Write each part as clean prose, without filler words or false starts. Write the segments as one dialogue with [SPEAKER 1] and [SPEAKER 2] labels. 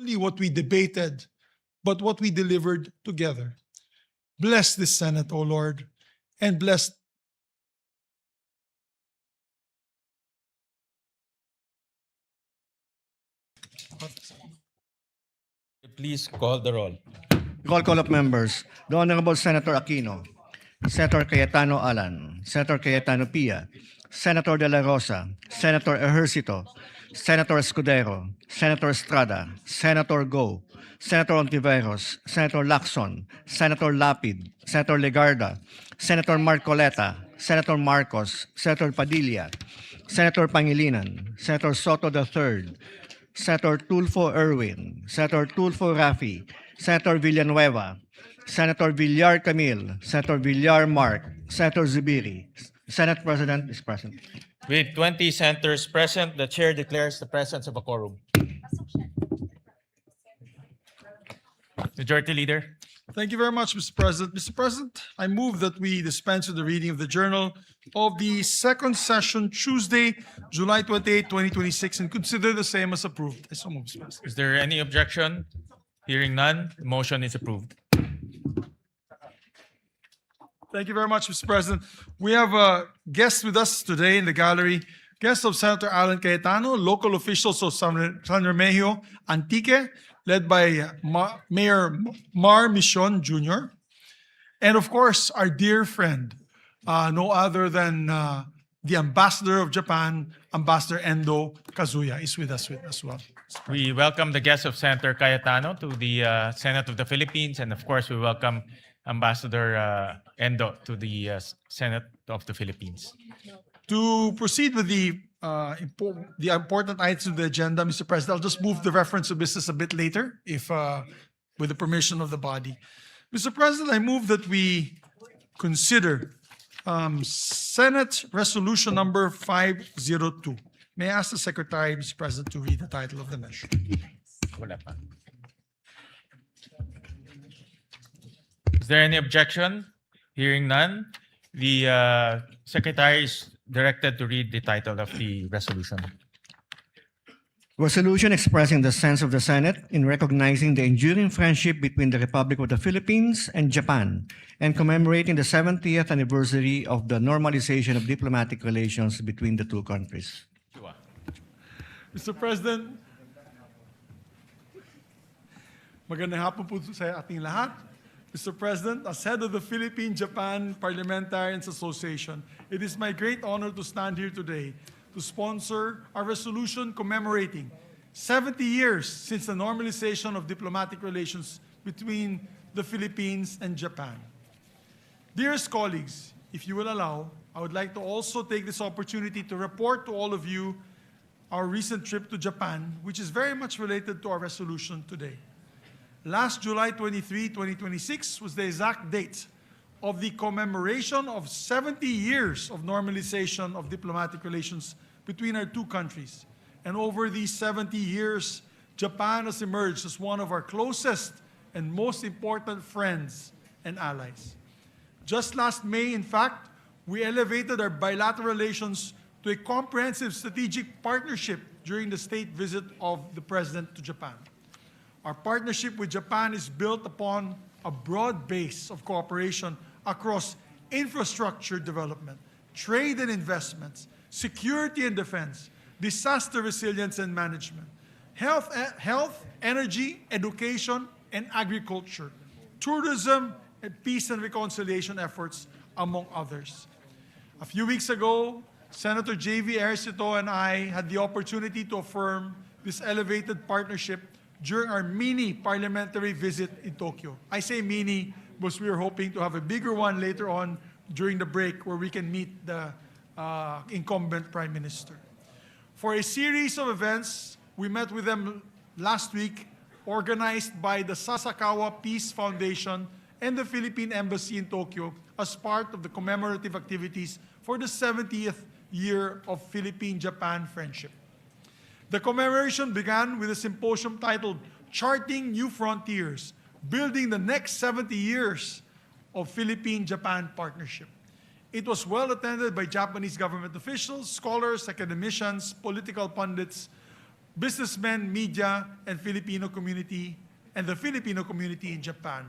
[SPEAKER 1] only what we debated, but what we delivered together. Bless this Senate, O Lord, and bless
[SPEAKER 2] Please call the roll.
[SPEAKER 3] Roll call of members. The Honorable Senator Aquino, Senator Cayetano Alan, Senator Cayetano Pia, Senator De La Rosa, Senator Ejercito, Senator Escudero, Senator Estrada, Senator Go, Senator Ontiveros, Senator Lacson, Senator Lapid, Senator Legarda, Senator Marcoleta, Senator Marcos, Senator Padilla, Senator Pangilinan, Senator Soto III, Senator Tulfo Erwin, Senator Tulfo Rafi, Senator Villanueva, Senator Villar Camille, Senator Villar Mark, Senator Zubiri. Senate President is present.
[SPEAKER 2] With 20 senators present, the chair declares the presence of a quorum. Majority Leader.
[SPEAKER 1] Thank you very much, Mr. President. Mr. President, I move that we dispense with the reading of the journal of the second session, Tuesday, July 28, 2026, and consider the same as approved. I so move, Mr. President.
[SPEAKER 2] Is there any objection? Hearing none, the motion is approved.
[SPEAKER 1] Thank you very much, Mr. President. We have a guest with us today in the gallery. Guest of Senator Alan Cayetano, local officials of San Remigio Antique, led by Mayor Mar Mission Jr. And of course, our dear friend, no other than the Ambassador of Japan, Ambassador Endo Kazuya, is with us as well.
[SPEAKER 2] We welcome the guests of Senator Cayetano to the Senate of the Philippines, and of course, we welcome Ambassador Endo to the Senate of the Philippines.
[SPEAKER 1] To proceed with the important items of the agenda, Mr. President, I'll just move the reference to business a bit later, if with the permission of the body. Mr. President, I move that we consider Senate Resolution number 502. May I ask the Secretary, Mr. President, to read the title of the measure?
[SPEAKER 2] Wala pa. Is there any objection? Hearing none, the Secretary is directed to read the title of the resolution.
[SPEAKER 3] Resolution expressing the sense of the Senate in recognizing the enduring friendship between the Republic of the Philippines and Japan and commemorating the 70th anniversary of the normalization of diplomatic relations between the two countries.
[SPEAKER 1] Mr. President, magandang hapon po sa ating lahat. Mr. President, as head of the Philippine-Japan Parliamentarians Association, it is my great honor to stand here today to sponsor a resolution commemorating 70 years since the normalization of diplomatic relations between the Philippines and Japan. Dearest colleagues, if you will allow, I would like to also take this opportunity to report to all of you our recent trip to Japan, which is very much related to our resolution today. Last July 23, 2026 was the exact date of the commemoration of 70 years of normalization of diplomatic relations between our two countries. And over these 70 years, Japan has emerged as one of our closest and most important friends and allies. Just last May, in fact, we elevated our bilateral relations to a comprehensive strategic partnership during the state visit of the President to Japan. Our partnership with Japan is built upon a broad base of cooperation across infrastructure development, trade and investments, security and defense, disaster resilience and management, health, energy, education, and agriculture, tourism, and peace and reconciliation efforts, among others. A few weeks ago, Senator J.V. Ejercito and I had the opportunity to affirm this elevated partnership during our mini parliamentary visit in Tokyo. I say mini because we are hoping to have a bigger one later on during the break where we can meet the incumbent Prime Minister. For a series of events, we met with them last week, organized by the Sasakawa Peace Foundation and the Philippine Embassy in Tokyo as part of the commemorative activities for the 70th year of Philippine-Japan friendship. The commemoration began with a symposium titled Charting New Frontiers, Building the Next 70 Years of Philippine-Japan Partnership. It was well attended by Japanese government officials, scholars, academicians, political pundits, businessmen, media, and Filipino community, and the Filipino community in Japan.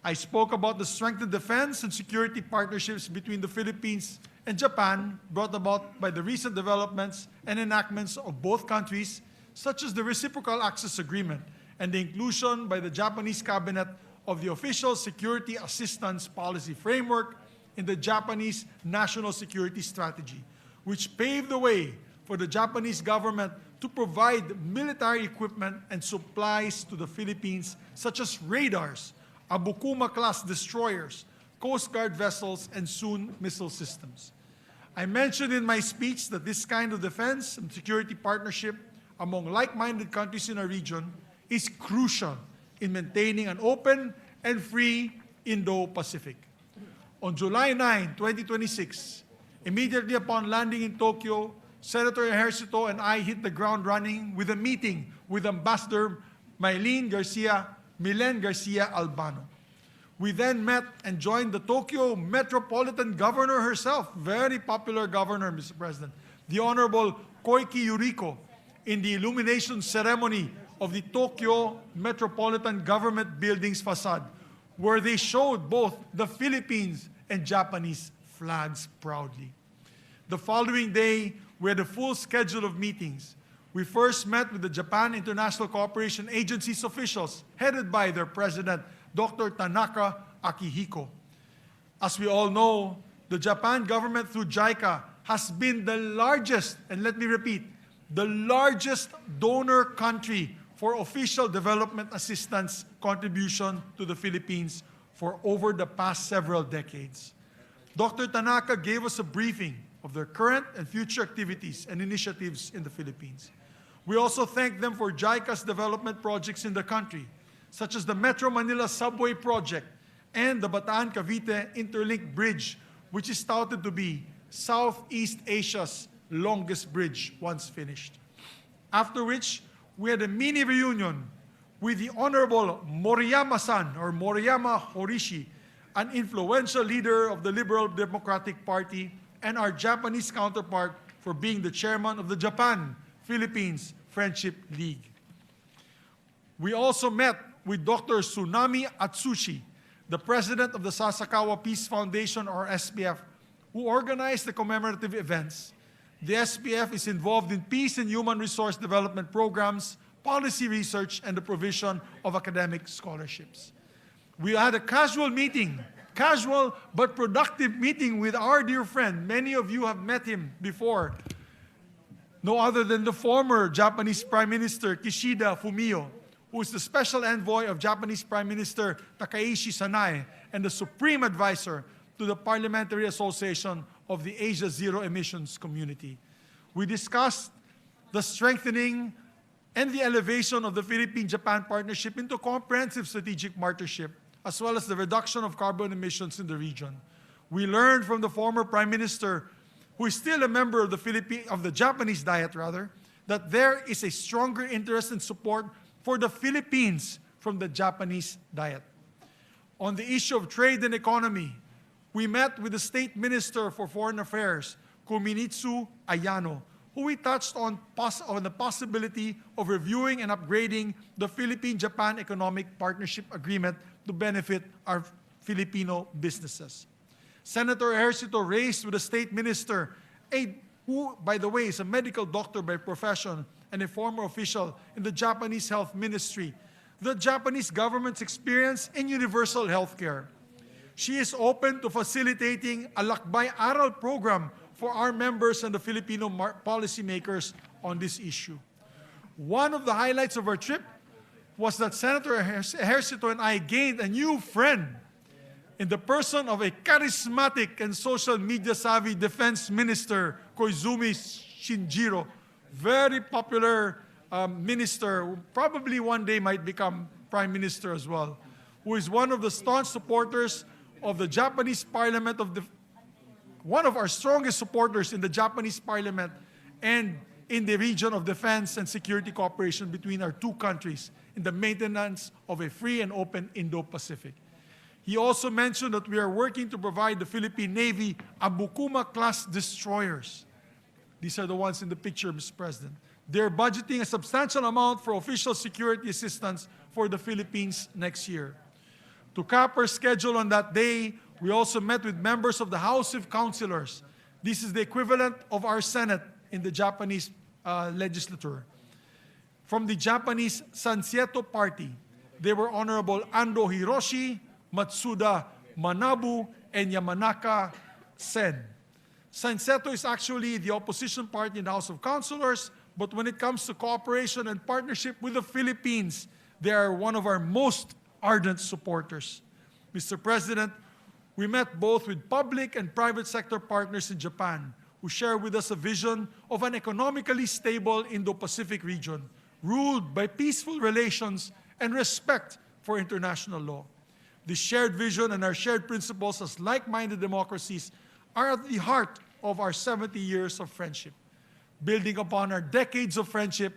[SPEAKER 1] I spoke about the strengthened defense and security partnerships between the Philippines and Japan brought about by the recent developments and enactments of both countries, such as the Reciprocal Access Agreement and the inclusion by the Japanese cabinet of the Official Security Assistance Policy Framework in the Japanese National Security Strategy, which paved the way for the Japanese government to provide military equipment and supplies to the Philippines, such as radars, Abukuma-class destroyers, Coast Guard vessels, and soon missile systems. I mentioned in my speech that this kind of defense and security partnership among like-minded countries in our region is crucial in maintaining an open and free Indo-Pacific. On July 9, 2026, immediately upon landing in Tokyo, Senator Ejercito and I hit the ground running with a meeting with Ambassador Milen Garcia Albano. We then met and joined the Tokyo Metropolitan Governor herself, very popular governor, Mr. President, the Honorable Koike Yuriko, in the illumination ceremony of the Tokyo Metropolitan Government Building's facade, where they showed both the Philippines and Japanese flags proudly. The following day, we had a full schedule of meetings. We first met with the Japan International Cooperation Agency's officials, headed by their president, Dr. Tanaka Akihiko. As we all know, the Japan government through JICA has been the largest, and let me repeat, the largest donor country for official development assistance contribution to the Philippines for over the past several decades. Dr. Tanaka gave us a briefing of their current and future activities and initiatives in the Philippines. We also thank them for JICA's development projects in the country, such as the Metro Manila Subway Project and the Bataan-Cavite Interlink Bridge, which is touted to be Southeast Asia's longest bridge once finished. After which, we had a mini reunion with the Honorable Moriyama-san, or Moriyama Horishi, an influential leader of the Liberal Democratic Party and our Japanese counterpart for being the chairman of the Japan-Philippines Friendship League. We also met with Dr. Tsunami Atsushi, the president of the Sasakawa Peace Foundation, or SPF, who organized the commemorative events. The SPF is involved in peace and human resource development programs, policy research, and the provision of academic scholarships. We had a casual but productive meeting with our dear friend. Many of you have met him before. No other than the former Japanese Prime Minister Kishida Fumio, who is the special envoy of Japanese Prime Minister Takaishi Sanae and the supreme advisor to the Parliamentary Association of the Asia Zero Emissions Community. We discussed the strengthening and the elevation of the Philippine-Japan partnership into comprehensive strategic partnership, as well as the reduction of carbon emissions in the region. We learned from the former Prime Minister, who is still a member of the Japanese Diet, that there is a stronger interest and support for the Philippines from the Japanese Diet. On the issue of trade and economy, we met with the State Minister for Foreign Affairs, Kuminitsu Ayano, who we touched on the possibility of reviewing and upgrading the Philippine-Japan Economic Partnership Agreement to benefit our Filipino businesses. Senator Ejercito raised with the State Minister, who, by the way, is a medical doctor by profession and a former official in the Japanese Health Ministry, the Japanese government's experience in universal health care. She is open to facilitating a Lakbay Aral program for our members and the Filipino policymakers on this issue. One of the highlights of our trip was that Senator Ejercito and I gained a new friend in the person of a charismatic and social media savvy Defense Minister, Koizumi Shinjiro, very popular minister, who probably one day might become Prime Minister as well, who is one of the staunch supporters of the Japanese Parliament, one of our strongest supporters in the Japanese Parliament and in the region of defense and security cooperation between our two countries in the maintenance of a free and open Indo-Pacific. He also mentioned that we are working to provide the Philippine Navy Abukuma-class destroyers. These are the ones in the picture, Mr. President. They're budgeting a substantial amount for official security assistance for the Philippines next year. To cap our schedule on that day, we also met with members of the House of Councilors. This is the equivalent of our Senate in the Japanese legislature. From the Japanese Sansieto Party, they were Honorable Ando Hiroshi, Matsuda Manabu, and Yamanaka Sen. Sansieto is actually the opposition party in the House of Councilors, but when it comes to cooperation and partnership with the Philippines, they are one of our most ardent supporters. Mr. President, we met both with public and private sector partners in Japan who share with us a vision of an economically stable Indo-Pacific region ruled by peaceful relations and respect for international law. This shared vision and our shared principles as like-minded democracies are at the heart of our 70 years of friendship. Building upon our decades of friendship,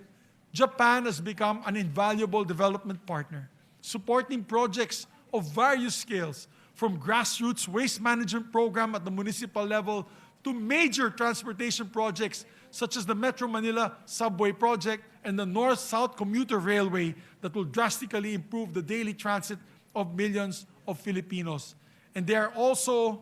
[SPEAKER 1] Japan has become an invaluable development partner, supporting projects of various scales, from grassroots waste management program at the municipal level to major transportation projects such as the Metro Manila Subway Project and the North-South Commuter Railway that will drastically improve the daily transit of millions of Filipinos. And they are also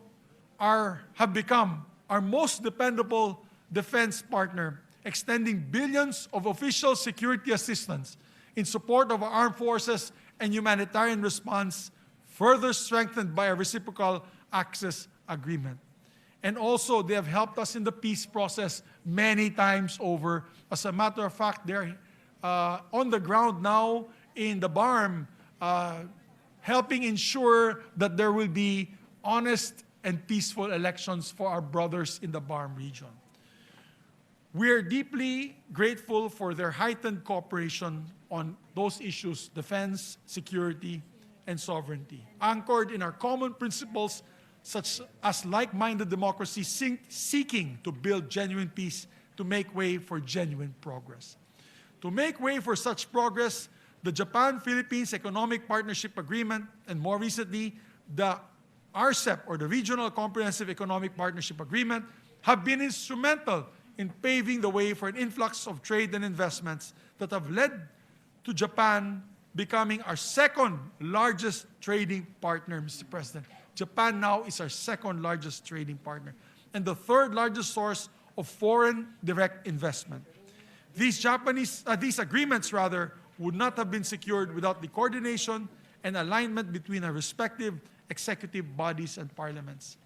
[SPEAKER 1] have become our most dependable defense partner, extending billions of official security assistance in support of our armed forces and humanitarian response, further strengthened by a reciprocal access agreement. And also, they have helped us in the peace process many times over. As a matter of fact, they're on the ground now in the BARM, helping ensure that there will be honest and peaceful elections for our brothers in the BARM region. We are deeply grateful for their heightened cooperation on those issues, defense, security, and sovereignty, anchored in our common principles such as like-minded democracy seeking to build genuine peace to make way for genuine progress. To make way for such progress, the Japan-Philippines Economic Partnership Agreement, and more recently, the RCEP, or the Regional Comprehensive Economic Partnership Agreement, have been instrumental in paving the way for an influx of trade and investments that have led to Japan becoming our second largest trading partner, Mr. President. Japan now is our second largest trading partner and the third largest source of foreign direct investment. These agreements would not have been secured without the coordination and alignment between our respective executive bodies and parliaments.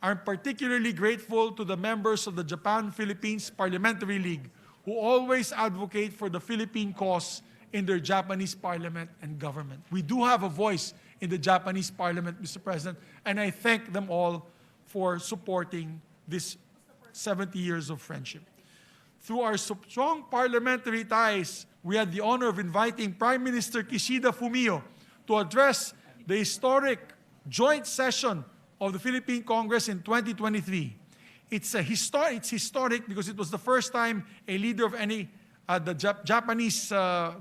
[SPEAKER 1] I'm particularly grateful to the members of the Japan-Philippines Parliamentary League who always advocate for the Philippine cause in their Japanese parliament and government. We do have a voice in the Japanese parliament, Mr. President, and I thank them all for supporting this 70 years of friendship. Through our strong parliamentary ties, we had the honor of inviting Prime Minister Kishida Fumio to address the historic joint session of the Philippine Congress in 2023. It's historic because it was the first time a leader of the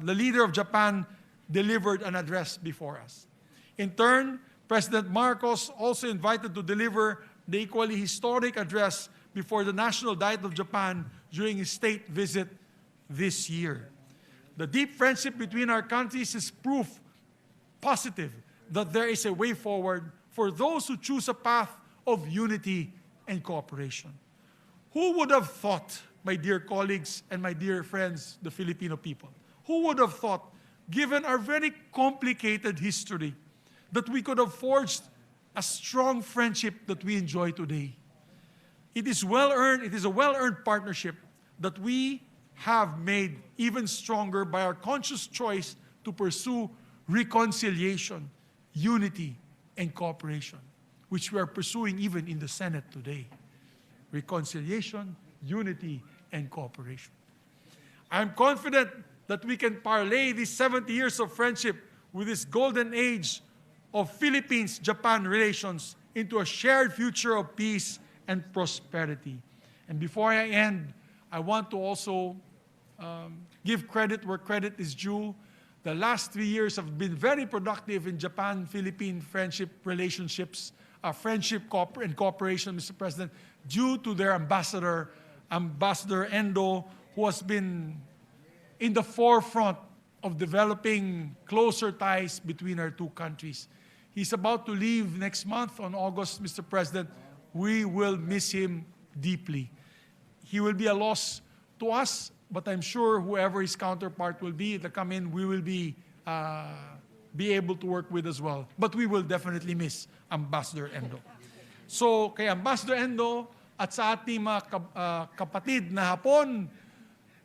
[SPEAKER 1] leader of Japan delivered an address before us. In turn, President Marcos also invited to deliver the equally historic address before the National Diet of Japan during his state visit this year. The deep friendship between our countries is proof positive that there is a way forward for those who choose a path of unity and cooperation. Who would have thought, my dear colleagues and my dear friends, the Filipino people, who would have thought, given our very complicated history, that we could have forged a strong friendship that we enjoy today? It is well-earned, it is a well-earned partnership that we have made even stronger by our conscious choice to pursue reconciliation, unity, and cooperation, which we are pursuing even in the Senate today. Reconciliation, unity, and cooperation. I'm confident that we can parlay these 70 years of friendship with this golden age of Philippines-Japan relations into a shared future of peace and prosperity. And before I end, I want to also give credit where credit is due. The last 3 years have been very productive in Japan-Philippine friendship relationships, friendship and cooperation, Mr. President, due to their ambassador Endo, who has been in the forefront of developing closer ties between our two countries. He's about to leave next month on August, Mr. President. We will miss him deeply. He will be a loss to us, but I'm sure whoever his counterpart will be to come in, we will be able to work with as well. But we will definitely miss Ambassador Endo. So, kay Ambassador Endo at sa ating mga kapatid na Hapon,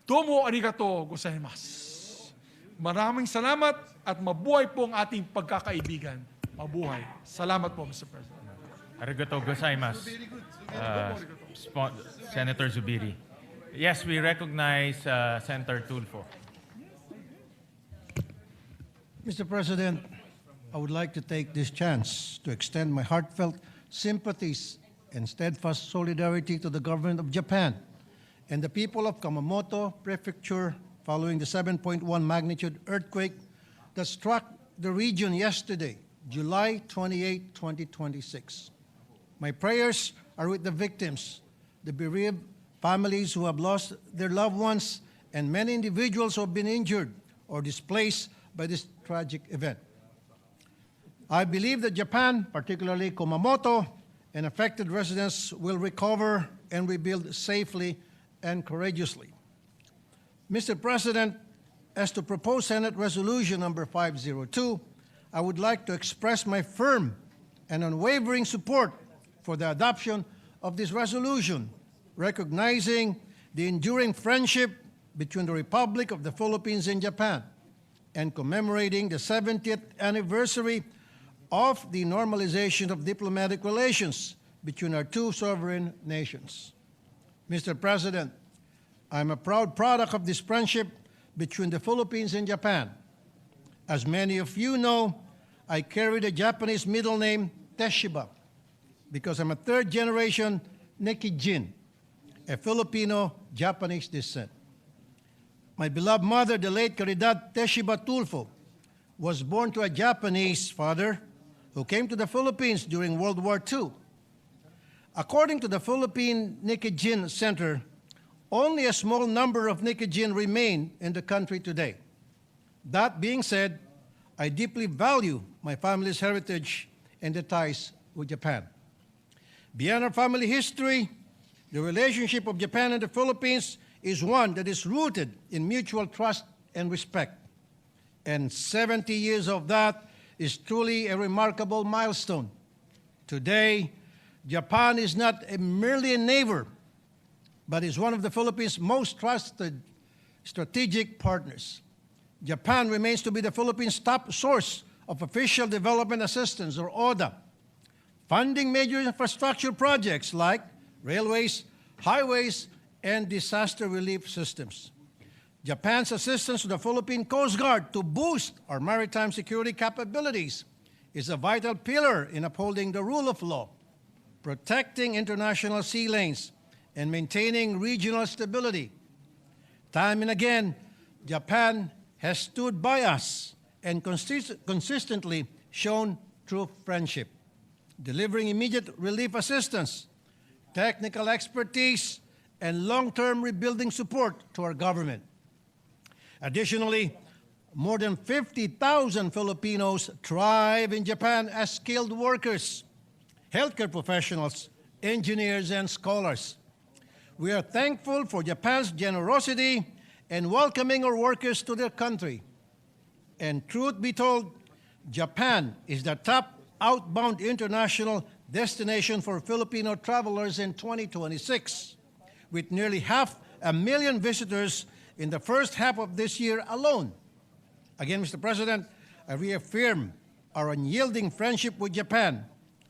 [SPEAKER 1] domo arigato gozaimasu. Maraming salamat at mabuhay po ang ating pagkakaibigan. Mabuhay. Salamat po, Mr. President.
[SPEAKER 2] Arigato gozaimasu, Senator Zubiri. Yes, we recognize Senator Tulfo.
[SPEAKER 4] Mr. President, I would like to take this chance to extend my heartfelt sympathies and steadfast solidarity to the government of Japan and the people of Kumamoto Prefecture following the 7.1 magnitude earthquake that struck the region yesterday, July 28, 2026. My prayers are with the victims, the bereaved families who have lost their loved ones, and many individuals who have been injured or displaced by this tragic event. I believe that Japan, particularly Kumamoto, and affected residents will recover and rebuild safely and courageously. Mr. President, as to propose Senate Resolution number 502, I would like to express my firm and unwavering support for the adoption of this resolution, recognizing the enduring friendship between the Republic of the Philippines and Japan, and commemorating the 70th anniversary of the normalization of diplomatic relations between our two sovereign nations. Mr. President, I'm a proud product of this friendship between the Philippines and Japan. As many of you know, I carry the Japanese middle name Teshiba because I'm a third-generation Nekijin, a Filipino-Japanese descent. My beloved mother, the late Caridad Teshiba Tulfo, was born to a Japanese father who came to the Philippines during World War II. According to the Philippine Nikijin Center, only a small number of Nikijin remain in the country today. That being said, I deeply value my family's heritage and the ties with Japan. Beyond our family history, the relationship of Japan and the Philippines is one that is rooted in mutual trust and respect. And 70 years of that is truly a remarkable milestone. Today, Japan is not merely a neighbor, but is one of the Philippines' most trusted strategic partners. Japan remains to be the Philippines' top source of official development assistance, or ODA, funding major infrastructure projects like railways, highways, and disaster relief systems. Japan's assistance to the Philippine Coast Guard to boost our maritime security capabilities is a vital pillar in upholding the rule of law, protecting international sea lanes, and maintaining regional stability. Time and again, Japan has stood by us and consistently shown true friendship, delivering immediate relief assistance, technical expertise, and long-term rebuilding support to our government. Additionally, more than 50,000 Filipinos thrive in Japan as skilled workers, healthcare professionals, engineers, and scholars. We are thankful for Japan's generosity in welcoming our workers to their country. And truth be told, Japan is the top outbound international destination for Filipino travelers in 2026, with nearly 500,000 visitors in the first half of this year alone. Again, Mr. President, I reaffirm our unyielding friendship with Japan.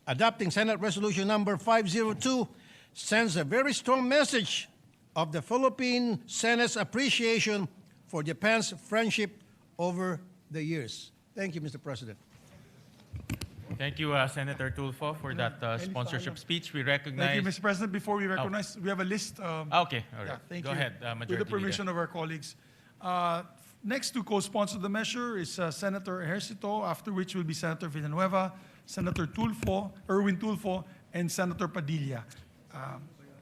[SPEAKER 4] Adopting Senate Resolution number 502 sends a very strong message of the Philippine Senate's appreciation for Japan's friendship over the years. Thank you, Mr. President.
[SPEAKER 2] Thank you, Senator Tulfo, for that sponsorship speech. We recognize...
[SPEAKER 1] Thank you, Mr. President. Before we recognize, we have a list.
[SPEAKER 2] Okay, all right.
[SPEAKER 1] Yeah, thank
[SPEAKER 2] Go
[SPEAKER 1] you.
[SPEAKER 2] ahead,
[SPEAKER 1] With
[SPEAKER 2] Majority
[SPEAKER 1] the permission
[SPEAKER 2] Leader.
[SPEAKER 1] of our colleagues. Next to co-sponsor the measure is Senator Ejercito, after which will be Senator Villanueva, Senator Tulfo, Erwin Tulfo, and Senator Padilla.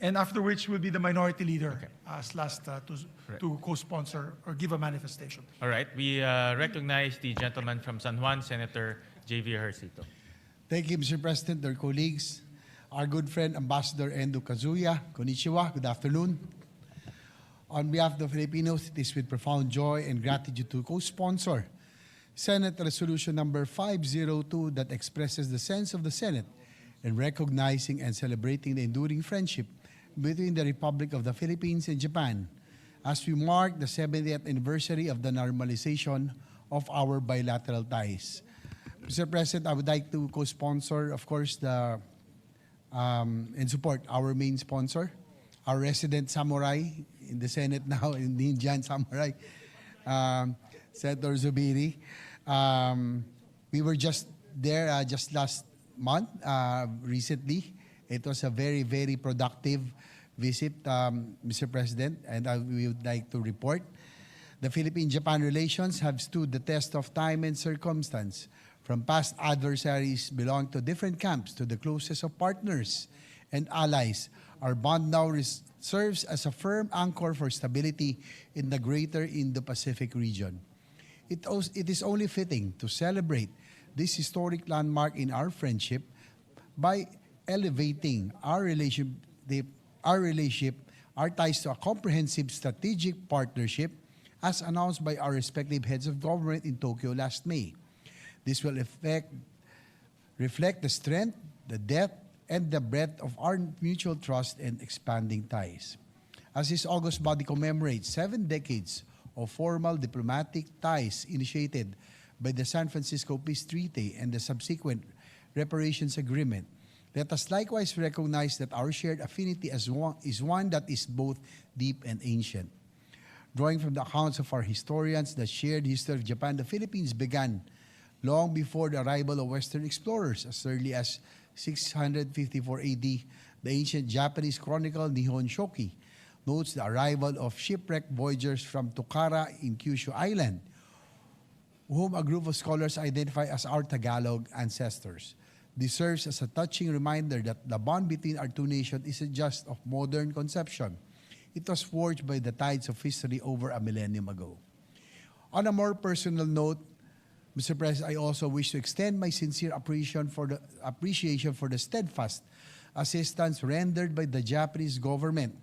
[SPEAKER 1] And after which will be the minority leader as last to co-sponsor or give a manifestation.
[SPEAKER 2] All right. We recognize the gentleman from San Juan, Senator J.V. Ejercito.
[SPEAKER 5] Thank you, Mr. President, dear colleagues. Our good friend, Ambassador Endo Kazuya, konnichiwa, good afternoon. On behalf of the Filipinos, it is with profound joy and gratitude to co-sponsor Senate Resolution number 502 that expresses the sense of the Senate in recognizing and celebrating the enduring friendship between the Republic of the Philippines and Japan as we mark the 70th anniversary of the normalization of our bilateral ties. Mr. President, I would like to co-sponsor, of course, and support our main sponsor, our resident samurai in the Senate now, in the Indian samurai, Senator Zubiri. We were just there just last month, recently. It was a very, very productive visit, Mr. President, and we would like to report. The Philippine-Japan relations have stood the test of time and circumstance. From past adversaries belonging to different camps to the closest of partners and allies, our bond now serves as a firm anchor for stability in the greater Indo-Pacific region. It is only fitting to celebrate this historic landmark in our friendship by elevating our ties to a comprehensive strategic partnership as announced by our respective heads of government in Tokyo last May. This will reflect the strength, the depth, and the breadth of our mutual trust and expanding ties. As this August body commemorates 7 decades of formal diplomatic ties initiated by the San Francisco Peace Treaty and the subsequent reparations agreement, let us likewise recognize that our shared affinity is one that is both deep and ancient. Drawing from the accounts of our historians, the shared history of Japan, the Philippines began long before the arrival of Western explorers. As early as 654 AD, the ancient Japanese chronicle Nihon Shoki notes the arrival of shipwrecked voyagers from Tukara in Kyushu Island, whom a group of scholars identify as our Tagalog ancestors. This serves as a touching reminder that the bond between our two nations isn't just of modern conception. It was forged by the tides of history over a millennium ago. On a more personal note, Mr. President, I also wish to extend my sincere appreciation for the steadfast assistance rendered by the Japanese government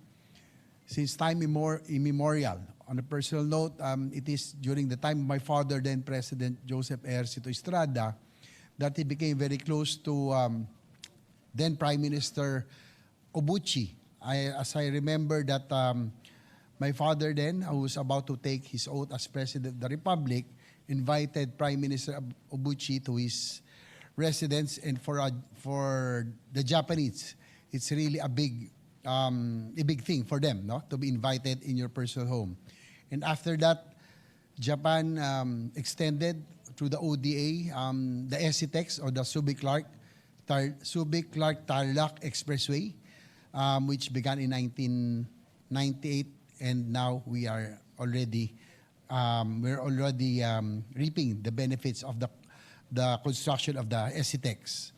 [SPEAKER 5] since time immemorial. On a personal note, it is during the time of my father, then President Joseph Ejercito Estrada, that he became very close to then Prime Minister Obuchi. As I remember that my father then, who was about to take his oath as President of the Republic, invited Prime Minister Obuchi to his residence, and for the Japanese, it's really a big thing for them, no, to be invited in your personal home. And after that, Japan extended through the ODA, the SCTEX or the Subic-Clark-Tarlac Expressway, which began in 1998, and now we are already reaping the benefits of the construction of the SCTEX.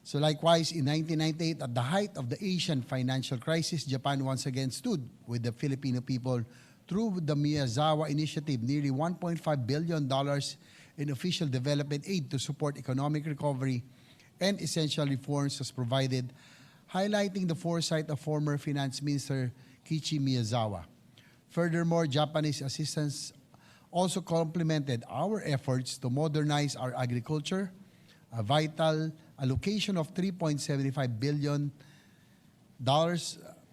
[SPEAKER 5] So likewise, in 1998, at the height of the Asian financial crisis, Japan once again stood with the Filipino people through the Miyazawa Initiative, nearly $1.5 billion in official development aid to support economic recovery and essential reforms was provided, highlighting the foresight of former Finance Minister Kiichi Miyazawa. Furthermore, Japanese assistance also complemented our efforts to modernize our agriculture. A vital allocation of $3.75 billion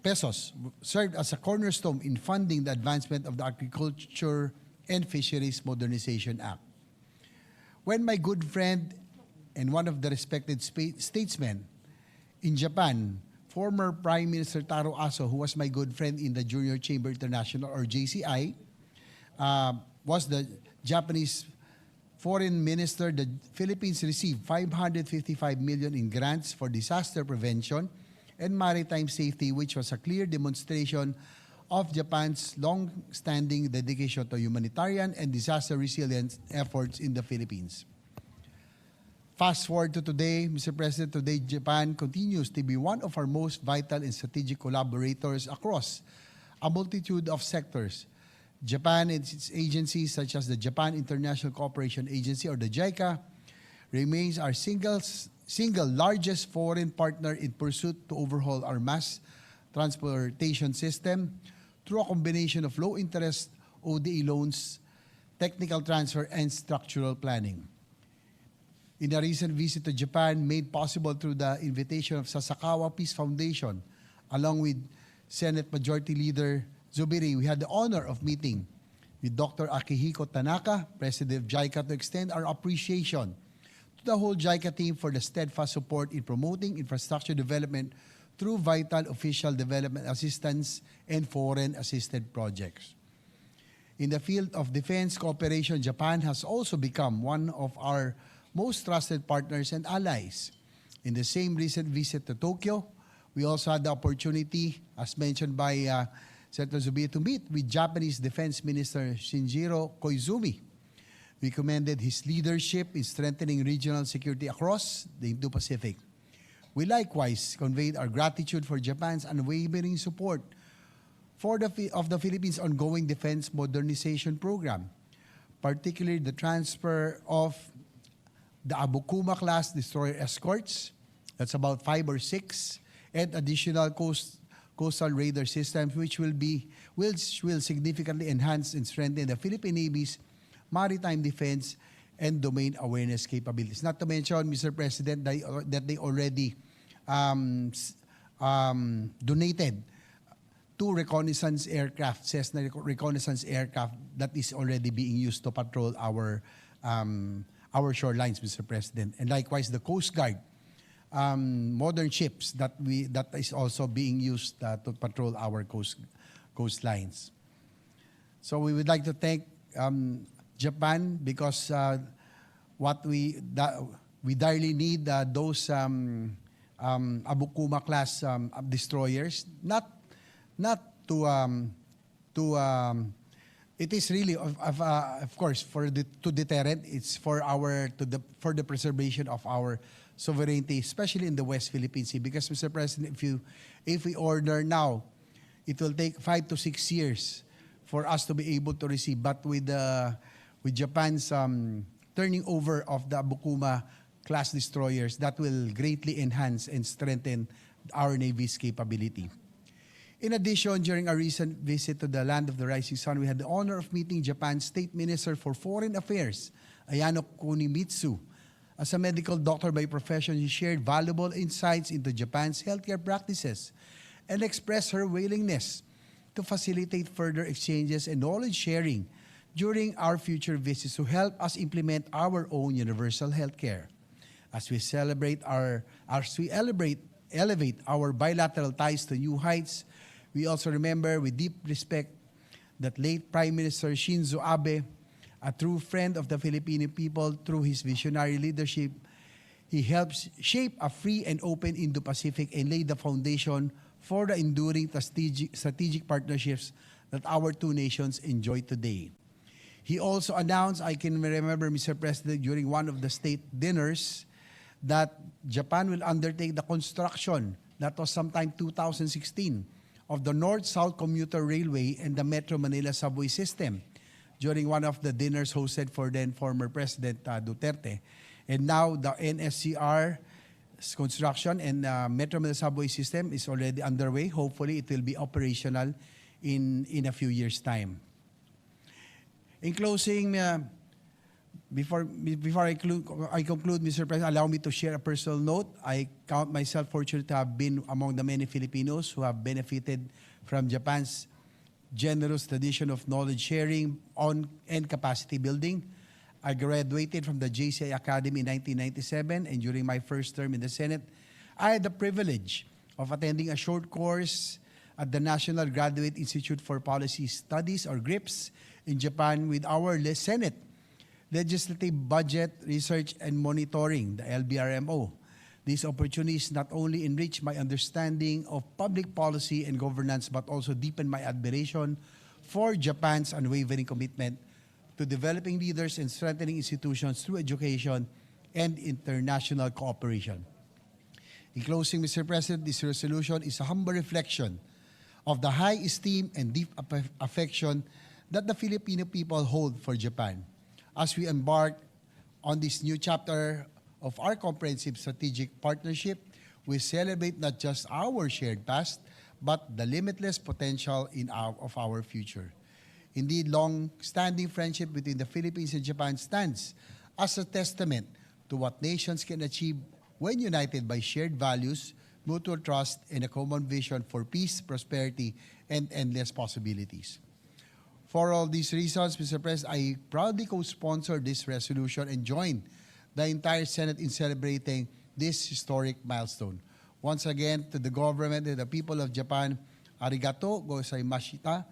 [SPEAKER 5] pesos served as a cornerstone in funding the advancement of the Agriculture and Fisheries Modernization Act. When my good friend and one of the respected statesmen in Japan, former Prime Minister Taro Aso, who was my good friend in the Junior Chamber International or JCI, was the Japanese foreign minister, the Philippines received $555 million in grants for disaster prevention and maritime safety, which was a clear demonstration of Japan's long-standing dedication to humanitarian and disaster resilience efforts in the Philippines. Fast forward to today, Mr. President, today Japan continues to be one of our most vital and strategic collaborators across a multitude of sectors. Japan and its agencies such as the Japan International Cooperation Agency or the JICA remains our single largest foreign partner in pursuit to overhaul our mass transportation system through a combination of low-interest ODA loans, technical transfer, and structural planning. In a recent visit to Japan, made possible through the invitation of Sasakawa Peace Foundation, along with Senate Majority Leader Zubiri, we had the honor of meeting with Dr. Akihiko Tanaka, President of JICA, to extend our appreciation to the whole JICA team for the steadfast support in promoting infrastructure development through vital official development assistance and foreign-assisted projects. In the field of defense cooperation, Japan has also become one of our most trusted partners and allies. In the same recent visit to Tokyo, we also had the opportunity, as mentioned by Senator Zubiri, to meet with Japanese Defense Minister Shinjiro Koizumi. We commended his leadership in strengthening regional security across the Indo-Pacific. We likewise conveyed our gratitude for Japan's unwavering support of the Philippines' ongoing defense modernization program, particularly the transfer of the Abukuma-class destroyer escorts, that's about 5 or 6, and additional coastal radar systems, which will significantly enhance and strengthen the Philippine Navy's maritime defense and domain awareness capabilities. Not to mention, Mr. President, that they already donated 2 reconnaissance aircraft, Cessna reconnaissance aircraft that is already being used to patrol our shorelines, Mr. President. And likewise, the Coast Guard, modern ships that is also being used to patrol our coastlines. So we would like to thank Japan because we direly need those Abukuma class destroyers, not to it is really of course to deterrent. It's for the preservation of our sovereignty, especially in the West Philippine Sea. Because, Mr. President, if we order now, it will take 5 to 6 years for us to be able to receive. But with Japan's turning over of the Abukuma class destroyers, that will greatly enhance and strengthen our Navy's capability. In addition, during our recent visit to the land of the rising sun, we had the honor of meeting Japan's State Minister for Foreign Affairs, Ayano Kunimitsu. As a medical doctor by profession, he shared valuable insights into Japan's healthcare practices and expressed her willingness to facilitate further exchanges and knowledge sharing during our future visits to help us implement our own universal healthcare. As we elevate our bilateral ties to new heights, we also remember with deep respect that late Prime Minister Shinzo Abe, a true friend of the Filipino people through his visionary leadership, he helps shape a free and open Indo-Pacific and lay the foundation for the enduring strategic partnerships that our two nations enjoy today. He also announced, I can remember, Mr. President, during one of the state dinners, that Japan will undertake the construction, that was sometime 2016, of the North-South Commuter Railway and the Metro Manila subway system during one of the dinners hosted for then former President Duterte. And now the NSCR construction and Metro Manila subway system is already underway. Hopefully, it will be operational in a few years' time. In closing, before I conclude, Mr. President, allow me to share a personal note. I count myself fortunate to have been among the many Filipinos who have benefited from Japan's generous tradition of knowledge sharing and capacity building. I graduated from the JCI Academy in 1997, and during my first term in the Senate, I had the privilege of attending a short course at the National Graduate Institute for Policy Studies, or GRIPS, in Japan with our Senate Legislative Budget Research and Monitoring, the LBRMO. These opportunities not only enrich my understanding of public policy and governance, but also deepen my admiration for Japan's unwavering commitment to developing leaders and strengthening institutions through education and international cooperation. In closing, Mr. President, this resolution is a humble reflection of the high esteem and deep affection that the Filipino people hold for Japan. As we embark on this new chapter of our comprehensive strategic partnership, we celebrate not just our shared past, but the limitless potential of our future. Indeed, long-standing friendship between the Philippines and Japan stands as a testament to what nations can achieve when united by shared values, mutual trust, and a common vision for peace, prosperity, and endless possibilities. For all these reasons, Mr. President, I proudly co-sponsor this resolution and join the entire Senate in celebrating this historic milestone. Once again, to the government and the people of Japan, arigato gozaimashita.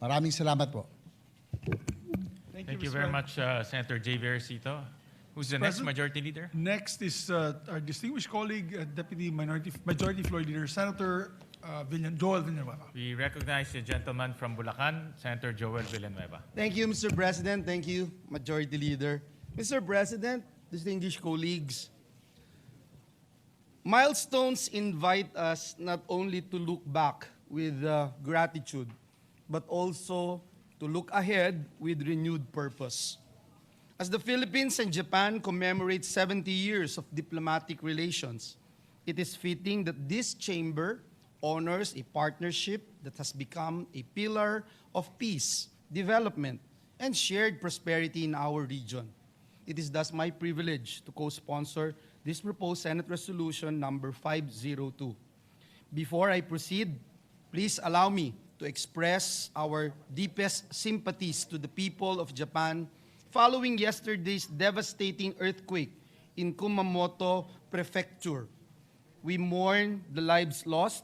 [SPEAKER 5] Maraming salamat po.
[SPEAKER 2] Thank you
[SPEAKER 1] Mr.
[SPEAKER 2] very much, Senator J. Vercito. Who's the next
[SPEAKER 1] President?
[SPEAKER 2] Majority Leader?
[SPEAKER 1] Next is our distinguished colleague, Deputy Majority Floor Leader, Senator Joel Villanueva.
[SPEAKER 2] We recognize the gentleman from Bulacan, Senator Joel Villanueva.
[SPEAKER 6] Thank you, Mr. President. Thank you, Majority Leader. Mr. President, distinguished colleagues, milestones invite us not only to look back with gratitude, but also to look ahead with renewed purpose. As the Philippines and Japan commemorate 70 years of diplomatic relations, it is fitting that this chamber honors a partnership that has become a pillar of peace, development, and shared prosperity in our region. It is thus my privilege to co-sponsor this proposed Senate Resolution number 502. Before I proceed, please allow me to express our deepest sympathies to the people of Japan following yesterday's devastating earthquake in Kumamoto Prefecture. We mourn the lives lost,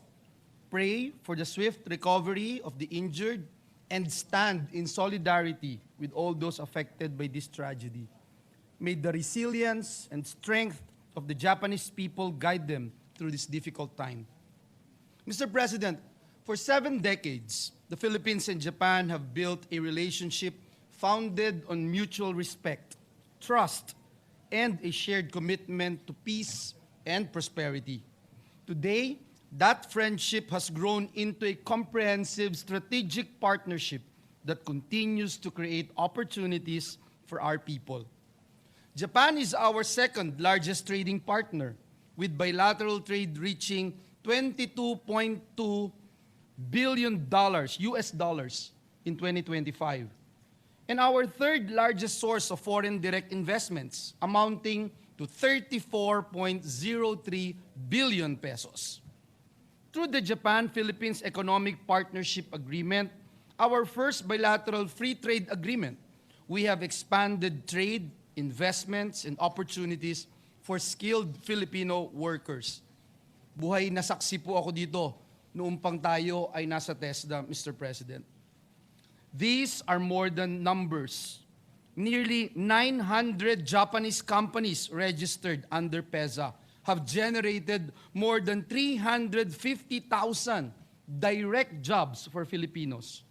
[SPEAKER 6] pray for the swift recovery of the injured, and stand in solidarity with all those affected by this tragedy. May the resilience and strength of the Japanese people guide them through this difficult time. Mr. President, for 7 decades, the Philippines and Japan have built a relationship founded on mutual respect, trust, and a shared commitment to peace and prosperity. Today, that friendship has grown into a comprehensive strategic partnership that continues to create opportunities for our people. Japan is our second largest trading partner, with bilateral trade reaching $22.2 billion US dollars in 2025, and our third largest source of foreign direct investments, amounting to 34.03 billion pesos. Through the Japan-Philippines Economic Partnership Agreement, our first bilateral free trade agreement, we have expanded trade, investments, and opportunities for skilled Filipino workers. Buhay na saksi po ako dito noong pang tayo ay nasa TESDA, Mr. President. These are more than numbers. Nearly 900 Japanese companies registered under PEZA have generated more than 350,000 direct jobs for Filipinos.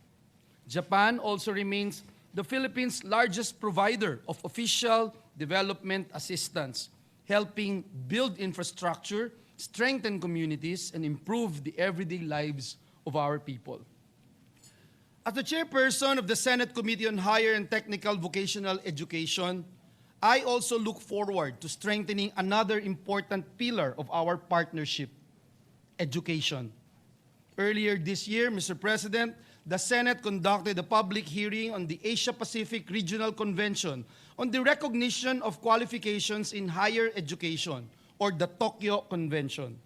[SPEAKER 6] Japan also remains the Philippines' largest provider of official development assistance, helping build infrastructure, strengthen communities, and improve the everyday lives of our people. As the chairperson of the Senate Committee on Higher and Technical Vocational Education, I also look forward to strengthening another important pillar of our partnership, education. Earlier this year, Mr. President, the Senate conducted a public hearing on the Asia-Pacific Regional Convention on the recognition of qualifications in higher education, or the Tokyo Convention.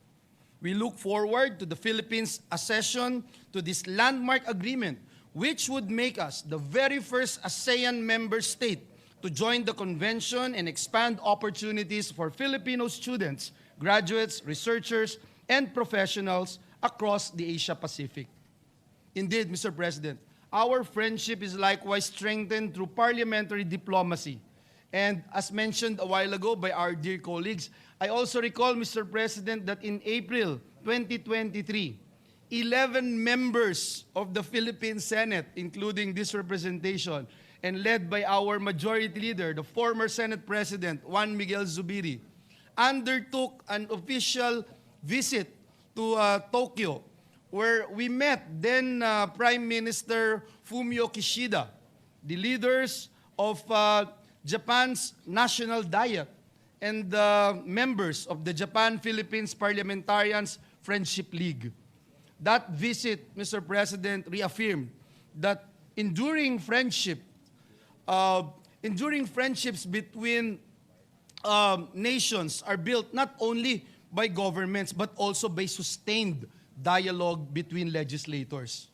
[SPEAKER 6] We look forward to the Philippines' accession to this landmark agreement, which would make us the very first ASEAN member state to join the convention and expand opportunities for Filipino students, graduates, researchers, and professionals across the Asia-Pacific. Indeed, Mr. President, our friendship is likewise strengthened through parliamentary diplomacy. And as mentioned a while ago by our dear colleagues, I also recall, Mr. President, that in April 2023, 11 members of the Philippine Senate, including this representation, and led by our majority leader, the former Senate President Juan Miguel Zubiri, undertook an official visit to Tokyo, where we met then Prime Minister Fumio Kishida, the leaders of Japan's National Diet, and the members of the Japan-Philippines Parliamentarians Friendship League. That visit, Mr. President, reaffirmed that enduring friendships between nations are built not only by governments but also by sustained dialogue between legislators.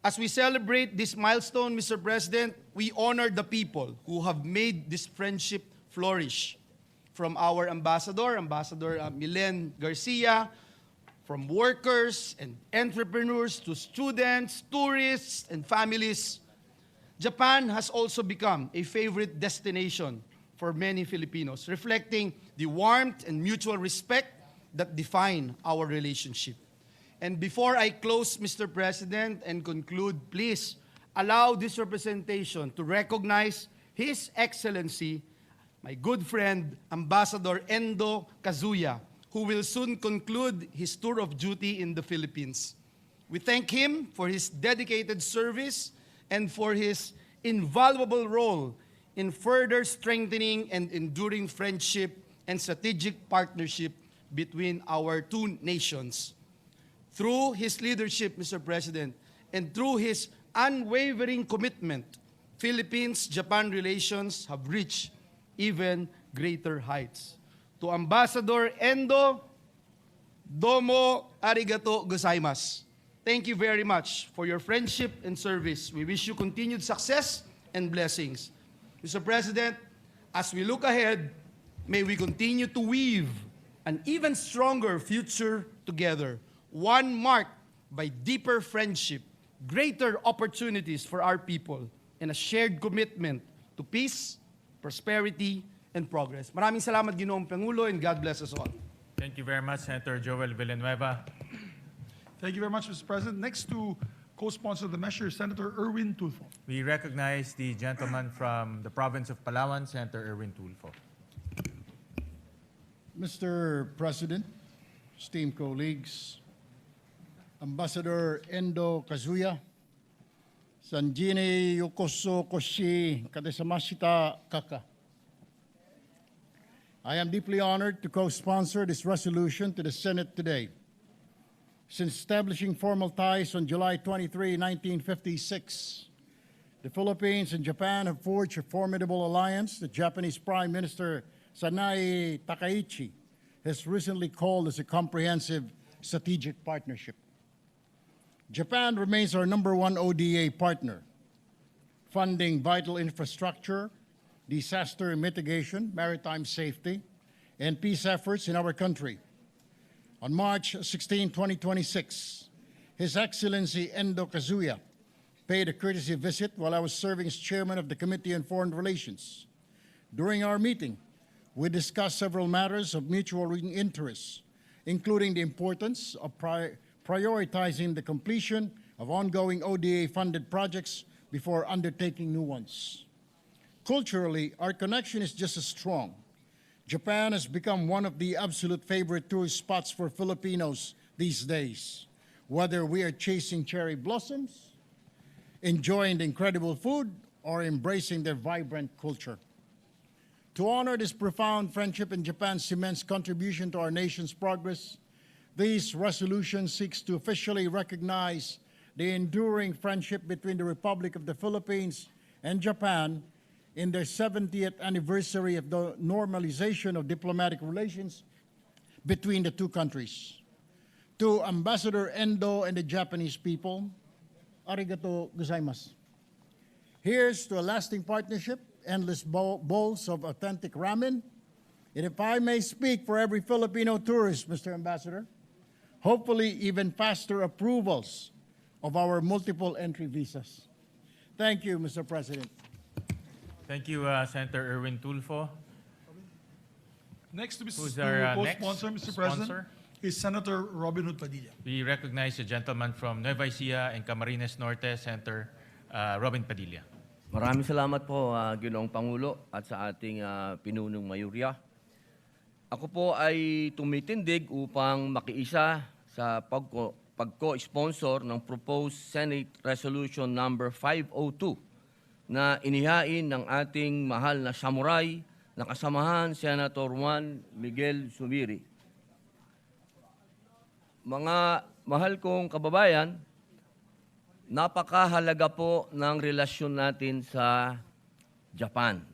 [SPEAKER 6] As we celebrate this milestone, Mr. President, we honor the people who have made this friendship flourish. From our Ambassador Milen Garcia, from workers and entrepreneurs to students, tourists, and families, Japan has also become a favorite destination for many Filipinos, reflecting the warmth and mutual respect that define our relationship. And before I close, Mr. President, and conclude, please allow this representation to recognize His Excellency, my good friend, Ambassador Endo Kazuya, who will soon conclude his tour of duty in the Philippines. We thank him for his dedicated service and for his invaluable role in further strengthening and enduring friendship and strategic partnership between our two nations. Through his leadership, Mr. President, and through his unwavering commitment, Philippines-Japan relations have reached even greater heights. To Ambassador Endo, domo arigato gozaimasu. Thank you very much for your friendship and service. We wish you continued success and blessings. Mr. President, as we look ahead, may we continue to weave an even stronger future together, one marked by deeper friendship, greater opportunities for our people, and a shared commitment to peace, prosperity, and progress. Maraming salamat, Ginoong Pangulo, and God bless us all.
[SPEAKER 2] Thank you very much, Senator Joel Villanueva.
[SPEAKER 1] Thank you very much, Mr. President. Next to co-sponsor the measure, Senator Erwin Tulfo.
[SPEAKER 2] We recognize the gentleman from the province of Palawan, Senator Erwin Tulfo.
[SPEAKER 7] Mr. President, esteemed colleagues, Ambassador Endo Kazuya, Sanjini Yokoso Koshi Kadesamashita Kaka. I am deeply honored to co-sponsor this resolution to the Senate today. Since establishing formal ties on July 23, 1956, the Philippines and Japan have forged a formidable alliance that Japanese Prime Minister Sanae Takaichi has recently called as a comprehensive strategic partnership. Japan remains our #1 ODA partner, funding vital infrastructure, disaster mitigation, maritime safety, and peace efforts in our country. On March 16, 2026, His Excellency Endo Kazuya paid a courtesy visit while I was serving as chairman of the Committee on Foreign Relations. During our meeting, we discussed several matters of mutual interest, including the importance of prioritizing the completion of ongoing ODA-funded projects before undertaking new ones. Culturally, our connection is just as strong. Japan has become one of the absolute favorite tourist spots for Filipinos these days, whether we are chasing cherry blossoms, enjoying the incredible food, or embracing their vibrant culture. To honor this profound friendship and Japan's immense contribution to our nation's progress, this resolution seeks to officially recognize the enduring friendship between the Republic of the Philippines and Japan in their 70th anniversary of the normalization of diplomatic relations between the two countries. To Ambassador Endo and the Japanese people, arigato gozaimasu. Here's to a lasting partnership, endless bowls of authentic ramen, and if I may speak for every Filipino tourist, Mr. Ambassador, hopefully even faster approvals of our multiple entry visas. Thank you, Mr. President.
[SPEAKER 2] Thank you, Senator Erwin Tulfo.
[SPEAKER 1] Next to
[SPEAKER 2] Who's our
[SPEAKER 1] co-sponsor,
[SPEAKER 2] next
[SPEAKER 1] Mr. President,
[SPEAKER 2] sponsor?
[SPEAKER 1] is Senator Robin Hood Padilla.
[SPEAKER 2] We recognize the gentleman from Nueva Ecija and Camarines Norte, Senator Robin Padilla.
[SPEAKER 8] Maraming salamat po, Ginoong Pangulo at sa ating pinunong mayurya. Ako po ay tumitindig upang makiisa sa pagko-sponsor ng proposed Senate Resolution number 502 na inihain ng ating mahal na samurai na kasamahan Senator Juan Miguel Zubiri. Mga mahal kong kababayan, napakahalaga po ng relasyon natin sa Japan.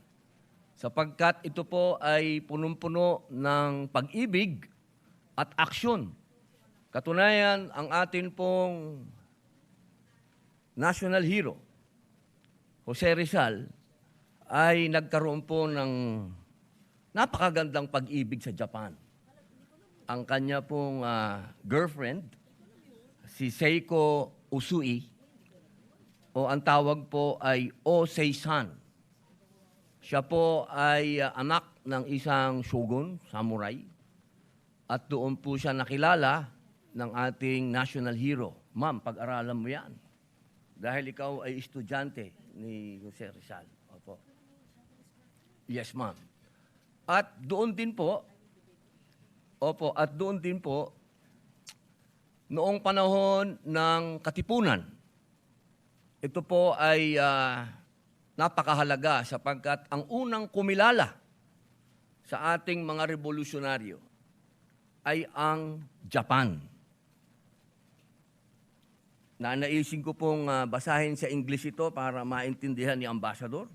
[SPEAKER 8] Sapagkat ito po ay punong-puno ng pag-ibig at aksyon. Katunayan, ang atin pong national hero, Jose Rizal, ay nagkaroon po ng napakagandang pag-ibig sa Japan. Ang kanya pong girlfriend, si Seiko Usui, o ang tawag po ay Osei-san. Siya po ay anak ng isang shogun, samurai, at doon po siya nakilala ng ating national hero. Ma'am, pag-aralan mo yan. Dahil ikaw ay estudyante ni Jose Rizal. Opo. Yes, ma'am. At doon din po, noong panahon ng Katipunan, ito po ay napakahalaga sapagkat ang unang kumilala sa ating mga revolusyonaryo ay ang Japan. Nanaisin ko pong basahin sa English ito para maintindihan ni Ambassador.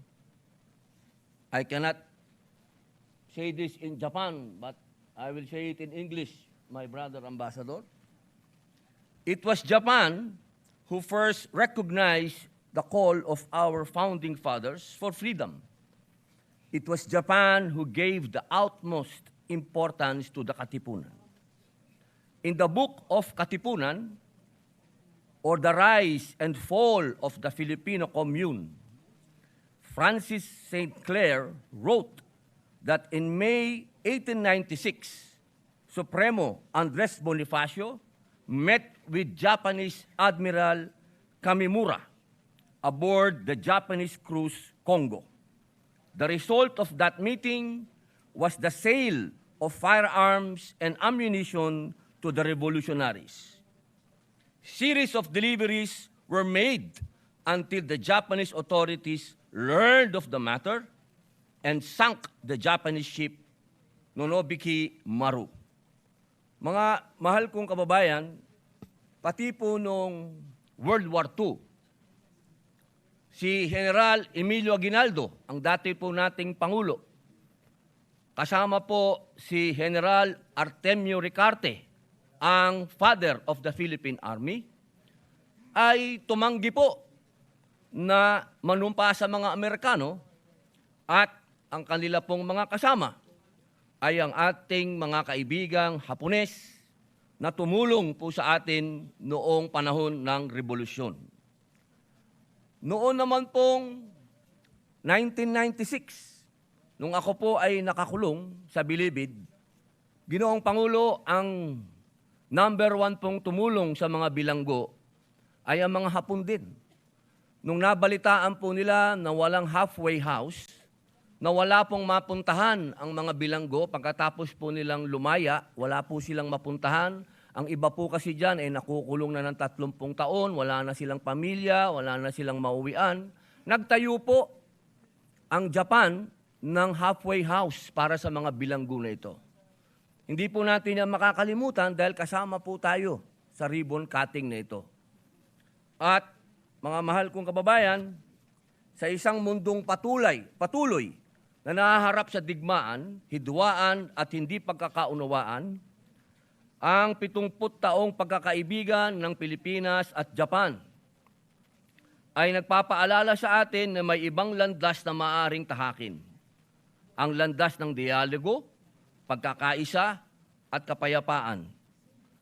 [SPEAKER 8] I cannot say this in Japan, but I will say it in English, my brother Ambassador. It was Japan who first recognized the call of our founding fathers for freedom. It was Japan who gave the utmost importance to the Katipunan. In the book of Katipunan, or the rise and fall of the Filipino commune, Francis St. Clair wrote that in May 1896, Supremo Andres Bonifacio met with Japanese Admiral Kamimura aboard the Japanese cruise Congo. The result of that meeting was the sale of firearms and ammunition to the revolutionaries. Series of deliveries were made until the Japanese authorities learned of the matter and sank the Japanese ship Nonobiki Maru. Mga mahal kong kababayan, pati po noong World War II, si General Emilio Aguinaldo, ang dati po nating Pangulo, kasama po si General Artemio Ricarte, ang father of the Philippine Army, ay tumanggi po na manumpa sa mga Amerikano at ang kanila pong mga kasama ay ang ating mga kaibigang Hapones na tumulong po sa atin noong panahon ng Revolusyon. Noon naman pong 1996, nung ako po ay nakakulong sa Bilibid, Ginoong Pangulo, ang number 1 pong tumulong sa mga bilanggo ay ang mga Hapon din. Nung nabalitaan po nila na walang halfway house, na wala pong mapuntahan ang mga bilanggo, pagkatapos po nilang lumaya, wala po silang mapuntahan. Ang iba po kasi dyan ay nakukulong na ng 30 taon, wala na silang pamilya, wala na silang mauwian. Nagtayo po ang Japan ng halfway house para sa mga bilanggo na ito. Hindi po natin yan makakalimutan dahil kasama po tayo sa ribbon cutting na ito. At mga mahal kong kababayan, sa isang mundong patuloy na nahaharap sa digmaan, hidwaan at hindi pagkakaunawaan, ang 70 taong pagkakaibigan ng Pilipinas at Japan ay nagpapaalala sa atin na may ibang landas na maaaring tahakin. Ang landas ng dialogo, pagkakaisa at kapayapaan.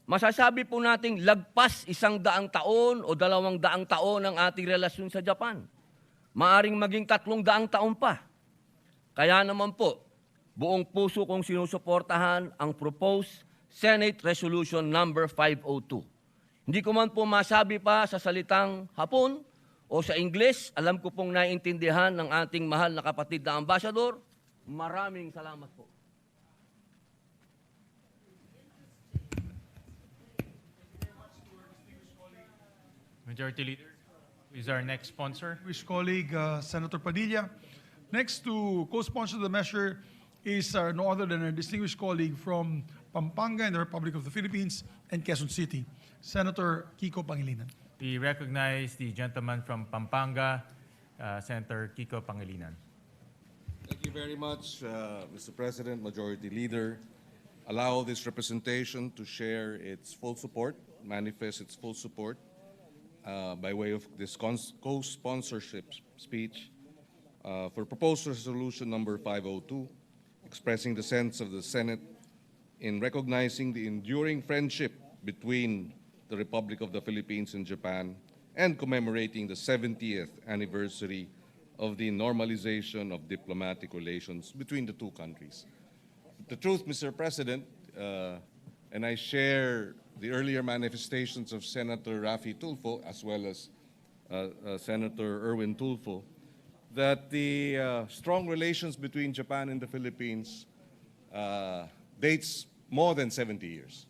[SPEAKER 8] Masasabi po nating lagpas 100 taon o 200 taon ang ating relasyon sa Japan. Maaring maging 300 taon pa. Kaya naman po, buong puso kong sinusuportahan ang proposed Senate Resolution number 502. Hindi ko man po masabi pa sa salitang Hapon o sa Ingles, alam ko pong naiintindihan ng ating mahal na kapatid na ambassador. Maraming salamat po.
[SPEAKER 2] Majority Leader, who is our next sponsor?
[SPEAKER 1] Distinguished colleague, Senator Padilla. Next to co-sponsor the measure is no other than our distinguished colleague from Pampanga in the Republic of the Philippines and Quezon City, Senator Kiko Pangilinan.
[SPEAKER 2] We recognize the gentleman from Pampanga, Senator Kiko Pangilinan.
[SPEAKER 9] Thank you very much, Mr. President, Majority Leader. Allow this representation to share its full support, manifest its full support by way of this co-sponsorship speech for proposed resolution number 502, expressing the sense of the Senate in recognizing the enduring friendship between the Republic of the Philippines and Japan and commemorating the 70th anniversary of the normalization of diplomatic relations between the two countries. The truth, Mr. President, and I share the earlier manifestations of Senator Raffy Tulfo as well as Senator Erwin Tulfo, that the strong relations between Japan and the Philippines dates more than 70 years.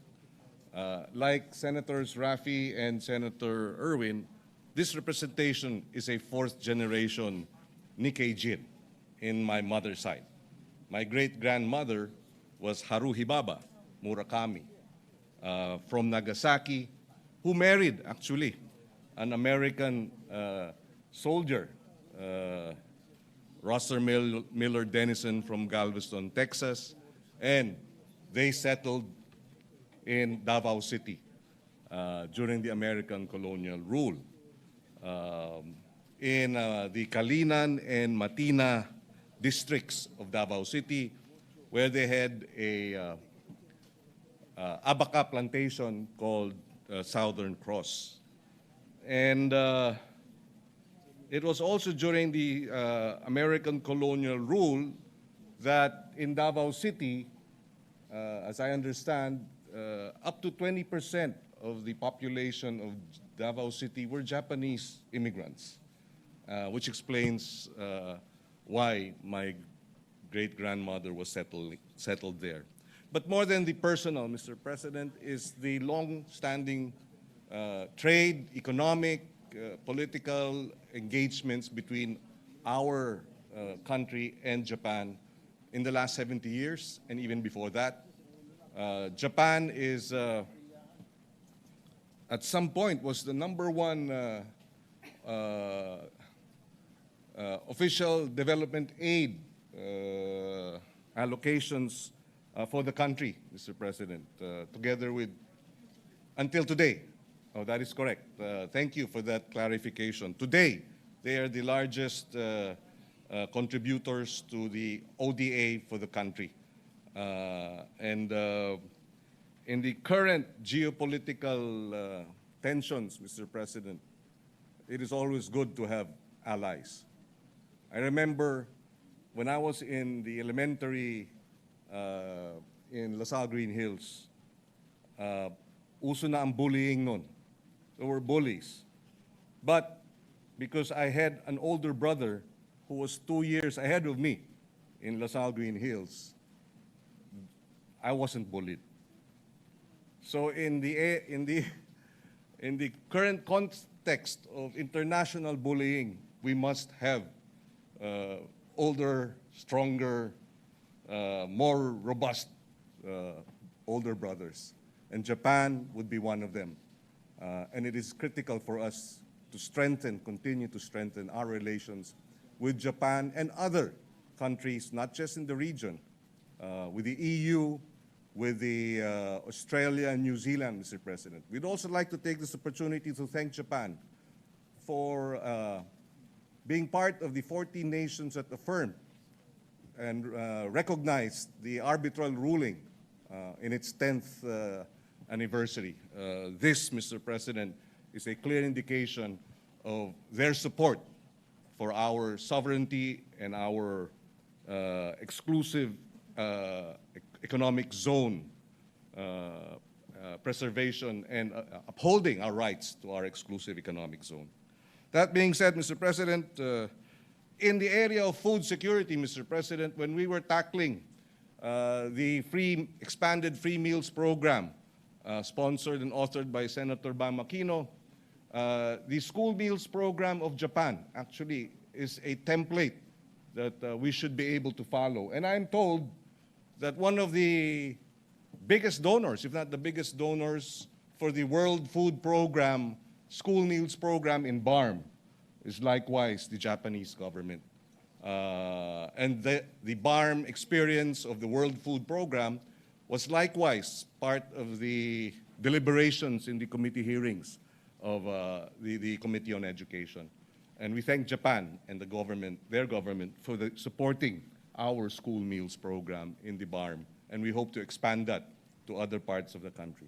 [SPEAKER 9] Like Senators Raffy and Senator Erwin, this representation is a fourth generation Nikkei Jin in my mother's side. My great-grandmother was Haruhibaba Murakami from Nagasaki, who married, actually, an American soldier, Rosser Miller Dennison from Galveston, Texas, and they settled in Davao City during the American colonial rule. In the Kalinan and Matina districts of Davao City, where they had a abaca plantation called Southern Cross. And it was also during the American colonial rule that in Davao City, as I understand, up to 20% of the population of Davao City were Japanese immigrants, which explains why my great-grandmother was settled there. But more than the personal, Mr. President, is the long-standing trade, economic, political engagements between our country and Japan in the last 70 years and even before that. Japan is, at some point, was the #1 official development aid allocations for the country, Mr. President, together with, until today. Oh, that is correct. Thank you for that clarification. Today, they are the largest contributors to the ODA for the country. And in the current geopolitical tensions, Mr. President, it is always good to have allies. I remember when I was in the elementary in LaSalle Green Hills, uso na ang bullying nun. There were bullies. But because I had an older brother who was 2 years ahead of me in LaSalle Green Hills, I wasn't bullied. So in the current context of international bullying, we must have older, stronger, more robust older brothers. And Japan would be one of them. And it is critical for us to strengthen, continue to strengthen our relations with Japan and other countries, not just in the region, with the EU, with the Australia and New Zealand, Mr. President. We'd also like to take this opportunity to thank Japan for being part of the 14 nations that affirmed and recognized the arbitral ruling in its 10th anniversary. This, Mr. President, is a clear indication of their support for our sovereignty and our exclusive economic zone preservation and upholding our rights to our exclusive economic zone. That being said, Mr. President, in the area of food security, Mr. President, when we were tackling the expanded free meals program, sponsored and authored by Senator Bam Aquino, the school meals program of Japan actually is a template that we should be able to follow. And I'm told that one of the biggest donors, if not the biggest donors, for the World Food Program, school meals program in BARM, is likewise the Japanese government. And the BARM experience of the World Food Program was likewise part of the deliberations in the committee hearings of the Committee on Education. And we thank Japan and the government, their government, for supporting our school meals program in the BARM. And we hope to expand that to other parts of the country.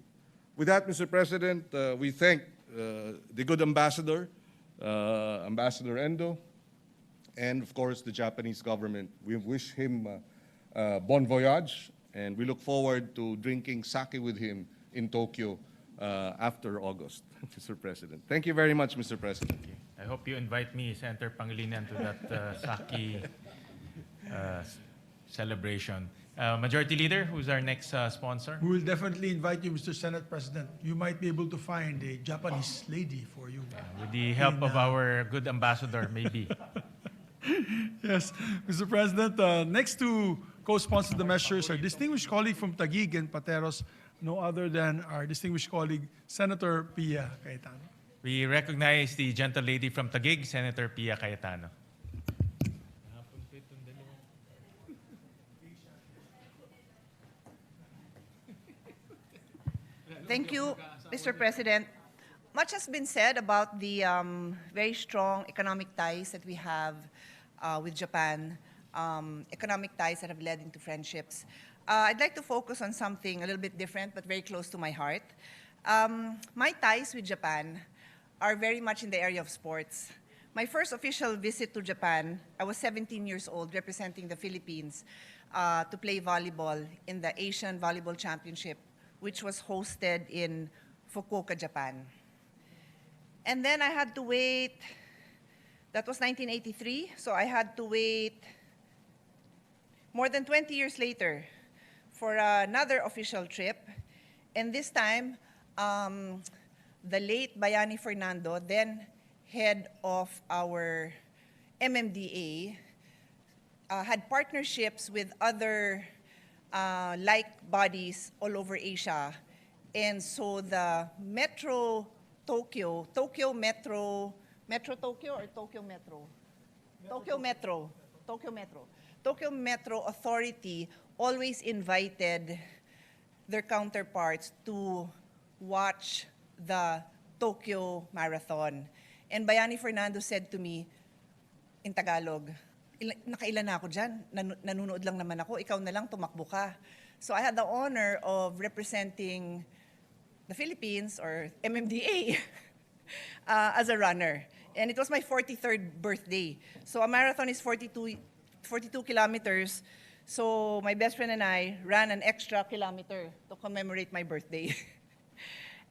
[SPEAKER 9] With that, Mr. President, we thank the good ambassador, Ambassador Endo, and of course the Japanese government. We wish him bon voyage, and we look forward to drinking sake with him in Tokyo after August, Mr. President. Thank you very much, Mr. President.
[SPEAKER 2] I hope you invite me, Senator Pangilinan, to that sake celebration. Majority Leader, who's our next sponsor?
[SPEAKER 1] We will definitely invite you, Mr. Senate President. You might be able to find a Japanese lady for you.
[SPEAKER 2] With the help of our good ambassador, maybe.
[SPEAKER 1] Yes, Mr. President, next to co-sponsor the measures, our distinguished colleague from Taguig and Pateros, no other than our distinguished colleague, Senator Pia Cayetano.
[SPEAKER 2] We recognize the gentle lady from Taguig, Senator Pia Cayetano.
[SPEAKER 10] Thank you, Mr. President. Much has been said about the very strong economic ties that we have with Japan, economic ties that have led into friendships. I'd like to focus on something a little bit different but very close to my heart. My ties with Japan are very much in the area of sports. My first official visit to Japan, I was 17 years old representing the Philippines to play volleyball in the Asian Volleyball Championship, which was hosted in Fukuoka, Japan. And then I had to wait, that was 1983, so I had to wait more than 20 years later for another official trip. And this time, the late Bayani Fernando, then head of our MMDA, had partnerships with other like bodies all over Asia. And so the Metro Tokyo, Tokyo Metro, Metro Tokyo or Tokyo Metro? Tokyo Metro, Tokyo Metro. Tokyo Metro Authority always invited their counterparts to watch the Tokyo Marathon. And Bayani Fernando said to me in Tagalog, nakailan na ako dyan, nanunood lang naman ako, ikaw na lang tumakbo ka. So I had the honor of representing the Philippines, or MMDA, as a runner. And it was my 43rd birthday. So a marathon is 42 kilometers. So my best friend and I ran an extra kilometer to commemorate my birthday.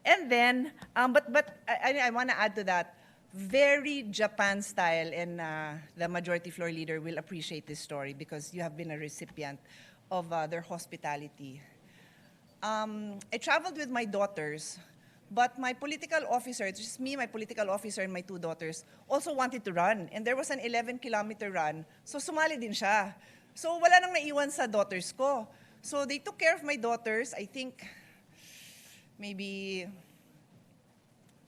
[SPEAKER 10] And then, but I want to add to that, very Japan style, and the Majority Floor Leader will appreciate this story because you have been a recipient of their hospitality. I traveled with my daughters, but my political officer, it's just me, my political officer, and my two daughters, also wanted to run. And there was an 11-kilometer run, so sumali din siya. So wala nang naiwan sa daughters ko. So they took care of my daughters, I think, maybe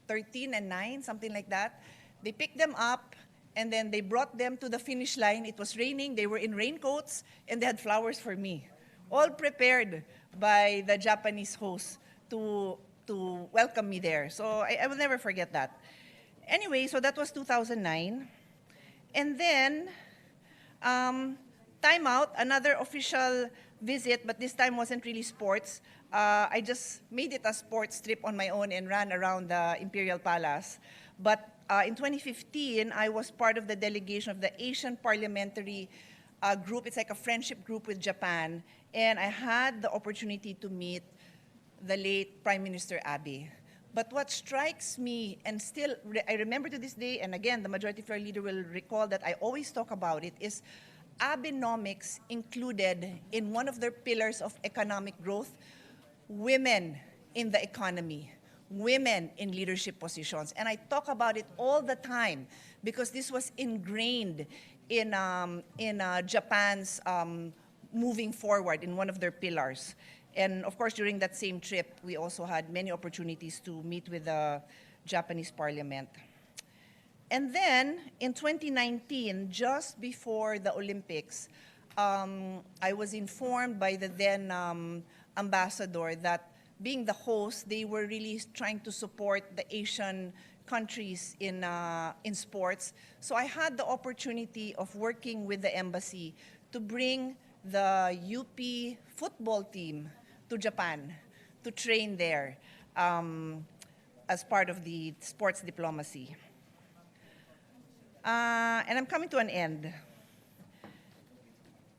[SPEAKER 10] 13 and 9, something like that. They picked them up, and then they brought them to the finish line. It was raining, they were in raincoats, and they had flowers for me. All prepared by the Japanese host to welcome me there. So I will never forget that. Anyway, so that was 2009. And then, time out, another official visit, but this time wasn't really sports. I just made it a sports trip on my own and ran around the Imperial Palace. But in 2015, I was part of the delegation of the Asian Parliamentary Group. It's like a friendship group with Japan. And I had the opportunity to meet the late Prime Minister Abe. But what strikes me, and still I remember to this day, and again, the Majority Floor Leader will recall that I always talk about it, is Abenomics included in one of their pillars of economic growth women in the economy, women in leadership positions. And I talk about it all the time because this was ingrained in Japan's moving forward in one of their pillars. And of course, during that same trip, we also had many opportunities to meet with the Japanese parliament. And then in 2019, just before the Olympics, I was informed by the then ambassador that being the host, they were really trying to support the Asian countries in sports. So I had the opportunity of working with the embassy to bring the UP football team to Japan to train there as part of the sports diplomacy. And I'm coming to an end.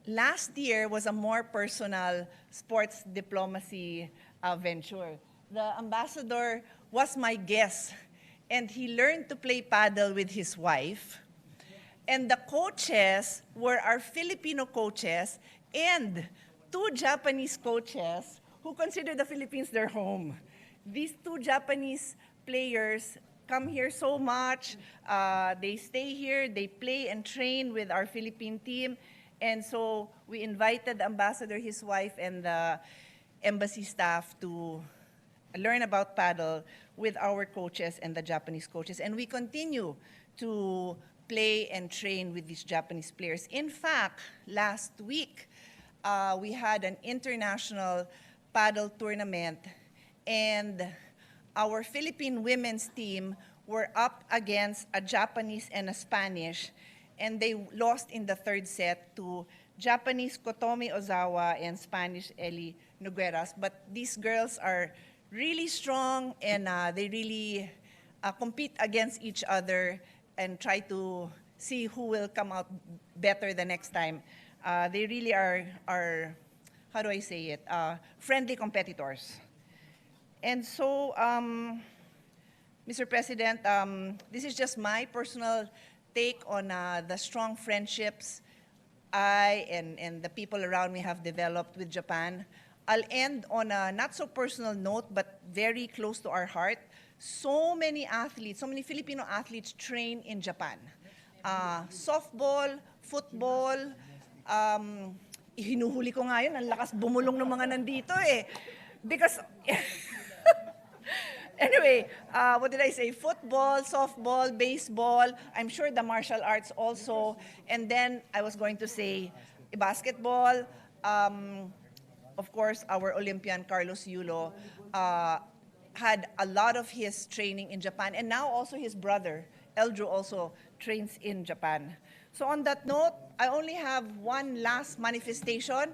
[SPEAKER 10] Last year was a more personal sports diplomacy venture. The ambassador was my guest, and he learned to play paddle with his wife. And the coaches were our Filipino coaches and 2 Japanese coaches who consider the Philippines their home. These 2 Japanese players come here so much. They stay here, they play and train with our Philippine team. And so we invited the ambassador, his wife, and the embassy staff to learn about paddle with our coaches and the Japanese coaches. And we continue to play and train with these Japanese players. In fact, last week, we had an international paddle tournament, and our Philippine women's team were up against a Japanese and a Spanish, and they lost in the 3rd set to Japanese Kotomi Ozawa and Spanish Eli Nogueras. But these girls are really strong, and they really compete against each other and try to see who will come out better the next time. They really are, how do I say it, friendly competitors. And so, Mr. President, this is just my personal take on the strong friendships I and the people around me have developed with Japan. I'll end on a not so personal note, but very close to our heart. So many athletes, so many Filipino athletes train in Japan. Softball, football, hinuhuli ko nga yun, ang lakas bumulong ng mga nandito eh. Because, anyway, what did I say? Football, softball, baseball, I'm sure the martial arts also. And then I was going to say basketball. Of course, our Olympian Carlos Yulo had a lot of his training in Japan. And now also his brother, Eldrew, also trains in Japan. So on that note, I only have one last manifestation.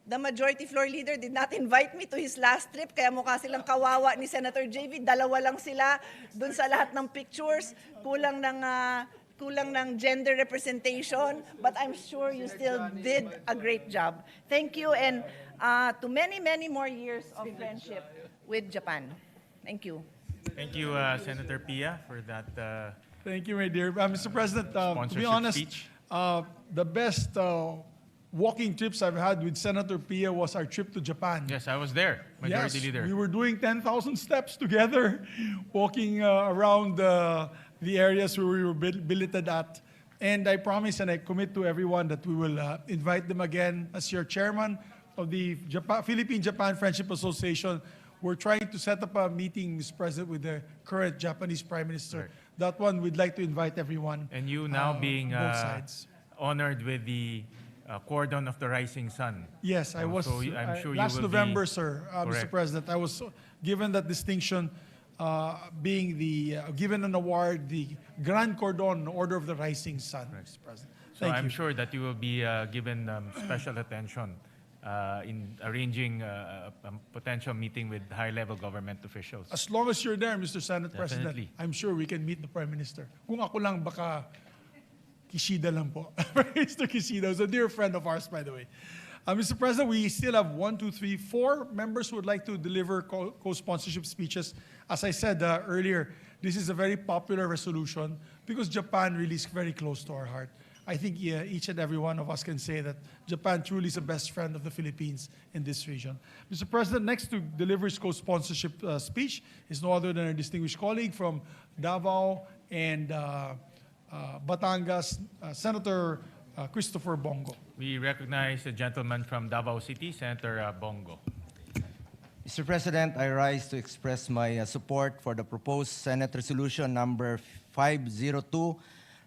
[SPEAKER 10] The Majority Floor Leader did not invite me to his last trip, kaya mukha silang kawawa ni Senator JV. Dalawa lang sila dun sa lahat ng pictures. Kulang ng gender representation, but I'm sure you still did a great job. Thank you, and to many, many more years of friendship with Japan. Thank you.
[SPEAKER 2] Thank you, Senator Pia, for that
[SPEAKER 1] Thank you, my dear. Mr. President, to be
[SPEAKER 2] Sponsorship
[SPEAKER 1] honest,
[SPEAKER 2] speech.
[SPEAKER 1] the best walking trips I've had with Senator Pia was our trip to Japan.
[SPEAKER 2] Yes, I was there, Majority
[SPEAKER 1] Yes,
[SPEAKER 2] Leader.
[SPEAKER 1] we were doing 10,000 steps together, walking around the areas where we were billeted at. And I promise and I commit to everyone that we will invite them again. As your chairman of the Philippine-Japan Friendship Association, we're trying to set up a meeting, Mr. President, with the current Japanese Prime Minister.
[SPEAKER 2] Right.
[SPEAKER 1] That one, we'd like to invite everyone.
[SPEAKER 2] And you now being
[SPEAKER 1] both sides.
[SPEAKER 2] honored with the Cordon of the Rising Sun.
[SPEAKER 1] Yes, I was.
[SPEAKER 2] I'm sure you
[SPEAKER 1] last
[SPEAKER 2] will
[SPEAKER 1] November,
[SPEAKER 2] be,
[SPEAKER 1] sir, Mr.
[SPEAKER 2] correct.
[SPEAKER 1] President, I was given that distinction, being given an award, the Grand Cordon Order of the Rising Sun, Mr. President.
[SPEAKER 2] So
[SPEAKER 1] Thank
[SPEAKER 2] I'm
[SPEAKER 1] you.
[SPEAKER 2] sure that you will be given special attention in arranging a potential meeting with high-level government officials.
[SPEAKER 1] As long as you're there, Mr. Senate President,
[SPEAKER 2] Definitely.
[SPEAKER 1] I'm sure we can meet the Prime Minister. Kung ako lang, baka Kishida lang po. Mr. Kishida is a dear friend of ours, by the way. Mr. President, we still have 4 members who would like to deliver co-sponsorship speeches. As I said earlier, this is a very popular resolution because Japan really is very close to our heart. I think each and every one of us can say that Japan truly is the best friend of the Philippines in this region. Mr. President, next to deliver his co-sponsorship speech is no other than our distinguished colleague from Davao and Batangas, Senator Christopher Bongo.
[SPEAKER 2] We recognize the gentleman from Davao City, Senator Bongo.
[SPEAKER 11] Mr. President, I rise to express my support for the proposed Senate Resolution number 502,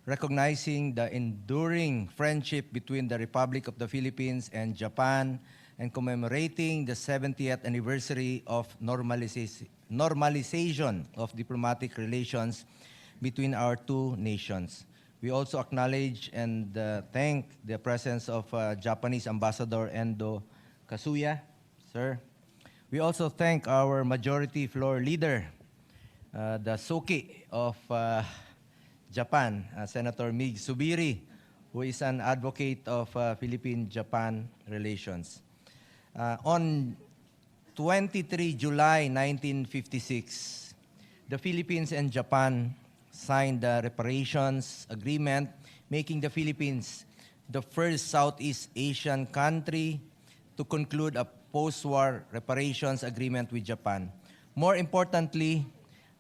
[SPEAKER 11] recognizing the enduring friendship between the Republic of the Philippines and Japan and commemorating the 70th anniversary of normalization of diplomatic relations between our two nations. We also acknowledge and thank the presence of Japanese Ambassador Endo Kasuya, sir. We also thank our majority floor leader, the Suki of Japan, Senator Mig Subiri, who is an advocate of Philippine-Japan relations. On 23 July 1956, the Philippines and Japan signed the reparations agreement, making the Philippines the first Southeast Asian country to conclude a post-war reparations agreement with Japan. More importantly,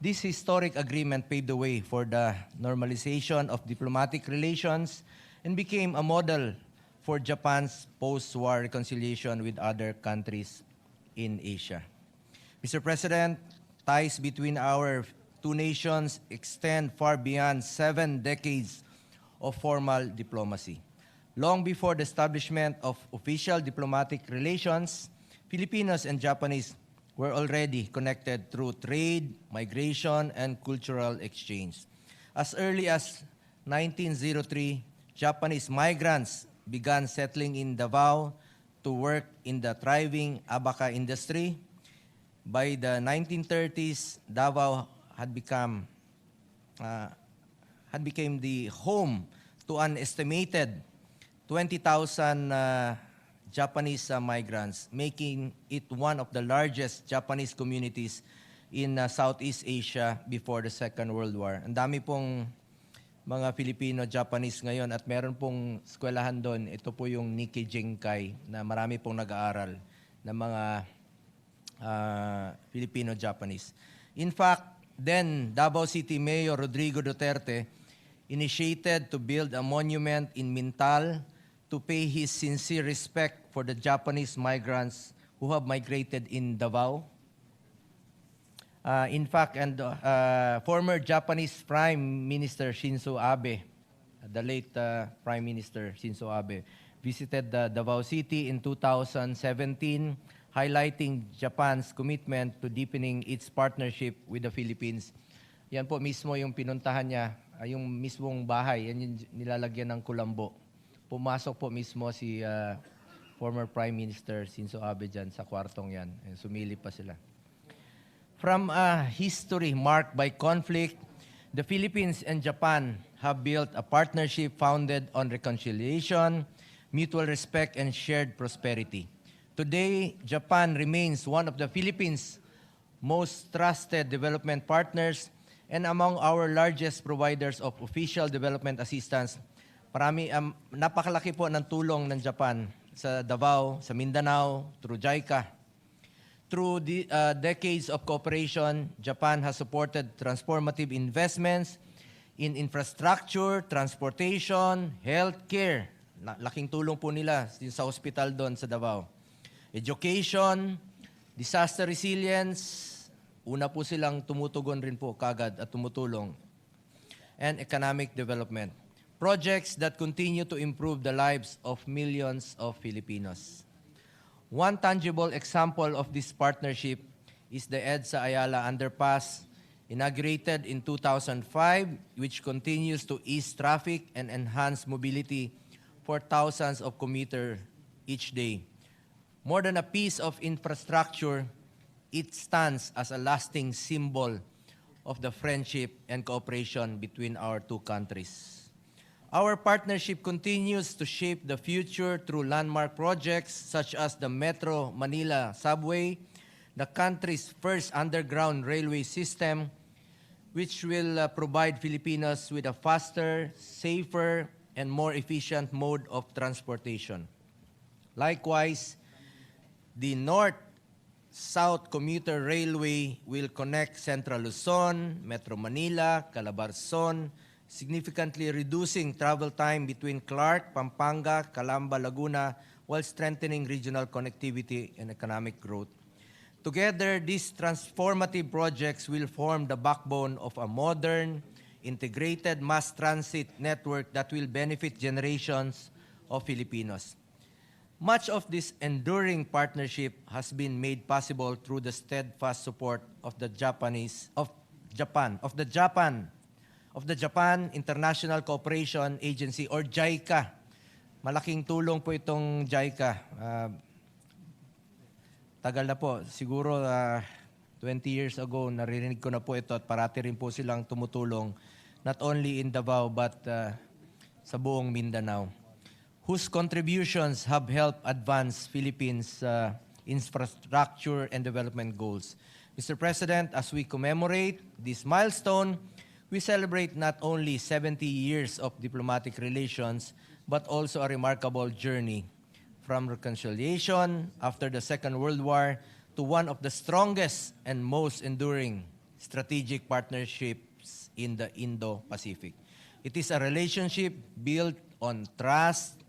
[SPEAKER 11] this historic agreement paved the way for the normalization of diplomatic relations and became a model for Japan's post-war reconciliation with other countries in Asia. Mr. President, ties between our two nations extend far beyond 7 decades of formal diplomacy. Long before the establishment of official diplomatic relations, Filipinos and Japanese were already connected through trade, migration, and cultural exchange. As early as 1903, Japanese migrants began settling in Davao to work in the thriving abaca industry. By the 1930s, Davao had become became the home to an estimated 20,000 Japanese migrants, making it one of the largest Japanese communities in Southeast Asia before the Second World War. Ang dami pong mga Filipino-Japanese ngayon at meron pong eskwelahan doon. Ito po yung Nikkei Jinkai na marami pong nag-aaral ng mga Filipino-Japanese. In fact, then Davao City Mayor Rodrigo Duterte initiated to build a monument in Mintal to pay his sincere respect for the Japanese migrants who have migrated in Davao. In fact, former Japanese Prime Minister Shinzo Abe, the late Prime Minister Shinzo Abe, visited Davao City in 2017, highlighting Japan's commitment to deepening its partnership with the Philippines. Yan po mismo yung pinuntahan niya, yung mismong bahay, yan yung nilalagyan ng kulambo. Pumasok po mismo si former Prime Minister Shinzo Abe dyan sa kwartong yan. Sumilip pa sila. From a history marked by conflict, the Philippines and Japan have built a partnership founded on reconciliation, mutual respect, and shared prosperity. Today, Japan remains one of the Philippines' most trusted development partners and among our largest providers of official development assistance. Napakalaki po ng tulong ng Japan sa Davao, sa Mindanao, through JICA. Through the decades of cooperation, Japan has supported transformative investments in infrastructure, transportation, healthcare. Laking tulong po nila sa hospital doon sa Davao. Education, disaster resilience, una po silang tumutugon rin po kagad at tumutulong. And economic development. Projects that continue to improve the lives of millions of Filipinos. One tangible example of this partnership is the EDSA Ayala Underpass, inaugurated in 2005, which continues to ease traffic and enhance mobility for thousands of commuters each day. More than a piece of infrastructure, it stands as a lasting symbol of the friendship and cooperation between our two countries. Our partnership continues to shape the future through landmark projects such as the Metro Manila Subway, the country's first underground railway system, which will provide Filipinos with a faster, safer, and more efficient mode of transportation. Likewise, the North-South Commuter Railway will connect Central Luzon, Metro Manila, Calabarzon, significantly reducing travel time between Clark, Pampanga, Calamba, Laguna, while strengthening regional connectivity and economic growth. Together, these transformative projects will form the backbone of a modern, integrated mass transit network that will benefit generations of Filipinos. Much of this enduring partnership has been made possible through the steadfast support of the Japan International Cooperation Agency or JICA. Malaking tulong po itong JICA. Tagal na po, siguro 20 years ago, naririnig ko na po ito at parati rin po silang tumutulong not only in Davao but sa buong Mindanao, whose contributions have helped advance Philippines' infrastructure and development goals. Mr. President, as we commemorate this milestone, we celebrate not only 70 years of diplomatic relations but also a remarkable journey from reconciliation after the Second World War to one of the strongest and most enduring strategic partnerships in the Indo-Pacific. It is a relationship built on trust,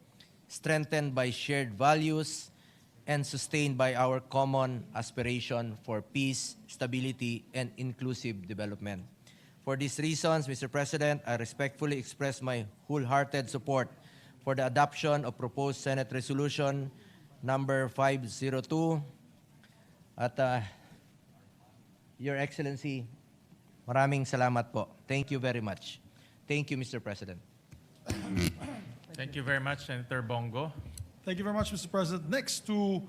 [SPEAKER 11] strengthened by shared values, and sustained by our common aspiration for peace, stability, and inclusive development. For these reasons, Mr. President, I respectfully express my wholehearted support for the adoption of proposed Senate Resolution number 502. At Your Excellency, maraming salamat po. Thank you very much. Thank you, Mr. President.
[SPEAKER 2] Thank you very much, Senator Bongo.
[SPEAKER 1] Thank you very much, Mr. President. Next to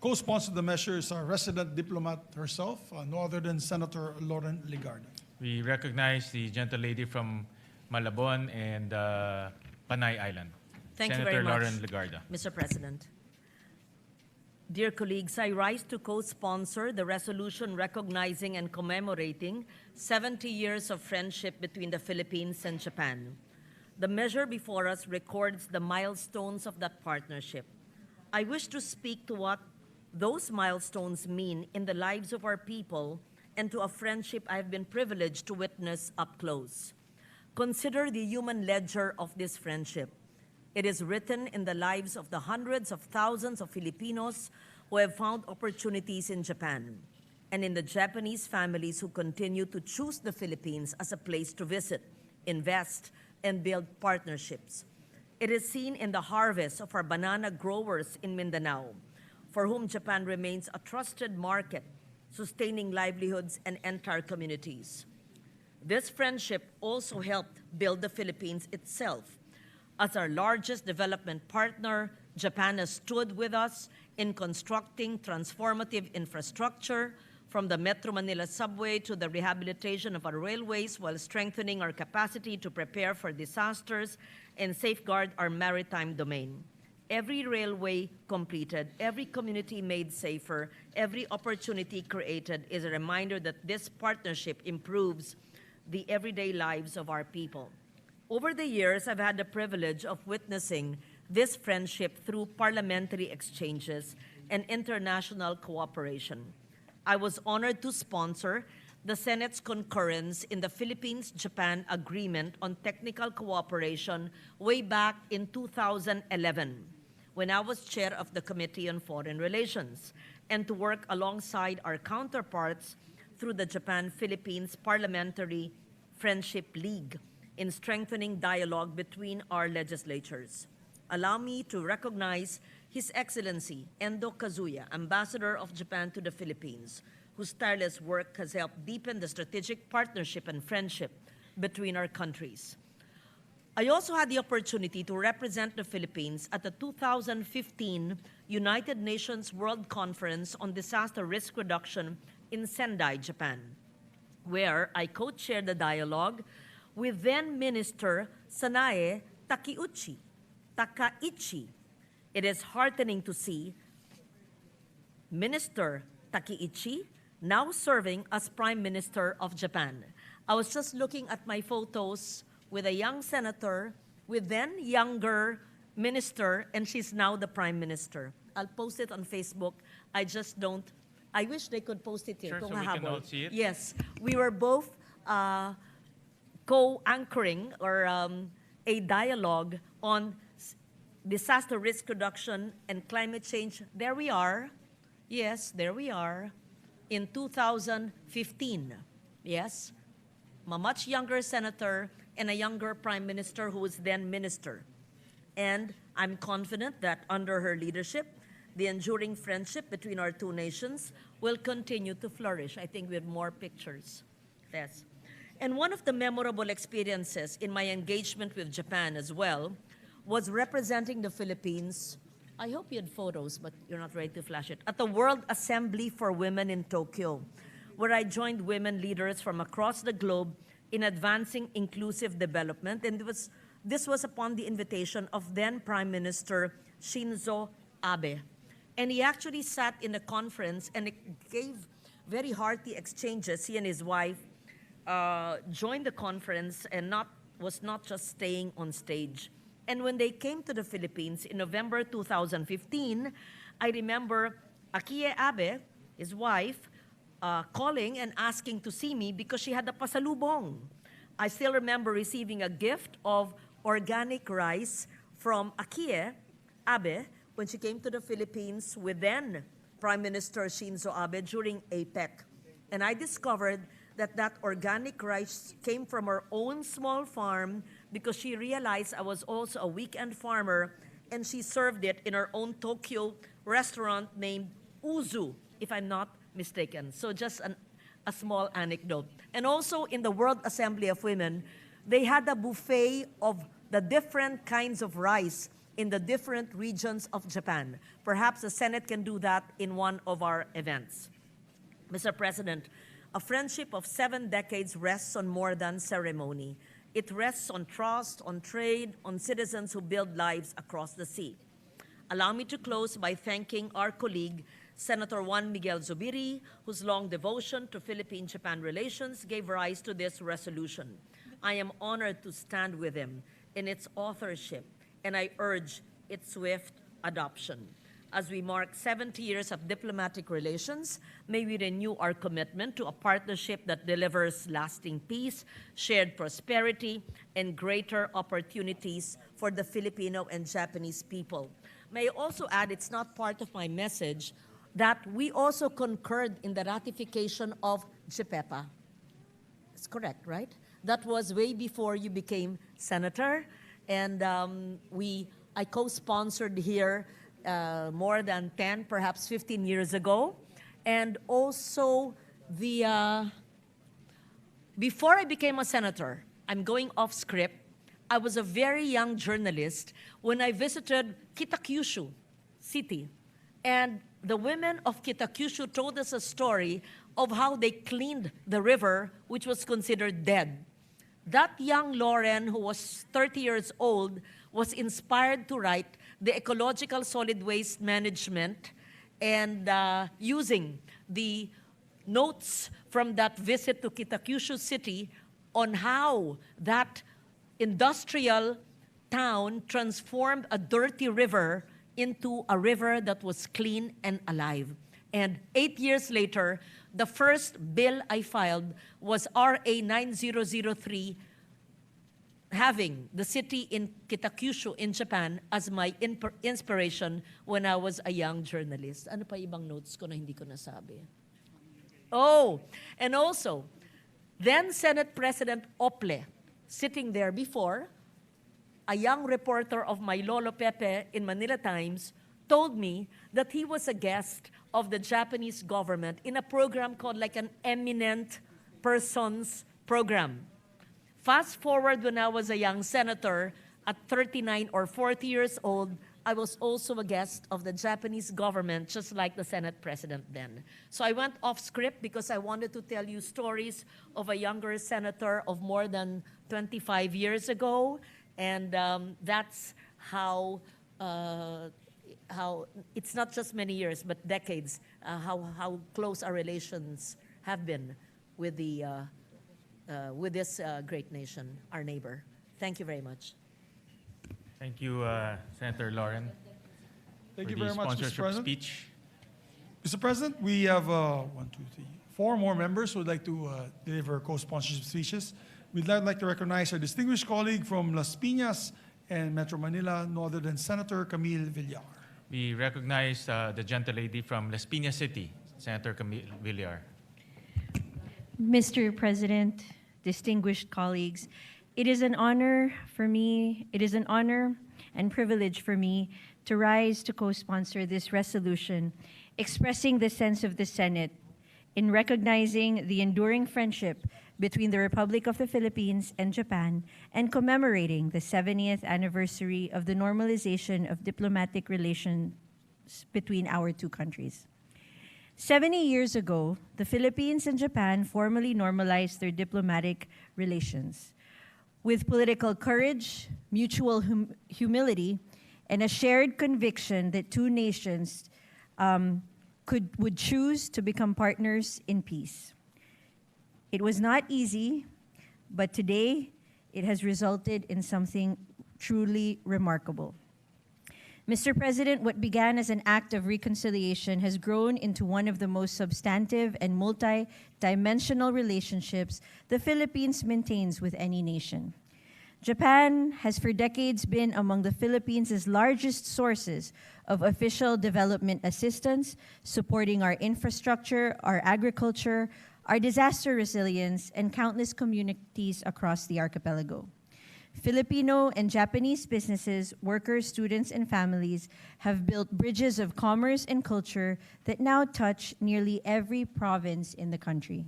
[SPEAKER 1] co-sponsor the measure is our resident diplomat herself, no other than Senator Lauren Legarda.
[SPEAKER 2] We recognize the gentlelady from Malabon and Panay Island.
[SPEAKER 12] Thank
[SPEAKER 2] Senator
[SPEAKER 12] you very much,
[SPEAKER 2] Lauren Legarda.
[SPEAKER 12] Mr. President. Dear colleagues, I rise to co-sponsor the resolution recognizing and commemorating 70 years of friendship between the Philippines and Japan. The measure before us records the milestones of that partnership. I wish to speak to what those milestones mean in the lives of our people and to a friendship I have been privileged to witness up close. Consider the human ledger of this friendship. It is written in the lives of the hundreds of thousands of Filipinos who have found opportunities in Japan, and in the Japanese families who continue to choose the Philippines as a place to visit, invest, and build partnerships. It is seen in the harvest of our banana growers in Mindanao, for whom Japan remains a trusted market, sustaining livelihoods and entire communities. This friendship also helped build the Philippines itself. As our largest development partner, Japan has stood with us in constructing transformative infrastructure, from the Metro Manila Subway to the rehabilitation of our railways, while strengthening our capacity to prepare for disasters and safeguard our maritime domain. Every railway completed, every community made safer, every opportunity created is a reminder that this partnership improves the everyday lives of our people. Over the years, I've had the privilege of witnessing this friendship through parliamentary exchanges and international cooperation. I was honored to sponsor the Senate's concurrence in the Philippines-Japan Agreement on Technical Cooperation way back in 2011, when I was chair of the Committee on Foreign Relations, and to work alongside our counterparts through the Japan-Philippines Parliamentary Friendship League in strengthening dialogue between our legislatures. Allow me to recognize His Excellency Endo Kazuya, Ambassador of Japan to the Philippines, whose tireless work has helped deepen the strategic partnership and friendship between our countries. I also had the opportunity to represent the Philippines at the 2015 United Nations World Conference on Disaster Risk Reduction in Sendai, Japan, where I co-chaired the dialogue with then Minister Sanae Takaichi. It is heartening to see Minister Takaichi now serving as Prime Minister of Japan. I was just looking at my photos with a young senator, with then younger minister, and she's now the Prime Minister. I'll post it on Facebook. I just don't. I wish they could post it here.
[SPEAKER 2] Sure, so
[SPEAKER 12] Kung
[SPEAKER 2] we can
[SPEAKER 12] hahabol.
[SPEAKER 2] all see it?
[SPEAKER 12] Yes, we were both co-anchoring or a dialogue on disaster risk reduction and climate change. There we are. Yes, there we are. In 2015. Yes, a much younger senator and a younger prime minister who was then minister. And I'm confident that under her leadership, the enduring friendship between our two nations will continue to flourish. I think with more pictures. Yes. And one of the memorable experiences in my engagement with Japan as well was representing the Philippines. I hope you had photos, but you're not ready to flash it. At the World Assembly for Women in Tokyo, where I joined women leaders from across the globe in advancing inclusive development. And this was upon the invitation of then Prime Minister Shinzo Abe. And he actually sat in a conference and it gave very hearty exchanges. He and his wife joined the conference and was not just staying on stage. And when they came to the Philippines in November 2015, I remember Akie Abe, his wife, calling and asking to see me because she had a pasalubong. I still remember receiving a gift of organic rice from Akie Abe when she came to the Philippines with then Prime Minister Shinzo Abe during APEC. And I discovered that organic rice came from her own small farm because she realized I was also a weekend farmer, and she served it in her own Tokyo restaurant named Uzu, if I'm not mistaken. So just a small anecdote. And also in the World Assembly of Women, they had a buffet of the different kinds of rice in the different regions of Japan. Perhaps the Senate can do that in one of our events. Mr. President, a friendship of 7 decades rests on more than ceremony. It rests on trust, on trade, on citizens who build lives across the sea. Allow me to close by thanking our colleague, Senator Juan Miguel Zubiri, whose long devotion to Philippine-Japan relations gave rise to this resolution. I am honored to stand with him in its authorship, and I urge its swift adoption. As we mark 70 years of diplomatic relations, may we renew our commitment to a partnership that delivers lasting peace, shared prosperity, and greater opportunities for the Filipino and Japanese people. May I also add, it's not part of my message, that we also concurred in the ratification of JPEPA. It's correct, right? That was way before you became senator, and I co-sponsored here more than 10, perhaps 15 years ago. And also, before I became a senator, I'm going off script, I was a very young journalist when I visited Kitakyushu City. And the women of Kitakyushu told us a story of how they cleaned the river, which was considered dead. That young Lauren, who was 30 years old, was inspired to write the ecological solid waste management, and using the notes from that visit to Kitakyushu City on how that industrial town transformed a dirty river into a river that was clean and alive. And 8 years later, the first bill I filed was RA 9003, having the city in Kitakyushu in Japan as my inspiration when I was a young journalist. Ano pa ibang notes ko na hindi ko nasabi? Oh, and also, then Senate President Ople, sitting there before, a young reporter of my Lolo Pepe in Manila Times, told me that he was a guest of the Japanese government in a program called like an eminent persons program. Fast forward when I was a young senator, at 39 or 40 years old, I was also a guest of the Japanese government, just like the Senate President then. So I went off script because I wanted to tell you stories of a younger senator of more than 25 years ago, and that's how it's not just many years, but decades, how close our relations have been with this great nation, our neighbor. Thank you very much.
[SPEAKER 2] Thank you, Senator Lauren,
[SPEAKER 1] Thank
[SPEAKER 2] for
[SPEAKER 1] you
[SPEAKER 2] the
[SPEAKER 1] very much, Mr.
[SPEAKER 2] sponsorship
[SPEAKER 1] President.
[SPEAKER 2] speech.
[SPEAKER 1] Mr. President, we have 4 more members who would like to deliver co-sponsorship speeches. We'd like to recognize our distinguished colleague from Las Piñas and Metro Manila, no other than Senator Camille Villar.
[SPEAKER 2] We recognize the gentlelady from Las Piñas City, Senator Camille Villar.
[SPEAKER 13] Mr. President, distinguished colleagues, it is an honor and privilege for me to rise to co-sponsor this resolution, expressing the sense of the Senate in recognizing the enduring friendship between the Republic of the Philippines and Japan and commemorating the 70th anniversary of the normalization of diplomatic relations between our two countries. 70 years ago, the Philippines and Japan formally normalized their diplomatic relations. With political courage, mutual humility, and a shared conviction that two nations would choose to become partners in peace. It was not easy, but today it has resulted in something truly remarkable. Mr. President, what began as an act of reconciliation has grown into one of the most substantive and multi-dimensional relationships the Philippines maintains with any nation. Japan has for decades been among the Philippines' largest sources of official development assistance, supporting our infrastructure, our agriculture, our disaster resilience, and countless communities across the archipelago. Filipino and Japanese businesses, workers, students, and families have built bridges of commerce and culture that now touch nearly every province in the country.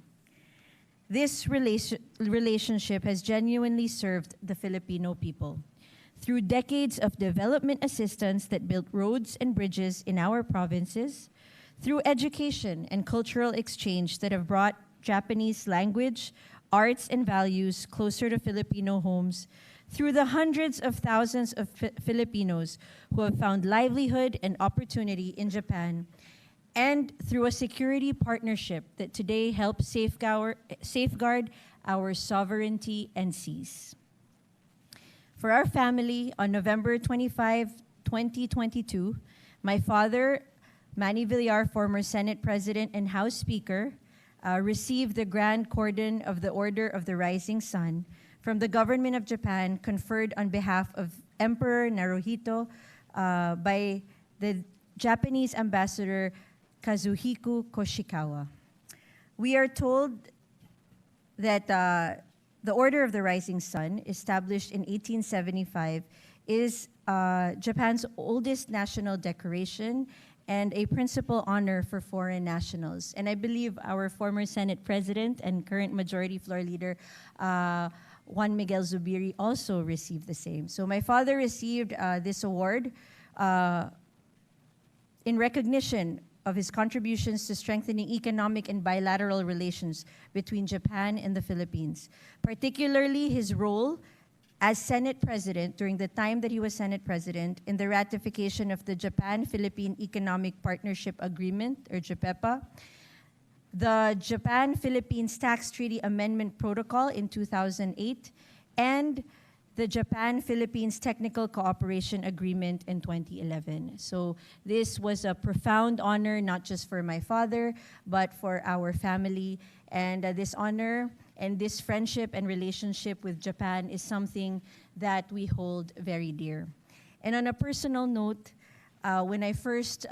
[SPEAKER 13] This relationship has genuinely served the Filipino people. Through decades of development assistance that built roads and bridges in our provinces, through education and cultural exchange that have brought Japanese language, arts, and values closer to Filipino homes, through the hundreds of thousands of Filipinos who have found livelihood and opportunity in Japan, and through a security partnership that today helps safeguard our sovereignty and seas. For our family, on November 25, 2022, my father, Manny Villar, former Senate President and House Speaker, received the Grand Cordon of the Order of the Rising Sun from the government of Japan, conferred on behalf of Emperor Naruhito by the Japanese Ambassador Kazuhiko Koshikawa. We are told that the Order of the Rising Sun, established in 1875, is Japan's oldest national decoration and a principal honor for foreign nationals. And I believe our former Senate President and current Majority Floor Leader, Juan Miguel Zubiri, also received the same. So my father received this award in recognition of his contributions to strengthening economic and bilateral relations between Japan and the Philippines, particularly his role as Senate President during the time that he was Senate President in the ratification of the Japan-Philippine Economic Partnership Agreement, or JAPEPA, the Japan-Philippines Tax Treaty Amendment Protocol in 2008, and the Japan-Philippines Technical Cooperation Agreement in 2011. So this was a profound honor, not just for my father, but for our family. And this honor and this friendship and relationship with Japan is something that we hold very dear. And on a personal note, when I first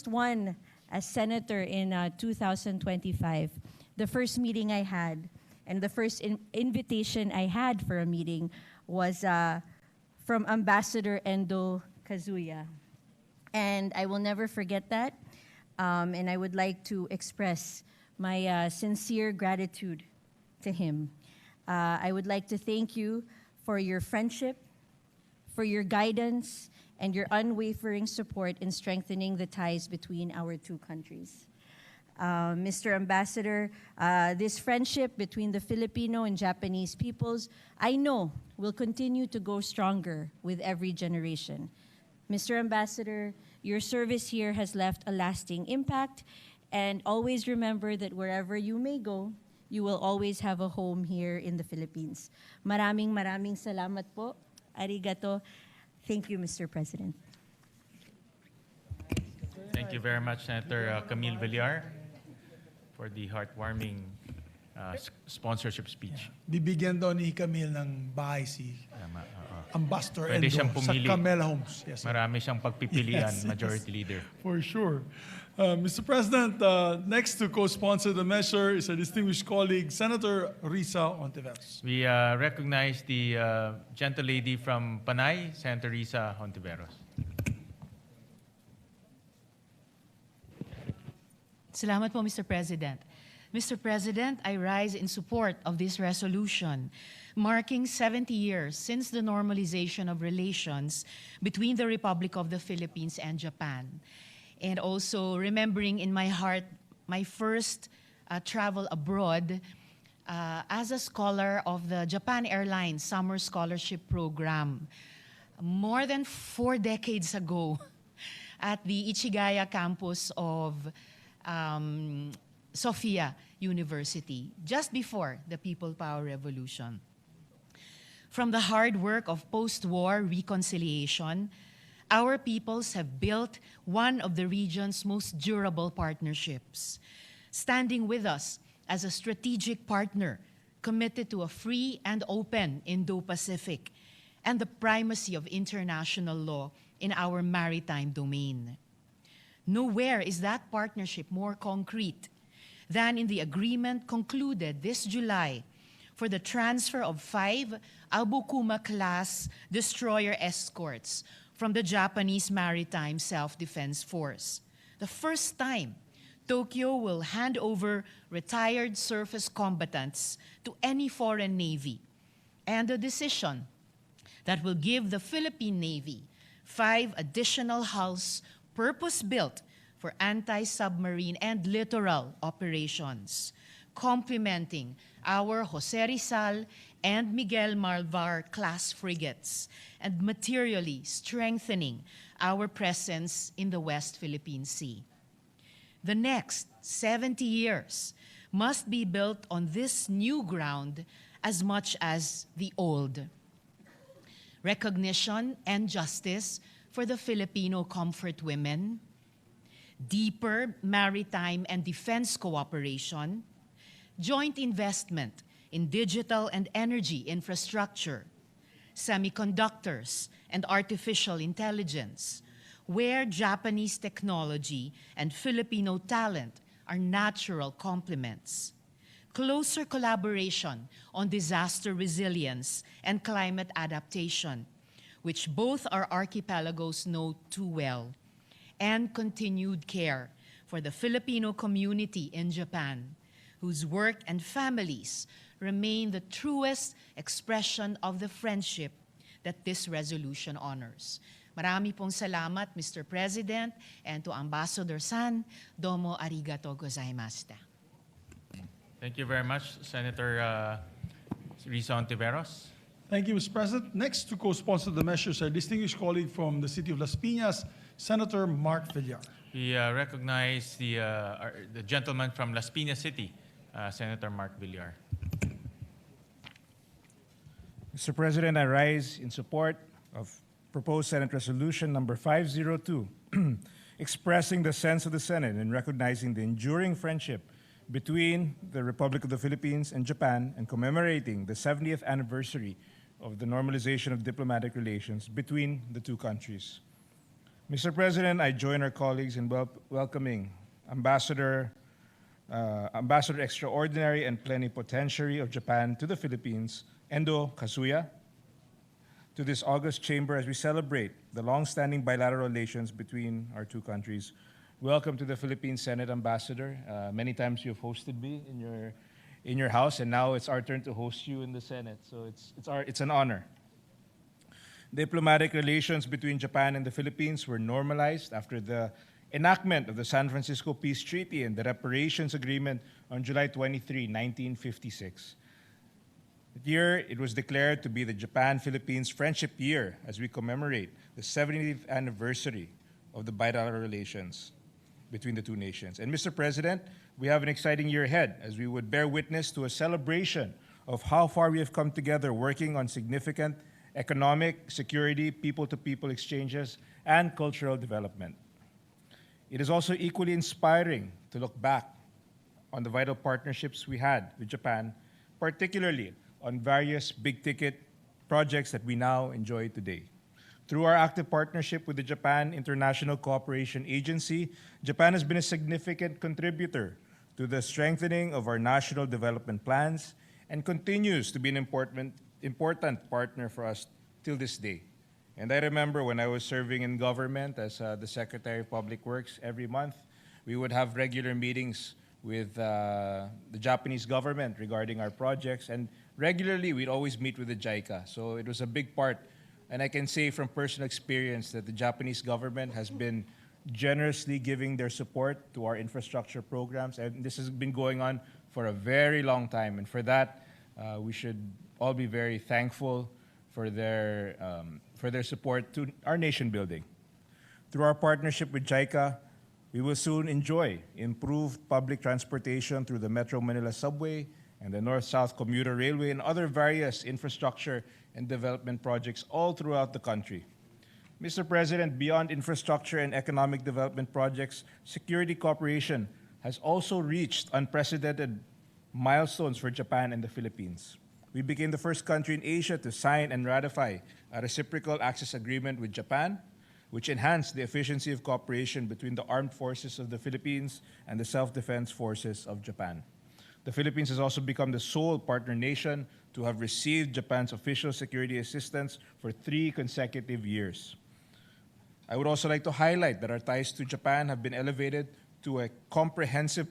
[SPEAKER 13] won as senator in 2025, the first meeting I had and the first invitation I had for a meeting was from Ambassador Endo Kazuya. And I will never forget that. And I would like to express my sincere gratitude to him. I would like to thank you for your friendship, for your guidance and your unwavering support in strengthening the ties between our two countries. Mr. Ambassador, this friendship between the Filipino and Japanese peoples, I know, will continue to go stronger with every generation. Mr. Ambassador, your service here has left a lasting impact, and always remember that wherever you may go, you will always have a home here in the Philippines. Maraming salamat po. Arigato. Thank you, Mr. President.
[SPEAKER 2] Thank you very much, Senator Camille Villar, for the heartwarming sponsorship speech.
[SPEAKER 1] Bibigyan daw ni Camille ng bahay si
[SPEAKER 2] Tama, oo.
[SPEAKER 1] Ambassador
[SPEAKER 2] Pwede siyang
[SPEAKER 1] Endo sa
[SPEAKER 2] pumili.
[SPEAKER 1] Camel Homes. Yes, sir.
[SPEAKER 2] Marami siyang pagpipilian,
[SPEAKER 1] Yes,
[SPEAKER 2] Majority
[SPEAKER 1] yes.
[SPEAKER 2] Leader.
[SPEAKER 1] For sure. Mr. President, next to co-sponsor the measure is a distinguished colleague, Senator Risa Hontiveros.
[SPEAKER 2] We recognize the gentle lady from Panay, Senator Risa Hontiveros.
[SPEAKER 14] Salamat po, Mr. President. Mr. President, I rise in support of this resolution, marking 70 years since the normalization of relations between the Republic of the Philippines and Japan. And also remembering in my heart my first travel abroad as a scholar of the Japan Airlines Summer Scholarship Program more than 4 decades ago at the Ichigaya campus of Sophia University, just before the People Power Revolution. From the hard work of post-war reconciliation, our peoples have built one of the region's most durable partnerships, standing with us as a strategic partner committed to a free and open Indo-Pacific and the primacy of international law in our maritime domain. Nowhere is that partnership more concrete than in the agreement concluded this July for the transfer of 5 Abukuma-class destroyer escorts from the Japanese Maritime Self-Defense Force. The first time Tokyo will hand over retired surface combatants to any foreign navy, and a decision that will give the Philippine Navy 5 additional hulls purpose-built for anti-submarine and littoral operations, complementing our Jose Rizal and Miguel Malvar class frigates, and materially strengthening our presence in the West Philippine Sea. The next 70 years must be built on this new ground as much as the old. Recognition and justice for the Filipino comfort women, deeper maritime and defense cooperation, joint investment in digital and energy infrastructure, semiconductors, and artificial intelligence, where Japanese technology and Filipino talent are natural complements. Closer collaboration on disaster resilience and climate adaptation, which both our archipelagos know too well, and continued care for the Filipino community in Japan, whose work and families remain the truest expression of the friendship that this resolution honors. Marami pong salamat, Mr. President, and to Ambassador San, domo arigato gozaimashita.
[SPEAKER 2] Thank you very much, Senator Risa Hontiveros.
[SPEAKER 1] Thank you, Mr. President. Next to co-sponsor the measures, our distinguished colleague from the city of Las Piñas, Senator Mark Villar.
[SPEAKER 2] We recognize the gentleman from Las Piñas City, Senator Mark Villar.
[SPEAKER 15] Mr. President, I rise in support of proposed Senate Resolution number 502, expressing the sense of the Senate in recognizing the enduring friendship between the Republic of the Philippines and Japan and commemorating the 70th anniversary of the normalization of diplomatic relations between the two countries. Mr. President, I join our colleagues in welcoming Ambassador Extraordinary and Plenipotentiary of Japan to the Philippines, Endo Kazuya, to this august chamber as we celebrate the long-standing bilateral relations between our two countries. Welcome to the Philippine Senate, Ambassador. Many times you've hosted me in your house, and now it's our turn to host you in the Senate. So it's an honor. Diplomatic relations between Japan and the Philippines were normalized after the enactment of the San Francisco Peace Treaty and the Reparations Agreement on July 23, 1956. That year, it was declared to be the Japan-Philippines Friendship Year as we commemorate the 70th anniversary of the bilateral relations between the two nations. And Mr. President, we have an exciting year ahead as we would bear witness to a celebration of how far we have come together working on significant economic, security, people-to-people exchanges, and cultural development. It is also equally inspiring to look back on the vital partnerships we had with Japan, particularly on various big-ticket projects that we now enjoy today. Through our active partnership with the Japan International Cooperation Agency, Japan has been a significant contributor to the strengthening of our national development plans and continues to be an important partner for us till this day. And I remember when I was serving in government as the Secretary of Public Works, every month we would have regular meetings with the Japanese government regarding our projects, and regularly we'd always meet with the JICA. So it was a big part, and I can say from personal experience that the Japanese government has been generously giving their support to our infrastructure programs, and this has been going on for a very long time, and for that we should all be very thankful for their support to our nation building. Through our partnership with JICA, we will soon enjoy improved public transportation through the Metro Manila Subway and the North-South Commuter Railway and other various infrastructure and development projects all throughout the country. Mr. President, beyond infrastructure and economic development projects, security cooperation has also reached unprecedented milestones for Japan and the Philippines. We became the first country in Asia to sign and ratify a reciprocal access agreement with Japan, which enhanced the efficiency of cooperation between the armed forces of the Philippines and the self-defense forces of Japan. The Philippines has also become the sole partner nation to have received Japan's official security assistance for 3 consecutive years. I would also like to highlight that our ties to Japan have been elevated to a comprehensive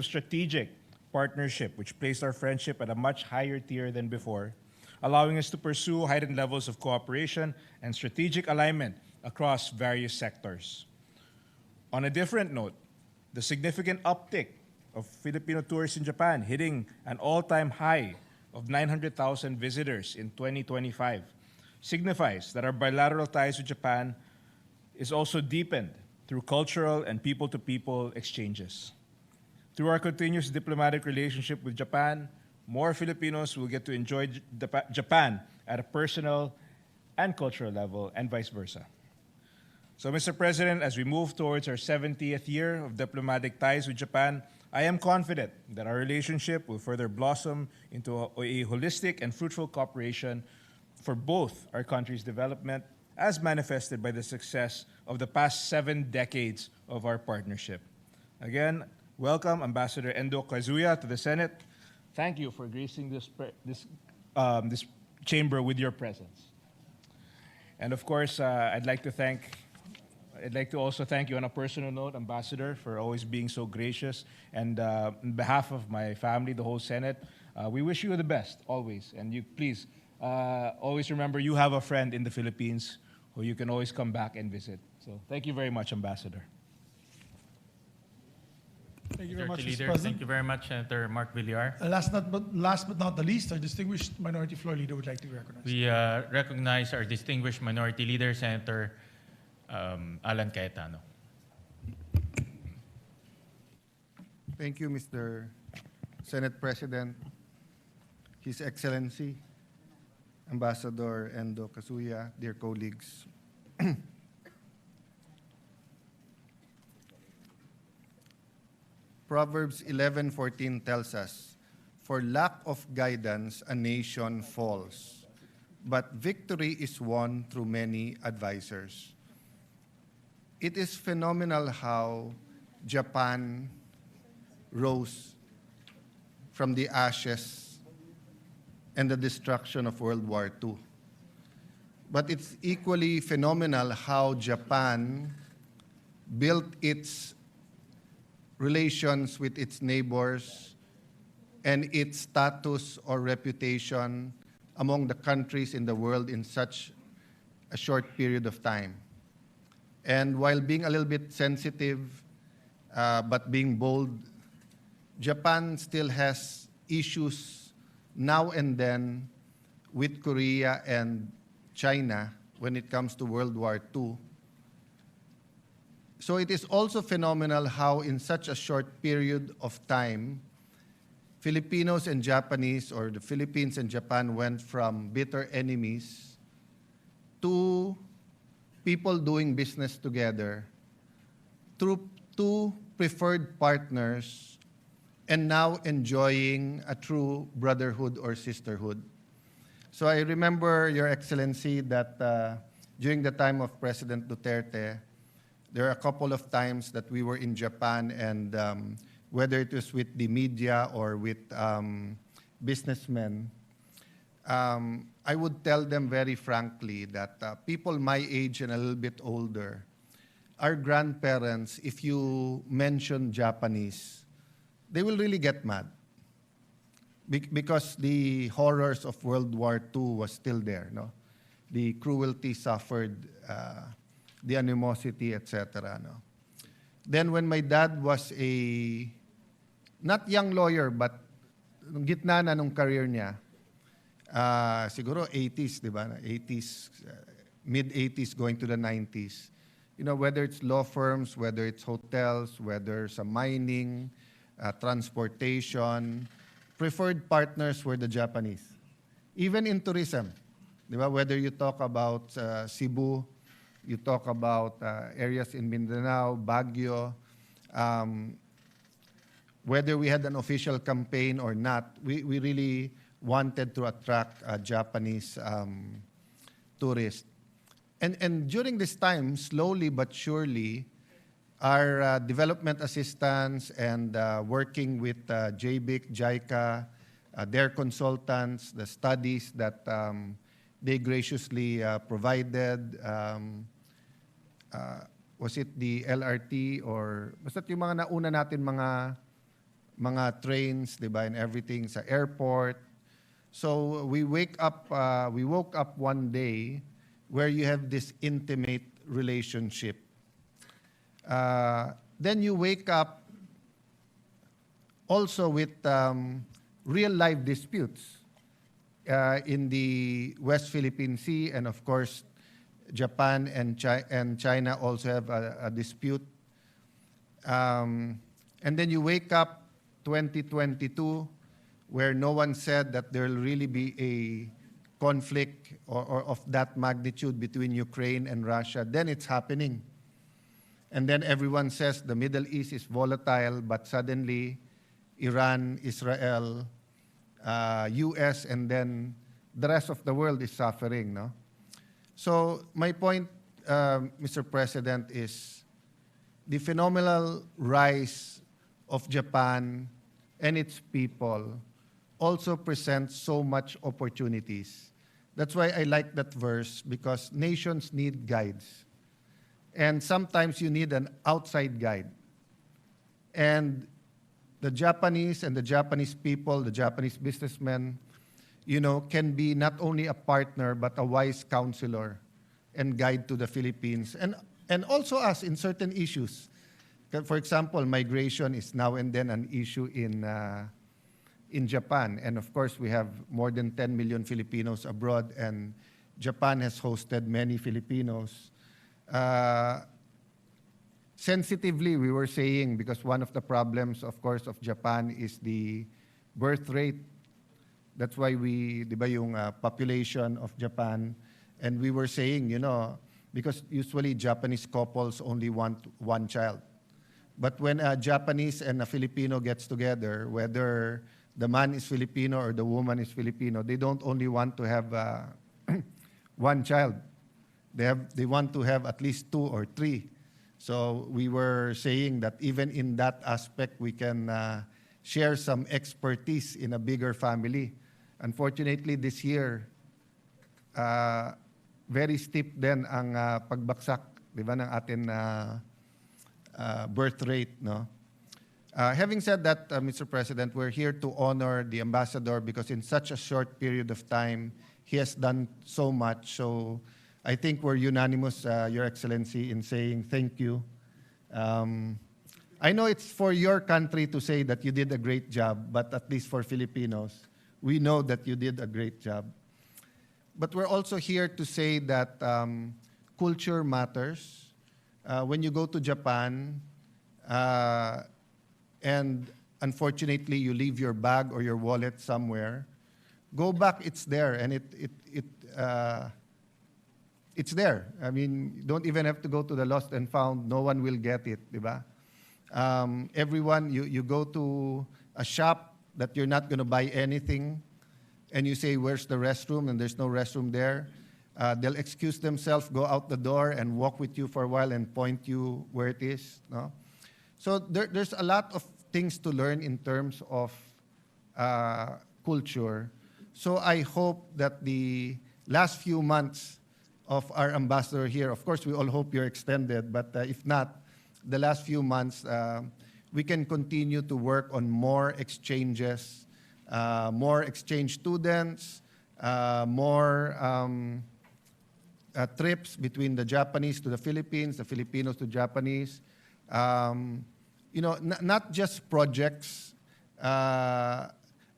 [SPEAKER 15] strategic partnership, which placed our friendship at a much higher tier than before, allowing us to pursue heightened levels of cooperation and strategic alignment across various sectors. On a different note, the significant uptick of Filipino tourists in Japan, hitting an all-time high of 900,000 visitors in 2025, signifies that our bilateral ties with Japan is also deepened through cultural and people-to-people exchanges. Through our continuous diplomatic relationship with Japan, more Filipinos will get to enjoy Japan at a personal and cultural level, and vice versa. So, Mr. President, as we move towards our 70th year of diplomatic ties with Japan, I am confident that our relationship will further blossom into a holistic and fruitful cooperation for both our countries' development, as manifested by the success of the past 7 decades of our partnership. Again, welcome Ambassador Endo Kazuya to the Senate. Thank you for gracing this chamber with your presence. And of course, I'd like to also thank you on a personal note, Ambassador, for always being so gracious. And on behalf of my family, the whole Senate, we wish you the best always. And you please always remember you have a friend in the Philippines who you can always come back and visit. So thank you very much, Ambassador.
[SPEAKER 1] Thank you very much, Mr.
[SPEAKER 2] Leader.
[SPEAKER 1] President.
[SPEAKER 2] Thank you very much, Senator Mark Villar.
[SPEAKER 1] Last but not the least, our distinguished Minority Floor Leader would like to be recognized.
[SPEAKER 2] We recognize our distinguished Minority Leader, Senator Alan Cayetano.
[SPEAKER 16] Thank you, Mr. Senate President, His Excellency, Ambassador Endo Kazuya, dear colleagues. Proverbs 11:14 tells us, "For lack of guidance, a nation falls, but victory is won through many advisors." It is phenomenal how Japan rose from the ashes and the destruction of World War II. But it's equally phenomenal how Japan built its relations with its neighbors and its status or reputation among the countries in the world in such a short period of time. And while being a little bit sensitive, but being bold, Japan still has issues now and then with Korea and China when it comes to World War II. So it is also phenomenal how in such a short period of time, Filipinos and Japanese, or the Philippines and Japan, went from bitter enemies to people doing business together, through two preferred partners, and now enjoying a true brotherhood or sisterhood. So I remember, Your Excellency, that during the time of President Duterte, there are a couple of times that we were in Japan, and whether it was with the media or with businessmen, I would tell them very frankly that people my age and a little bit older, our grandparents, if you mention Japanese, they will really get mad because the horrors of World War II was still there, no? The cruelty suffered, the animosity, etc. No? Then when my dad was a, not young lawyer, but gitna na nung career niya, siguro 80s, di ba? 80s, mid-80s going to the 90s. You know, whether it's law firms, whether it's hotels, whether sa mining, transportation, preferred partners were the Japanese. Even in tourism, di ba? Whether you talk about Cebu, you talk about areas in Mindanao, Baguio, whether we had an official campaign or not, we really wanted to attract Japanese tourists. And during this time, slowly but surely, our development assistants and working with JBIC, JICA, their consultants, the studies that they graciously provided, was it the LRT or basta yung mga nauna natin mga trains, di ba, and everything sa airport. So we woke up one day where you have this intimate relationship. Then you wake up also with real life disputes in the West Philippine Sea, and of course, Japan and China also have a dispute. And then you wake up 2022, where no one said that there will really be a conflict or of that magnitude between Ukraine and Russia. Then it's happening. And then everyone says the Middle East is volatile, but suddenly Iran, Israel, US, and then the rest of the world is suffering, no? So my point, Mr. President, is the phenomenal rise of Japan and its people also presents so much opportunities. That's why I like that verse, because nations need guides. And sometimes you need an outside guide. And the Japanese and the Japanese people, the Japanese businessmen, you know, can be not only a partner, but a wise counselor and guide to the Philippines. And also us in certain issues. For example, migration is now and then an issue in Japan. And of course, we have more than 10 million Filipinos abroad, and Japan has hosted many Filipinos. Sensitively, we were saying, because one of the problems, of course, of Japan is the birth rate. That's why we, di ba, yung population of Japan, and we were saying, you know, because usually Japanese couples only want one child. But when a Japanese and a Filipino gets together, whether the man is Filipino or the woman is Filipino, they don't only want to have one child. They want to have at least 2 or 3. So we were saying that even in that aspect, we can share some expertise in a bigger family. Unfortunately, this year, very steep din ang pagbaksak, di ba, ng atin birth rate, no? Having said that, Mr. President, we're here to honor the ambassador because in such a short period of time, he has done so much. So I think we're unanimous, Your Excellency, in saying thank you. I know it's for your country to say that you did a great job, but at least for Filipinos, we know that you did a great job. But we're also here to say that culture matters. When you go to Japan, and unfortunately you leave your bag or your wallet somewhere, go back, it's there, and it's there. I mean, you don't even have to go to the lost and found, no one will get it, diba? Everyone, you go to a shop that you're not gonna buy anything, and you say, where's the restroom? And there's no restroom there. They'll excuse themselves, go out the door, and walk with you for a while and point you where it is, no? So there's a lot of things to learn in terms of culture. So I hope that the last few months of our ambassador here, of course, we all hope you're extended, but if not, the last few months, we can continue to work on more exchanges, more exchange students, more trips between the Japanese to the Philippines, the Filipinos to Japanese. You know, not just projects.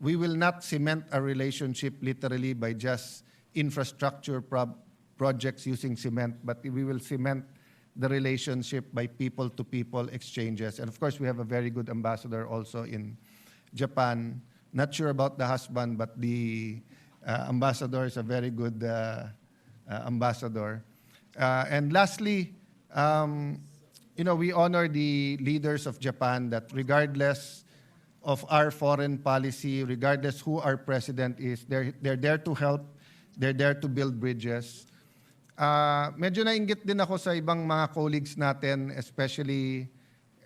[SPEAKER 16] We will not cement a relationship literally by just infrastructure projects using cement, but we will cement the relationship by people-to-people exchanges. And of course, we have a very good ambassador also in Japan. Not sure about the husband, but the ambassador is a very good ambassador. And lastly, you know, we honor the leaders of Japan that regardless of our foreign policy, regardless who our president is, they're there to help, they're there to build bridges. Medyo nainggit din ako sa ibang mga colleagues natin, especially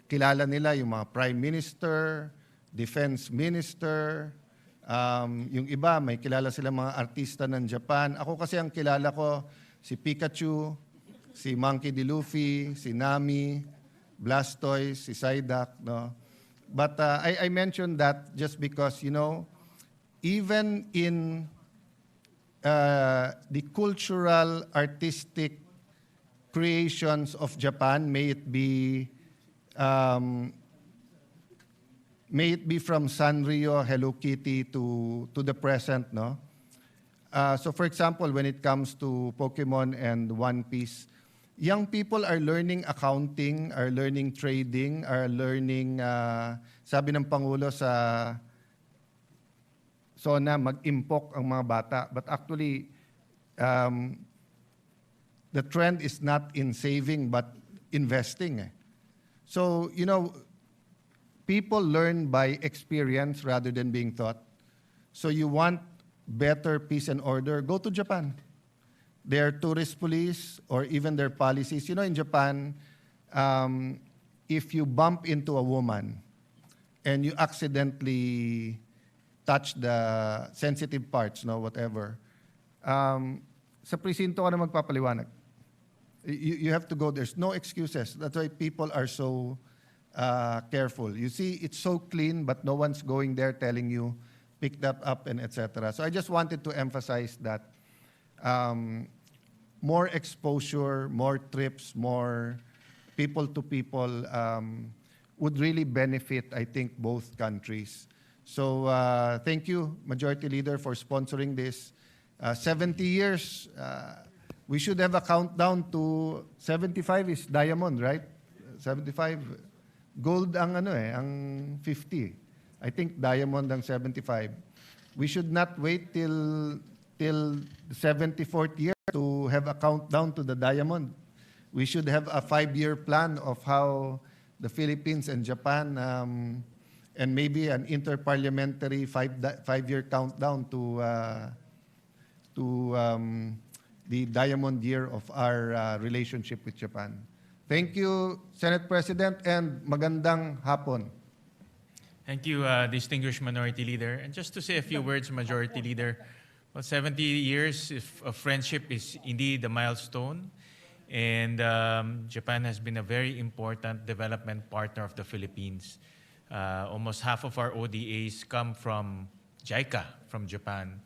[SPEAKER 16] kilala nila yung mga prime minister, defense minister, yung iba may kilala sila mga artista ng Japan. Ako kasi ang kilala ko si Pikachu, si Monkey D. Luffy, si Nami, Blastoise, si Psyduck, no? But I mentioned that just because, you know, even in the cultural, artistic creations of Japan, may it be from Sanrio, Hello Kitty to the present, no? So for example, when it comes to Pokemon and One Piece, young people are learning accounting, are learning trading, are learning, sabi ng Pangulo sa SONA, mag-impok ang mga bata. But actually, the trend is not in saving, but investing. So, you know, people learn by experience rather than being taught. So you want better peace and order, go to Japan. Their tourist police or even their policies. You know, in Japan, if you bump into a woman and you accidentally touch the sensitive parts, no, whatever, sa presinto ka na magpapaliwanag. You have to go. There's no excuses. That's why people are so careful. You see, it's so clean, but no one's going there telling you, pick that up and etc. So I just wanted to emphasize that more exposure, more trips, more people-to-people would really benefit, I think, both countries. So thank you, Majority Leader, for sponsoring this. 70 years, we should have a countdown to 75 is diamond, right? 75. Gold ang ang 50. I think diamond ang 75. We should not wait till the 74th year to have a countdown to the diamond. We should have a 5-year plan of how the Philippines and Japan and maybe an interparliamentary 5-year countdown to the diamond year of our relationship with Japan. Thank you, Senate President, and magandang hapon.
[SPEAKER 2] Thank you, distinguished Minority Leader. And just to say a few words, Majority Leader, well, 70 years of friendship is indeed a milestone. And Japan has been a very important development partner of the Philippines. Almost half of our ODAs come from JICA, from Japan.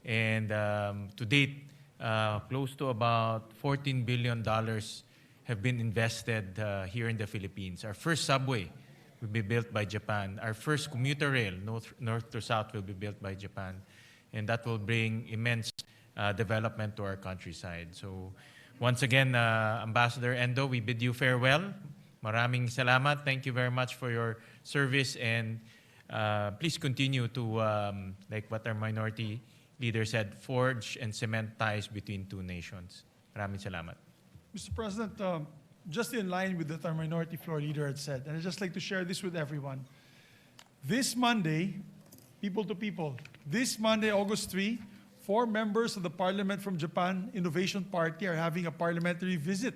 [SPEAKER 2] And to date, close to about $14 billion have been invested here in the Philippines. Our first subway will be built by Japan. Our first commuter rail, north to south, will be built by Japan. And that will bring immense development to our countryside. So once again, Ambassador Endo, we bid you farewell. Maraming salamat. Thank you very much for your service, and please continue to, like what our minority leader said, forge and cement ties between two nations. Maraming salamat.
[SPEAKER 1] Mr. President, just in line with what our minority floor leader had said, and I'd just like to share this with everyone. This Monday, people to people, this Monday, August 3, 4 members of the Parliament from Japan Innovation Party are having a parliamentary visit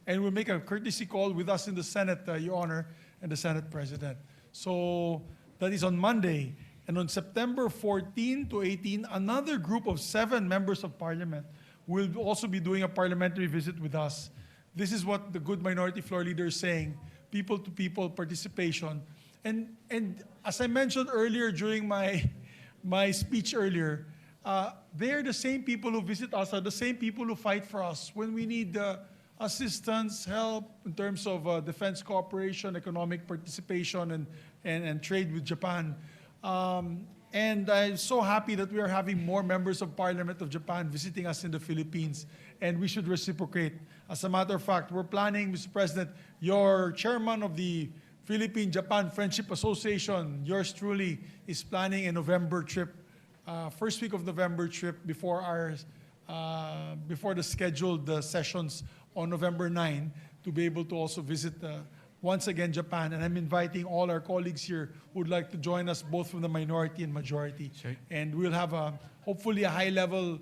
[SPEAKER 1] and will make a courtesy call with us in the Senate, Your Honor, and the Senate President. So that is on Monday. And on September 14 to 18, another group of 7 members of Parliament will also be doing a parliamentary visit with us. This is what the good minority floor leader is saying, people-to-people participation. And as I mentioned earlier during my speech earlier, they're the same people who visit us, are the same people who fight for us when we need assistance, help in terms of defense cooperation, economic participation, and trade with Japan. And I'm so happy that we are having more members of Parliament of Japan visiting us in the Philippines, and we should reciprocate. As a matter of fact, we're planning, Mr. President, your chairman of the Philippine-Japan Friendship Association, yours truly, is planning a November trip, first week of November trip before the scheduled sessions on November 9 to be able to also visit once again Japan. And I'm inviting all our colleagues here who would like to join us both from the minority and majority.
[SPEAKER 2] Sure.
[SPEAKER 1] And we'll have hopefully a high-level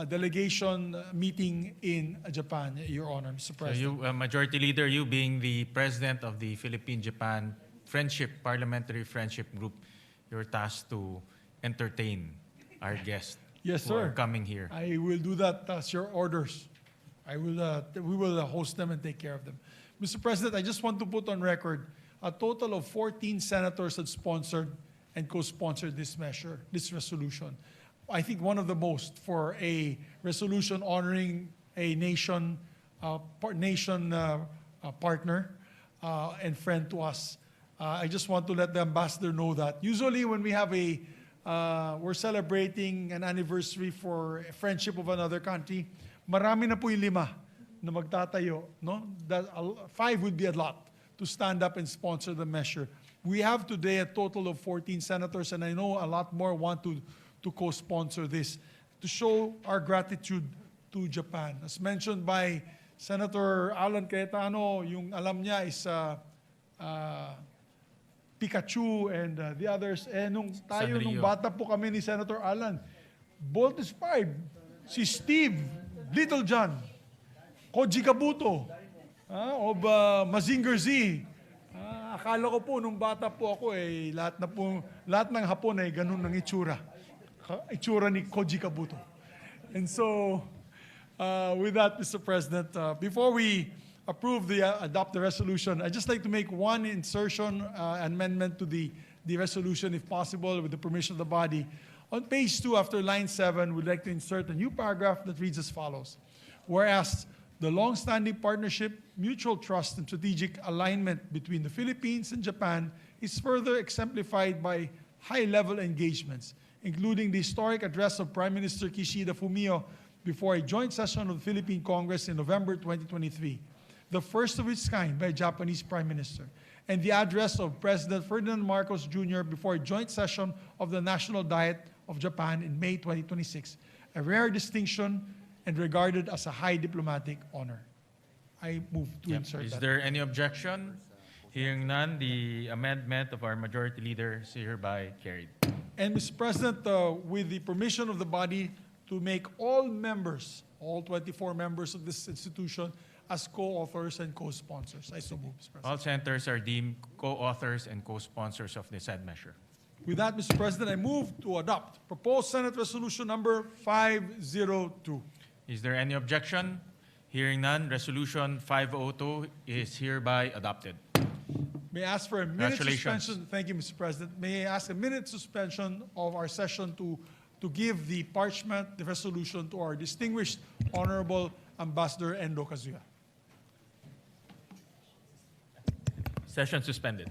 [SPEAKER 1] delegation meeting in Japan, Your Honor, Mr.
[SPEAKER 2] So
[SPEAKER 1] President.
[SPEAKER 2] you, Majority Leader, you being the president of the Philippine-Japan Parliamentary Friendship Group, you're tasked to entertain our guests
[SPEAKER 1] Yes,
[SPEAKER 2] who are
[SPEAKER 1] sir.
[SPEAKER 2] coming here.
[SPEAKER 1] I will do that as your orders. We will host them and take care of them. Mr. President, I just want to put on record, a total of 14 senators had sponsored and co-sponsored this measure, this resolution. I think one of the most for a resolution honoring a partner and friend to us. I just want to let the ambassador know that. Usually when we have we're celebrating an anniversary for a friendship of another country, marami na po yung 5 na magtatayo, no? 5 would be a lot to stand up and sponsor the measure. We have today a total of 14 senators, and I know a lot more want to co-sponsor this to show our gratitude to Japan. As mentioned by Senator Alan Cayetano, yung alam niya is Pikachu and the others. Nung
[SPEAKER 2] Sanrio.
[SPEAKER 1] bata po kami ni Senator Alan, Voltes 5, si Steve, Little John, Koji Kabuto, of Mazinger Z. Akala ko po nung bata po ako lahat ng Hapon ay ganun ng itsura. Itsura ni Koji Kabuto. And so, with that, Mr. President, before we adopt the resolution, I'd just like to make one insertion, amendment to the resolution, if possible, with the permission of the body. On page 2, after line 7, we'd like to insert a new paragraph that reads as follows. Whereas the long-standing partnership, mutual trust, and strategic alignment between the Philippines and Japan is further exemplified by high-level engagements, including the historic address of Prime Minister Kishida Fumio before a joint session of the Philippine Congress in November 2023, the first of its kind by a Japanese Prime Minister, and the address of President Ferdinand Marcos Jr. before a joint session of the National Diet of Japan in May 2026, a rare distinction and regarded as a high diplomatic honor. I move to insert
[SPEAKER 2] Is
[SPEAKER 1] that.
[SPEAKER 2] there any objection? Hearing none, the amendment of our Majority Leader is hereby carried.
[SPEAKER 1] And Mr. President, with the permission of the body to make all members, all 24 members of this institution, as co-authors and co-sponsors. I so move, Mr. President.
[SPEAKER 2] All senators are deemed co-authors and co-sponsors of the said measure.
[SPEAKER 1] With that, Mr. President, I move to adopt proposed Senate Resolution number 502.
[SPEAKER 2] Is there any objection? Hearing none, Resolution 502 is hereby adopted.
[SPEAKER 1] May I ask for a minute
[SPEAKER 2] Congratulations.
[SPEAKER 1] suspension? Thank you, Mr. President. May I ask a minute suspension of our session to give the parchment, the resolution, to our distinguished Honorable Ambassador Endo Kazuya.
[SPEAKER 2] Session suspended.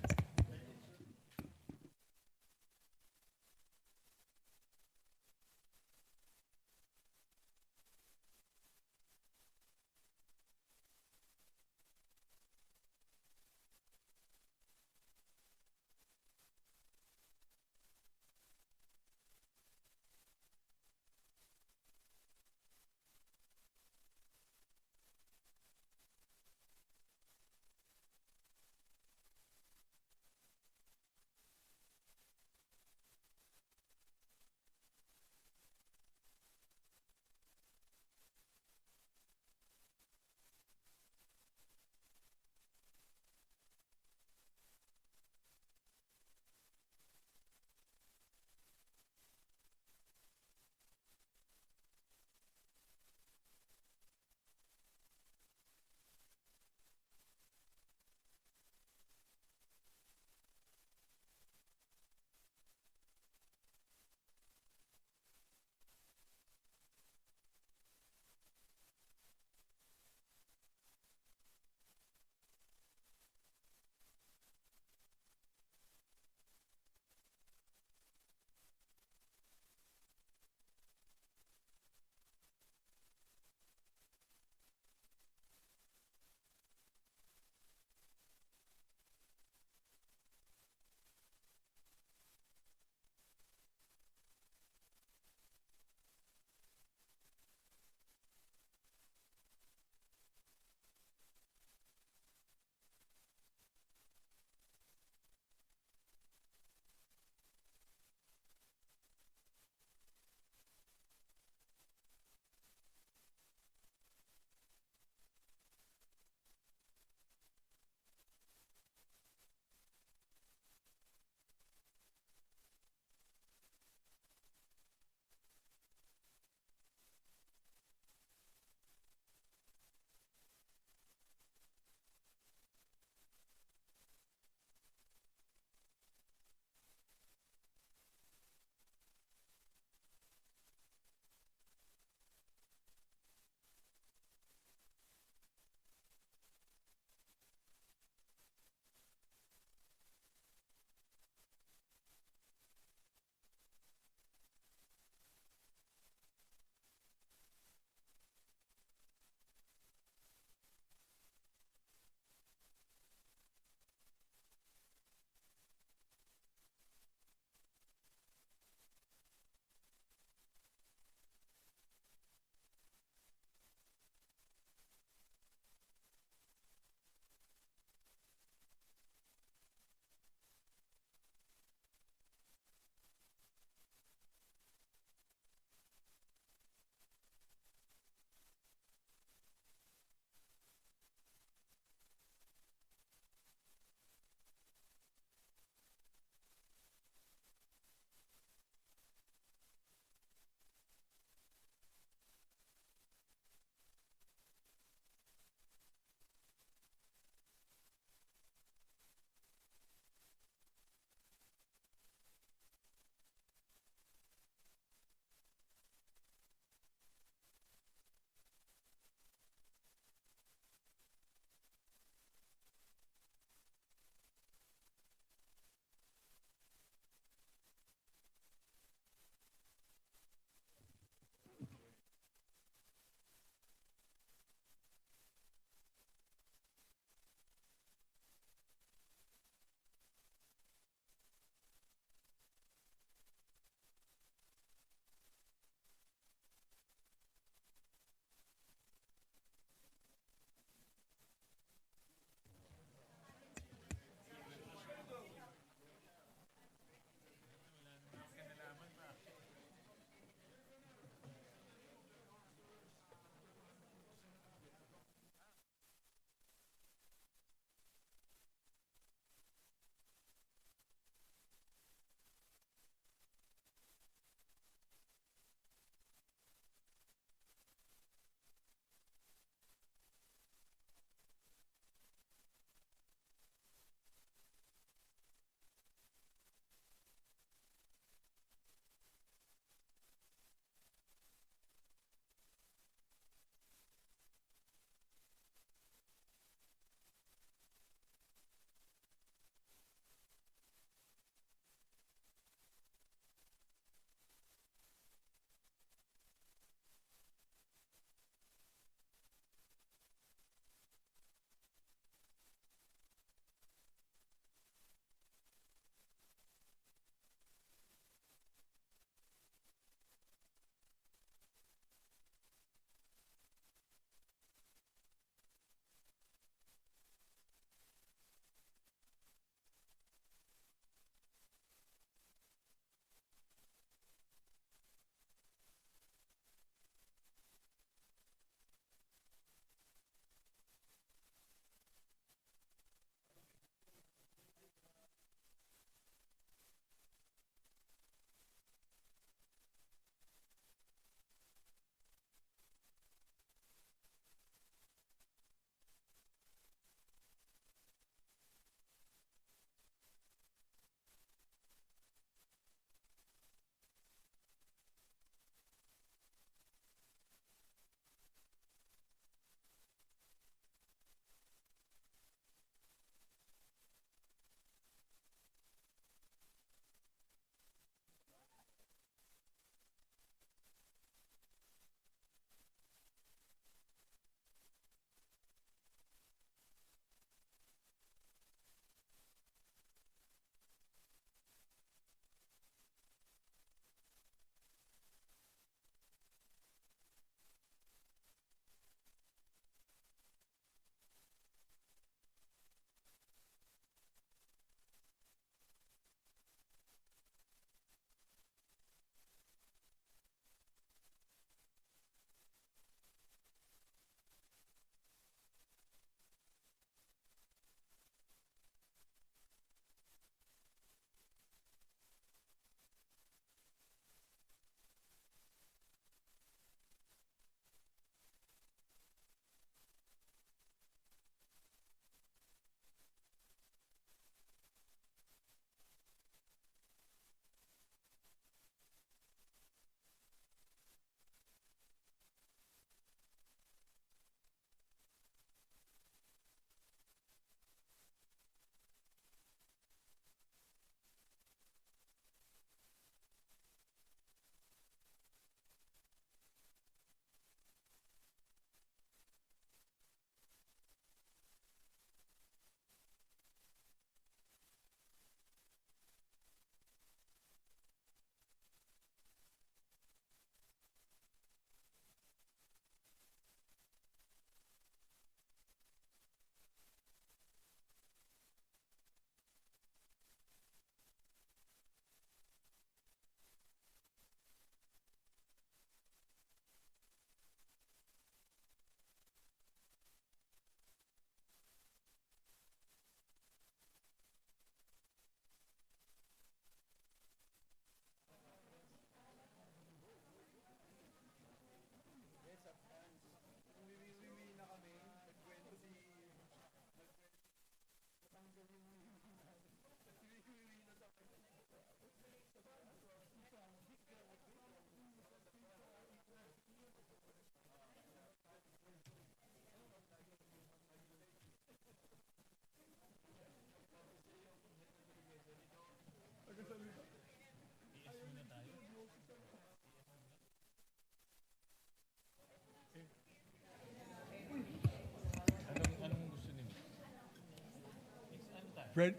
[SPEAKER 1] Red,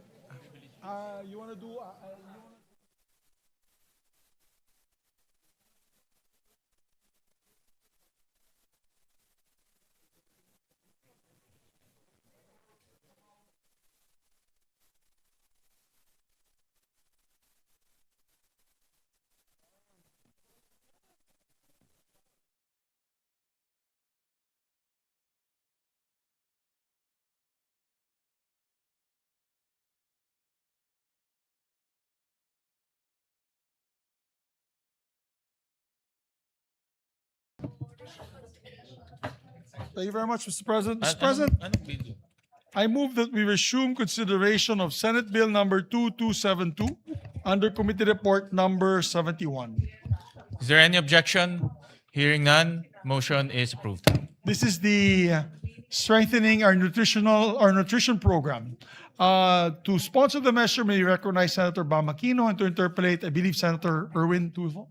[SPEAKER 1] you want to do? Thank you very much, Mr. President. Mr. President,
[SPEAKER 2] Anong video?
[SPEAKER 1] I move that we resume consideration of Senate Bill number 2272 under Committee Report number 71.
[SPEAKER 2] Is there any objection? Hearing none, motion is approved.
[SPEAKER 1] This is the strengthening our nutrition program. To sponsor the measure, may we recognize Senator Bam Aquino, and to interpolate, I believe, Senator Erwin Tulfo.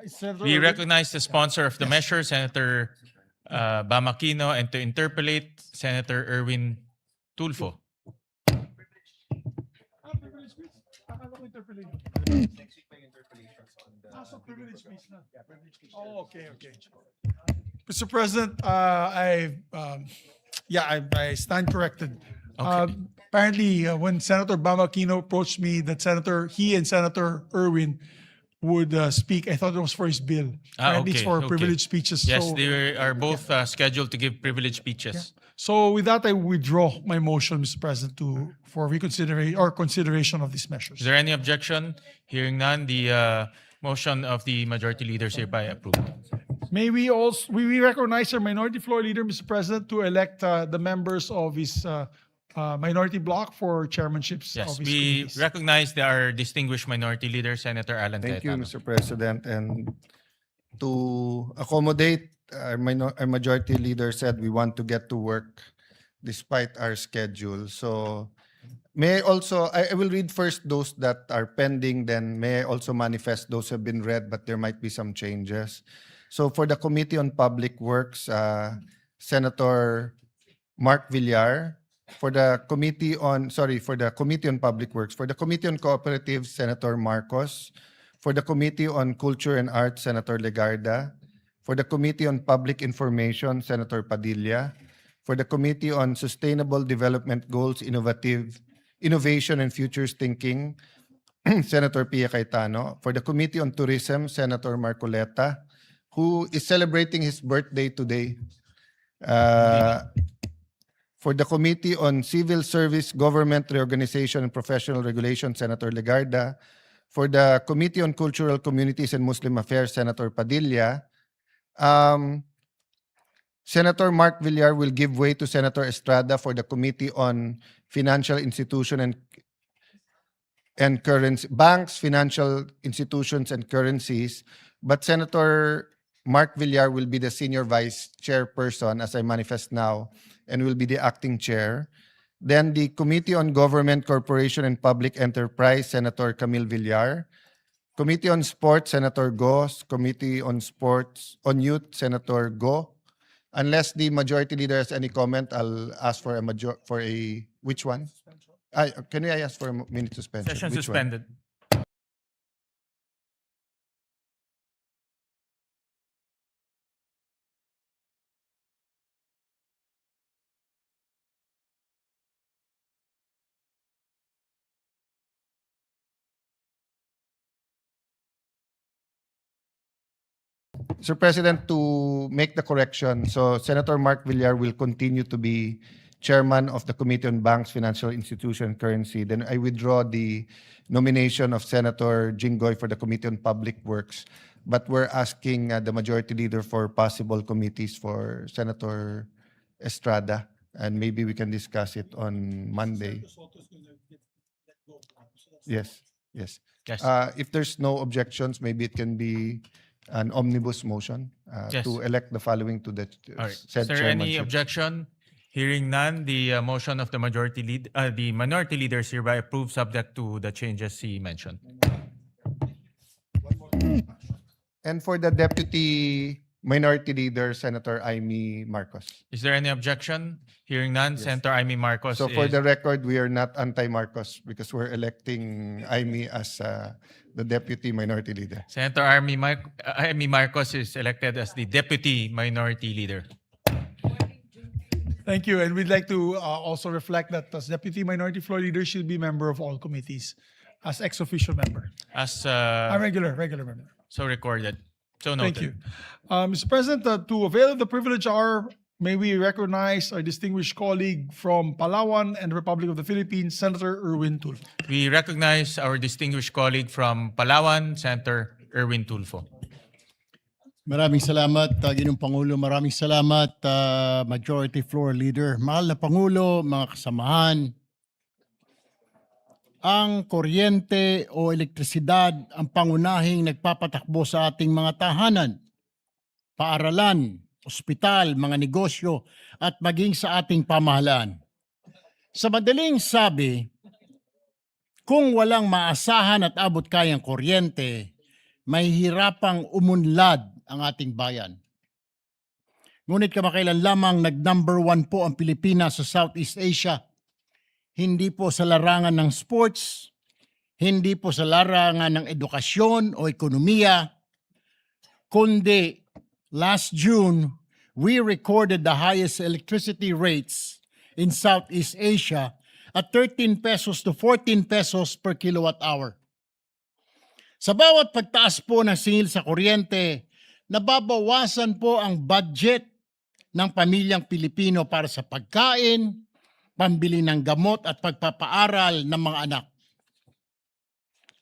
[SPEAKER 1] Senator
[SPEAKER 2] We
[SPEAKER 1] Erwin?
[SPEAKER 2] recognize the sponsor of the measure, Senator Bam Aquino, and to interpolate, Senator Erwin Tulfo.
[SPEAKER 1] Privilege speech? Akala ko interpolate. So privilege speech na. Oh, okay. Mr. President, I stand corrected. Apparently, when Senator Bam Aquino approached me, that he and Senator Erwin would speak, I thought it was for his bill. Apparently, it's for privilege speeches.
[SPEAKER 2] Yes,
[SPEAKER 1] so,
[SPEAKER 2] they are both scheduled to give privilege speeches.
[SPEAKER 1] So with that, I withdraw my motion, Mr. President, for reconsideration or consideration of these measures.
[SPEAKER 2] Is there any objection? Hearing none, the motion of the majority leader is hereby approved.
[SPEAKER 1] May we recognize our minority floor leader, Mr. President, to elect the members of his minority bloc for chairmanships
[SPEAKER 2] Yes,
[SPEAKER 1] of his
[SPEAKER 2] we
[SPEAKER 1] committees.
[SPEAKER 2] recognize our distinguished minority leader, Senator Alan
[SPEAKER 16] Thank you,
[SPEAKER 2] Cayetano.
[SPEAKER 16] Mr. President. And to accommodate, our majority leader said we want to get to work despite our schedule. So may I also, I will read first those that are pending, then may I also manifest those have been read, but there might be some changes. So for the Committee on Public Works, Senator Mark Villar. For the Committee on Public Works. For the Committee on Cooperatives, Senator Marcos. For the Committee on Culture and Arts, Senator Legarda. For the Committee on Public Information, Senator Padilla. For the Committee on Sustainable Development Goals, Innovation and Futures Thinking, Senator Pia Cayetano. For the Committee on Tourism, Senator Marcoleta, who is celebrating his birthday today. For the Committee on Civil Service, Government Reorganization and Professional Regulation, Senator Legarda. For the Committee on Cultural Communities and Muslim Affairs, Senator Padilla. Senator Mark Villar will give way to Senator Estrada for the Committee on Financial Institution and Currency, Banks, Financial Institutions and Currencies. But Senator Mark Villar will be the Senior Vice Chairperson, as I manifest now, and will be the acting chair. Then the Committee on Government, Corporation, and Public Enterprise, Senator Camille Villar. Committee on Sports, Senator Go. Committee on Youth, Senator Go. Unless the majority leader has any comment, I'll ask for which one? Can I ask for a minute suspension?
[SPEAKER 2] Session
[SPEAKER 16] Which one?
[SPEAKER 2] suspended.
[SPEAKER 16] Mr. President, to make the correction, so Senator Mark Villar will continue to be chairman of the Committee on Banks, Financial Institution, and Currency. Then I withdraw the nomination of Senator Jinggoy for the Committee on Public Works. But we're asking the majority leader for possible committees for Senator Estrada, and maybe we can discuss it on Monday. Yes.
[SPEAKER 2] Yes.
[SPEAKER 16] If there's no objections, maybe it can be an omnibus motion
[SPEAKER 2] Yes.
[SPEAKER 16] to elect the following to the
[SPEAKER 2] All right.
[SPEAKER 16] said
[SPEAKER 2] Is there any
[SPEAKER 16] chairmanship.
[SPEAKER 2] objection? Hearing none, the motion of the the minority leader is hereby approved, subject to the changes he mentioned.
[SPEAKER 16] And for the deputy Minority Leader Senator Amy Marcos.
[SPEAKER 2] Is there any objection? Hearing none, Senator Amy Marcos
[SPEAKER 16] So for
[SPEAKER 2] is...
[SPEAKER 16] the record, we are not anti-Marcos because we're electing Amy as the Deputy Minority Leader.
[SPEAKER 2] Senator Amy Marcos is elected as the Deputy Minority Leader.
[SPEAKER 1] Thank you. And we'd like to also reflect that as Deputy Minority Floor Leader, she'll be member of all committees as ex-official member.
[SPEAKER 2] As
[SPEAKER 1] A regular member.
[SPEAKER 2] so recorded. So noted.
[SPEAKER 1] Thank you. Mr. President, to avail of the privilege hour, may we recognize our distinguished colleague from Palawan and the Republic of the Philippines, Senator Erwin Tulfo.
[SPEAKER 2] We recognize our distinguished colleague from Palawan, Senator Erwin Tulfo.
[SPEAKER 7] Maraming salamat, Ginoong Pangulo. Maraming salamat, Majority Floor Leader. Mahal na Pangulo, mga kasamahan, ang kuryente o elektrisidad ang pangunahing nagpapatakbo sa ating mga tahanan, paaralan, ospital, mga negosyo, at maging sa ating pamahalaan. Sa madaling sabi, kung walang maasahan at abot kayang kuryente, mahihirapang umunlad ang ating bayan. Ngunit kamakailan lamang nag-number 1 po ang Pilipinas sa Southeast Asia. Hindi po sa larangan ng sports, hindi po sa larangan ng edukasyon o ekonomiya, kundi last June, we recorded the highest electricity rates in Southeast Asia at 13 pesos to 14 pesos per kilowatt hour. Sa bawat pagtaas po ng singil sa kuryente, nababawasan po ang budget ng pamilyang Pilipino para sa pagkain, pambili ng gamot at pagpapaaral ng mga anak.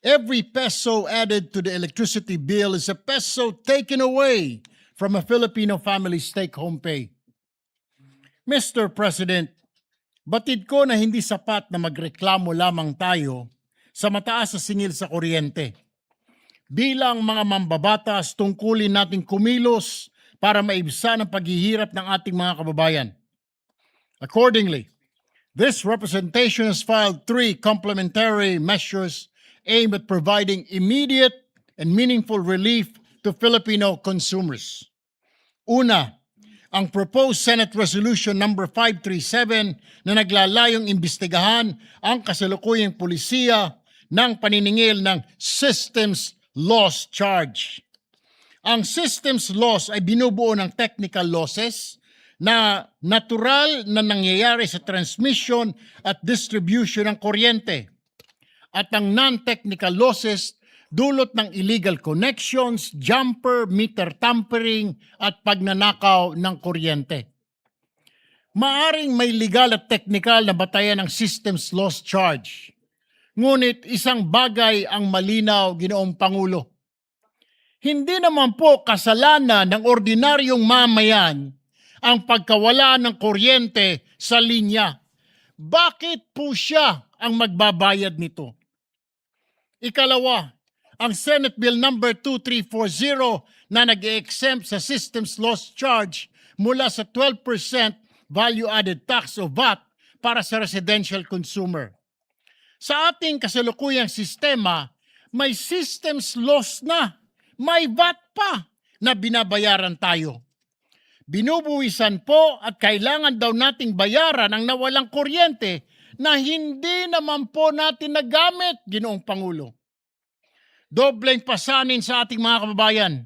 [SPEAKER 7] Every peso added to the electricity bill is a peso taken away from a Filipino family's take-home pay. Mr. President, batid ko na hindi sapat na magreklamo lamang tayo sa mataas na singil sa kuryente. Bilang mga mambabatas, tungkulin nating kumilos para maibsan ang paghihirap ng ating mga kababayan. Accordingly, this representation has filed 3 complementary measures aimed at providing immediate and meaningful relief to Filipino consumers. Una, ang proposed Senate Resolution number 537 na naglalayong imbestigahan ang kasalukuyang pulisiya ng paniningil ng systems loss charge. Ang systems loss ay binubuo ng technical losses na natural na nangyayari sa transmission at distribution ng kuryente. At ang non-technical losses dulot ng illegal connections, jumper, meter tampering at pagnanakaw ng kuryente. Maaring may legal at technical na batayan ng systems loss charge. Ngunit isang bagay ang malinaw, Ginoong Pangulo. Hindi naman po kasalanan ng ordinaryong mamayan ang pagkawala ng kuryente sa linya. Bakit po siya ang magbabayad nito? Ikalawa, ang Senate Bill number 2340 na nag-exempt sa systems loss charge mula sa 12% value-added tax o VAT para sa residential consumer. Sa ating kasalukuyang sistema, may systems loss na, may VAT pa na binabayaran tayo. Binubuwisan po at kailangan daw nating bayaran ang nawalang kuryente na hindi naman po natin nagamit, Ginoong Pangulo. Dobleng pasanin sa ating mga kababayan.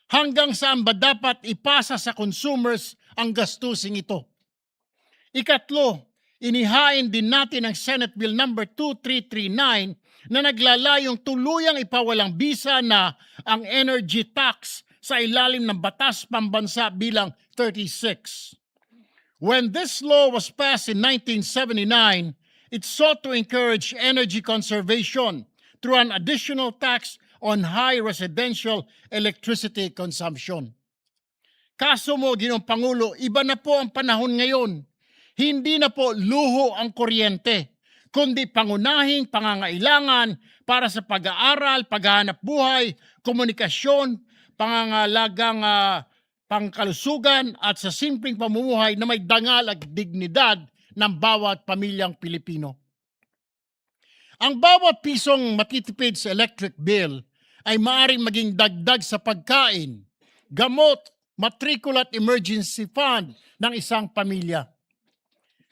[SPEAKER 7] Hanggang saan ba dapat ipasa sa consumers ang gastusing ito? Ikatlo, inihain din natin ang Senate Bill number 2339 na naglalayong tuluyang ipawalang bisa na ang energy tax sa ilalim ng Batas Pambansa bilang 36. When this law was passed in 1979, it sought to encourage energy conservation through an additional tax on high residential electricity consumption. Kaso mo, Ginoong Pangulo, iba na po ang panahon ngayon. Hindi na po luho ang kuryente, kundi pangunahing pangangailangan para sa pag-aaral, paghahanap buhay, komunikasyon, pangangalagang pangkalusugan at sa simpleng pamumuhay na may dangal at dignidad ng bawat pamilyang Pilipino. Ang bawat pisong matitipid sa electric bill ay maaaring maging dagdag sa pagkain, gamot matricula at emergency fund ng isang pamilya.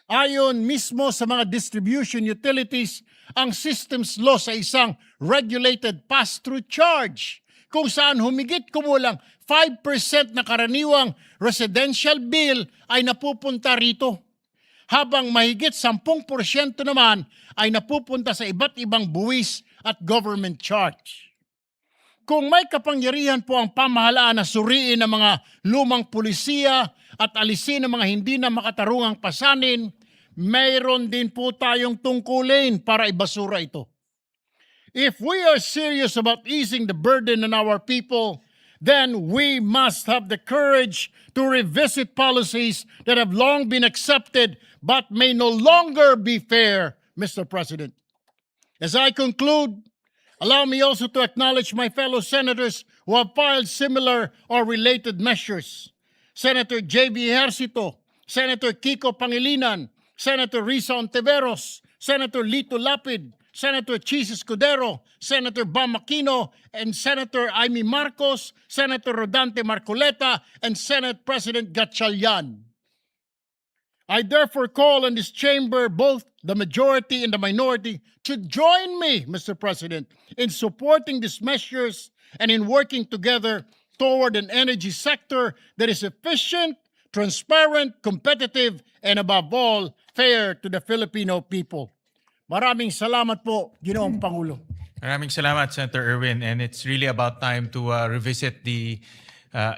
[SPEAKER 7] Ayon mismo sa mga distribution utilities, ang systems loss ay isang regulated pass-through charge kung saan humigit kumulang 5% na karaniwang residential bill ay napupunta rito, habang mahigit 10% naman ay napupunta sa iba't ibang buwis at government charge. Kung may kapangyarihan po ang pamahalaan na suriin ang mga lumang pulisiya at alisin ang mga hindi na makatarungang pasanin, mayroon din po tayong tungkulin para ibasura ito. If we are serious about easing the burden on our people, then we must have the courage to revisit policies that have long been accepted but may no longer be fair, Mr. President. As I conclude, allow me also to acknowledge my fellow senators who have filed similar or related measures. Senator J.B. Ejercito, Senator Kiko Pangilinan, Senator Risa Ontiveros, Senator Lito Lapid, Senator Chis Escudero, Senator Bam Aquino, and Senator Amy Marcos, Senator Rodante Marcoleta, and Senate President Gatchalian. I therefore call on this chamber, both the majority and the minority, to join me, Mr. President, in supporting these measures and in working together toward an energy sector that is efficient, transparent, competitive, and above all, fair to the Filipino people. Maraming salamat po, Ginoong Pangulo.
[SPEAKER 2] Maraming salamat, Senator Erwin. And it's really about time to revisit the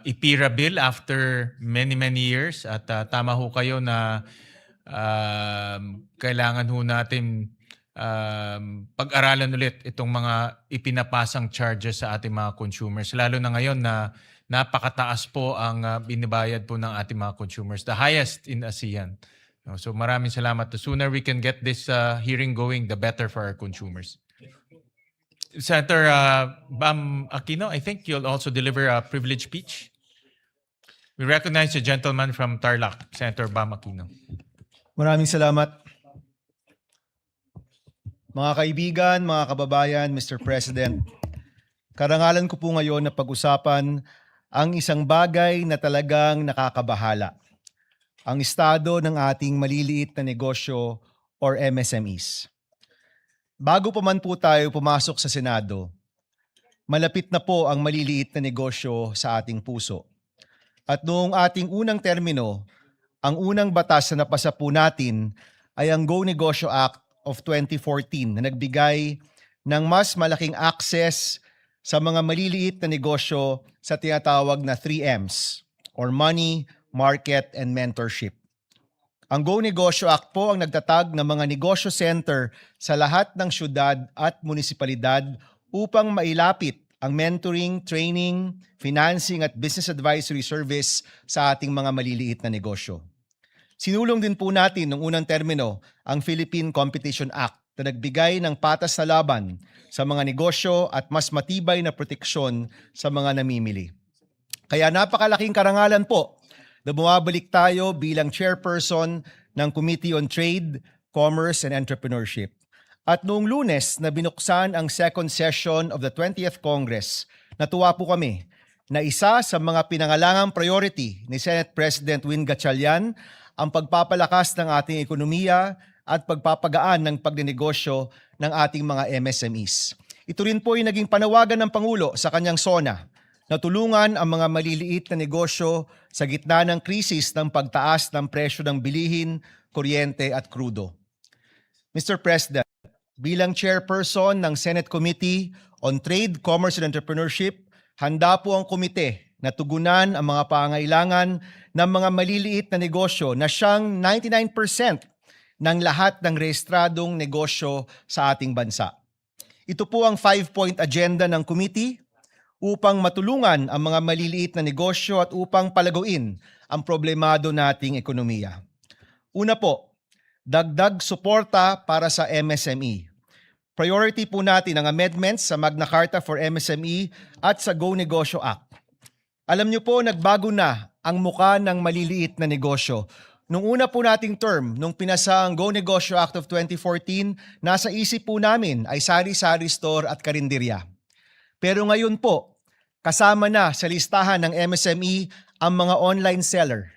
[SPEAKER 2] IPIRA bill after many, many years. At tama ho kayo na kailangan ho natin pag-aralan ulit itong mga ipinapasang charges sa ating mga consumers. Lalo na ngayon na napakataas po ang binibayad po ng ating mga consumers. The highest in ASEAN. So maraming salamat. The sooner we can get this hearing going, the better for our consumers. Senator Bam Aquino, I think you'll also deliver a privilege speech. We recognize the gentleman from Tarlac, Senator Bam Aquino.
[SPEAKER 17] Maraming salamat. Mga kaibigan, mga kababayan, Mr. President, karangalan ko po ngayon na pag-usapan ang isang bagay na talagang nakakabahala. Ang estado ng ating maliliit na negosyo or MSMEs. Bago pa man po tayo pumasok sa Senado, malapit na po ang maliliit na negosyo sa ating puso. At noong ating unang termino, ang unang batas na napasa po natin ay ang Go Negosyo Act of 2014 na nagbigay ng mas malaking access sa mga maliliit na negosyo sa tinatawag na 3Ms or money, market, and mentorship. Ang Go Negosyo Act po ang nagtatag ng mga negosyo center sa lahat ng syudad at munisipalidad upang mailapit ang mentoring, training, financing at business advisory service sa ating mga maliliit na negosyo. Sinulong din po natin noong unang termino ang Philippine Competition Act na nagbigay ng patas na laban sa mga negosyo at mas matibay na proteksyon sa mga namimili. Kaya napakalaking karangalan po na bumabalik tayo bilang chairperson ng Committee on Trade, Commerce, and Entrepreneurship. At noong Lunes na binuksan ang second session of the 20th Congress, natuwa po kami na isa sa mga pinangalangang priority ni Senate President Win Gatchalian ang pagpapalakas ng ating ekonomiya at pagpapagaan ng pagnenegosyo ng ating mga MSMEs. Ito rin po ay naging panawagan ng Pangulo sa kanyang SONA na tulungan ang mga maliliit na negosyo sa gitna ng krisis ng pagtaas ng presyo ng bilihin, kuryente at krudo. Mr. President, bilang chairperson ng Senate Committee on Trade, Commerce, and Entrepreneurship, handa po ang komite na tugunan ang mga pangailangan ng mga maliliit na negosyo na siyang 99% ng lahat ng rehistradong negosyo sa ating bansa. Ito po ang 5-point agenda ng committee upang matulungan ang mga maliliit na negosyo at upang palaguin ang problemado nating ekonomiya. Una po, dagdag suporta para sa MSME. Priority po natin ang amendments sa Magna Carta for MSME at sa Go Negosyo Act. Alam niyo po, nagbago na ang muka ng maliliit na negosyo. Nung una po nating term, nung pinasa ang Go Negosyo Act of 2014, nasa isip po namin ay sari-sari store at karinderya. Pero ngayon po, kasama na sa listahan ng MSME ang mga online seller,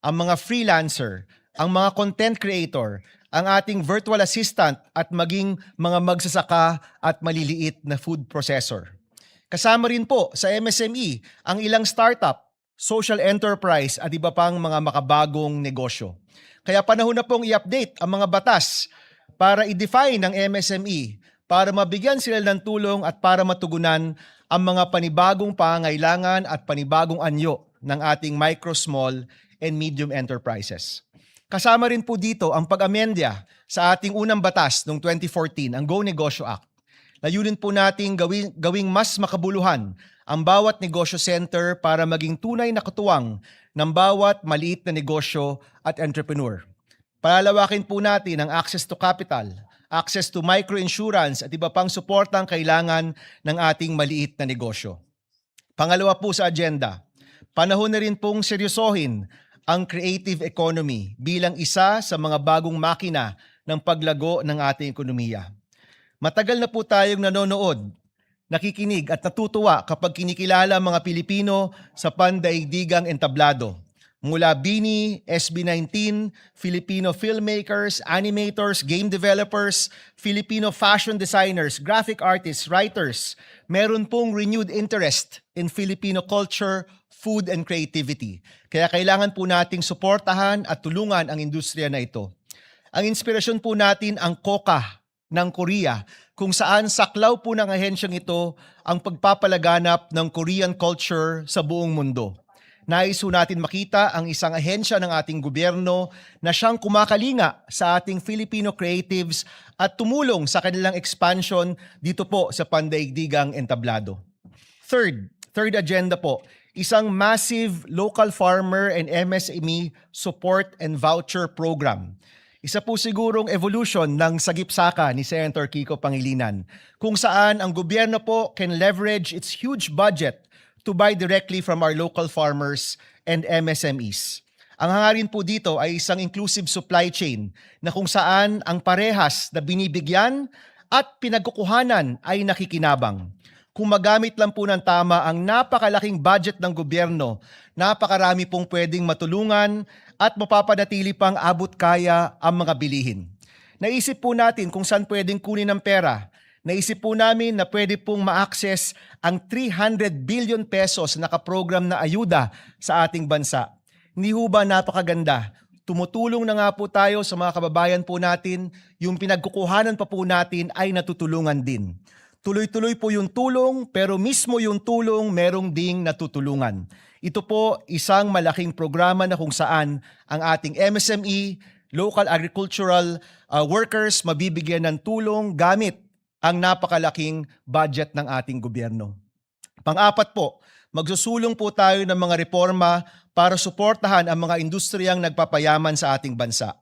[SPEAKER 17] ang mga freelancer, ang mga content creator, ang ating virtual assistant at maging mga magsasaka at maliliit na food processor. Kasama rin po sa MSME ang ilang startup, social enterprise at iba pang mga makabagong negosyo. Kaya panahon na pong i-update ang mga batas para i-define ang MSME, para mabigyan sila ng tulong at para matugunan ang mga panibagong pangangailangan at panibagong anyo ng ating micro, small, and medium enterprises. Kasama rin po dito ang pag-amendya sa ating unang batas noong 2014, ang Go Negosyo Act. Layunin po nating gawing mas makabuluhan ang bawat negosyo center para maging tunay na katuwang ng bawat maliit na negosyo at entrepreneur. Palalawakin po natin ang access to capital, access to microinsurance at iba pang suportang kailangan ng ating maliit na negosyo. Pangalawa po sa agenda, panahon na rin pong seryosohin ang creative economy bilang isa sa mga bagong makina ng paglago ng ating ekonomiya. Matagal na po tayong nanonood, nakikinig at natutuwa kapag kinikilala ang mga Pilipino sa pandaigdigang entablado. Mula BINI, SB19, Filipino filmmakers, animators, game developers, Filipino fashion designers, graphic artists, writers, meron pong renewed interest in Filipino culture, food, and creativity. Kaya kailangan po nating suportahan at tulungan ang industriya na ito. Ang inspirasyon po natin ang KOCA ng Korea, kung saan saklaw po ng ahensyang ito ang pagpapalaganap ng Korean culture sa buong mundo. Nais po natin makita ang isang ahensya ng ating gobyerno na siyang kumakalinga sa ating Filipino creatives at tumulong sa kanilang expansion dito po sa pandaigdigang entablado. Third agenda po, isang massive local farmer and MSME support and voucher program. Isa po sigurong evolution ng sagip-saka ni Senator Kiko Pangilinan, kung saan ang gobyerno po can leverage its huge budget to buy directly from our local farmers and MSMEs. Ang hangarin po dito ay isang inclusive supply chain na kung saan ang parehas na binibigyan at pinagkukuhanan ay nakikinabang. Kung magamit lang po ng tama ang napakalaking budget ng gobyerno, napakarami pong pwedeng matulungan at mapapanatili pang abot kaya ang mga bilihin. Naisip po natin kung saan pwedeng kunin ng pera. Naisip po namin na pwede pong ma-access ang 300 billion pesos na nakaprogram na ayuda sa ating bansa. Hindi ho ba napakaganda? Tumutulong na nga po tayo sa mga kababayan po natin, yung pinagkukuhanan pa po natin ay natutulungan din. Tuloy-tuloy po yung tulong, pero mismo yung tulong merong ding natutulungan. Ito po isang malaking programa na kung saan ang ating MSME, local agricultural workers mabibigyan ng tulong gamit ang napakalaking budget ng ating gobyerno. Pang-apat po, magsusulong po tayo ng mga reforma para suportahan ang mga industriyang nagpapayaman sa ating bansa.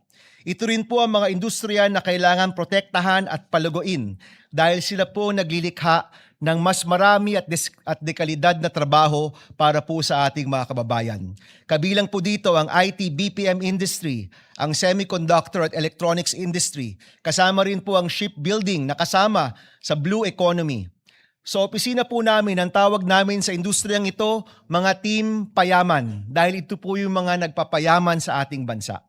[SPEAKER 17] Ito rin po ang mga industriya na kailangan protektahan at palaguin dahil sila po naglilikha ng mas marami at dekalidad na trabaho para po sa ating mga kababayan. Kabilang po dito ang IT BPM industry, ang semiconductor at electronics industry, kasama rin po ang shipbuilding na kasama sa blue economy. Sa opisina po namin, ang tawag namin sa industriyang ito, mga team payaman, dahil ito po yung mga nagpapayaman sa ating bansa.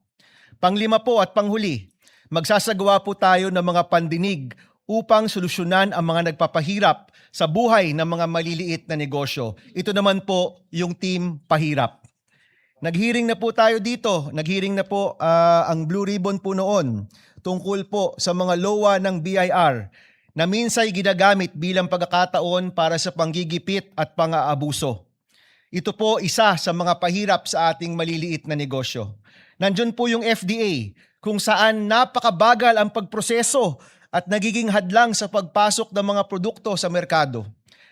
[SPEAKER 17] Panglima po at panghuli, magsasagawa po tayo ng mga pandinig upang solusyonan ang mga nagpapahirap sa buhay ng mga maliliit na negosyo. Ito naman po yung team pahirap. Naghearing na po tayo dito. Naghearing na po ang Blue Ribbon po noon tungkol po sa mga LOA ng BIR na minsay ginagamit bilang pagkakataon para sa panggigipit at pang-aabuso. Ito po isa sa mga pahirap sa ating maliliit na negosyo. Nandyan po yung FDA kung saan napakabagal ang pagproseso at nagiging hadlang sa pagpasok ng mga produkto sa merkado.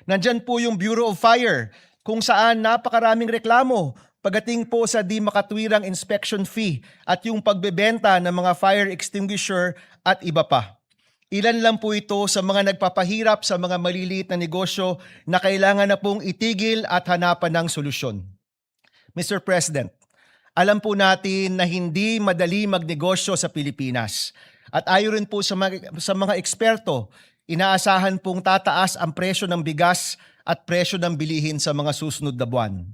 [SPEAKER 17] Nandyan po yung Bureau of Fire kung saan napakaraming reklamo pagdating po sa di makatwirang inspection fee at yung pagbebenta ng mga fire extinguisher at iba pa. Ilan lang po ito sa mga nagpapahirap sa mga maliliit na negosyo na kailangan na pong itigil at hanapan ng solusyon. Mr. President, alam po natin na hindi madali magnegosyo sa Pilipinas. At ayon rin po sa mga eksperto, inaasahan pong tataas ang presyo ng bigas at presyo ng bilihin sa mga susunod na buwan.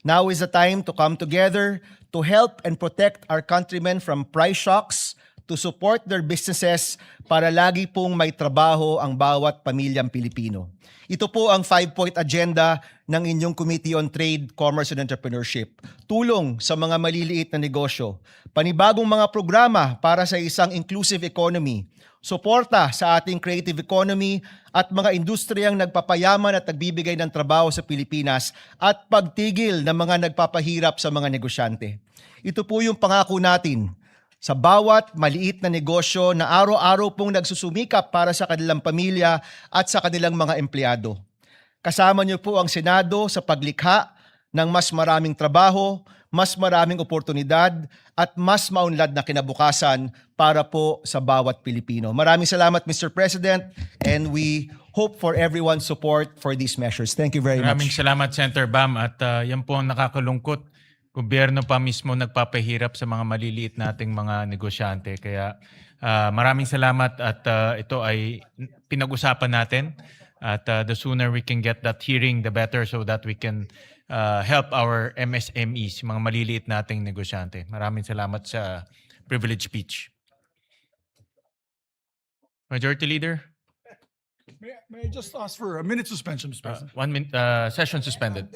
[SPEAKER 17] Now is the time to come together to help and protect our countrymen from price shocks, to support their businesses para lagi pong may trabaho ang bawat pamilyang Pilipino. Ito po ang 5-point agenda ng inyong Committee on Trade, Commerce and Entrepreneurship. Tulong sa mga maliliit na negosyo, panibagong mga programa para sa isang inclusive economy, suporta sa ating creative economy at mga industriyang nagpapayaman at nagbibigay ng trabaho sa Pilipinas at pagtigil ng mga nagpapahirap sa mga negosyante. Ito po yung pangako natin sa bawat maliit na negosyo na araw-araw pong nagsusumikap para sa kanilang pamilya at sa kanilang mga empleyado. Kasama niyo po ang Senado sa paglikha ng mas maraming trabaho, mas maraming oportunidad at mas maunlad na kinabukasan para po sa bawat Pilipino. Maraming salamat, Mr. President, and we hope for everyone's support for these measures. Thank you very
[SPEAKER 2] Maraming
[SPEAKER 17] much.
[SPEAKER 2] salamat, Senator Bam. At yan po ang nakakalungkot. Gobyerno pa mismo nagpapahirap sa mga maliliit nating mga negosyante. Kaya maraming salamat at ito ay pinag-usapan natin. At the sooner we can get that hearing, the better, so that we can help our MSMEs, mga maliliit nating negosyante. Maraming salamat sa privilege speech. Majority Leader?
[SPEAKER 1] May I just ask for a minute suspension, Mr. President?
[SPEAKER 2] 1 minute, session suspended.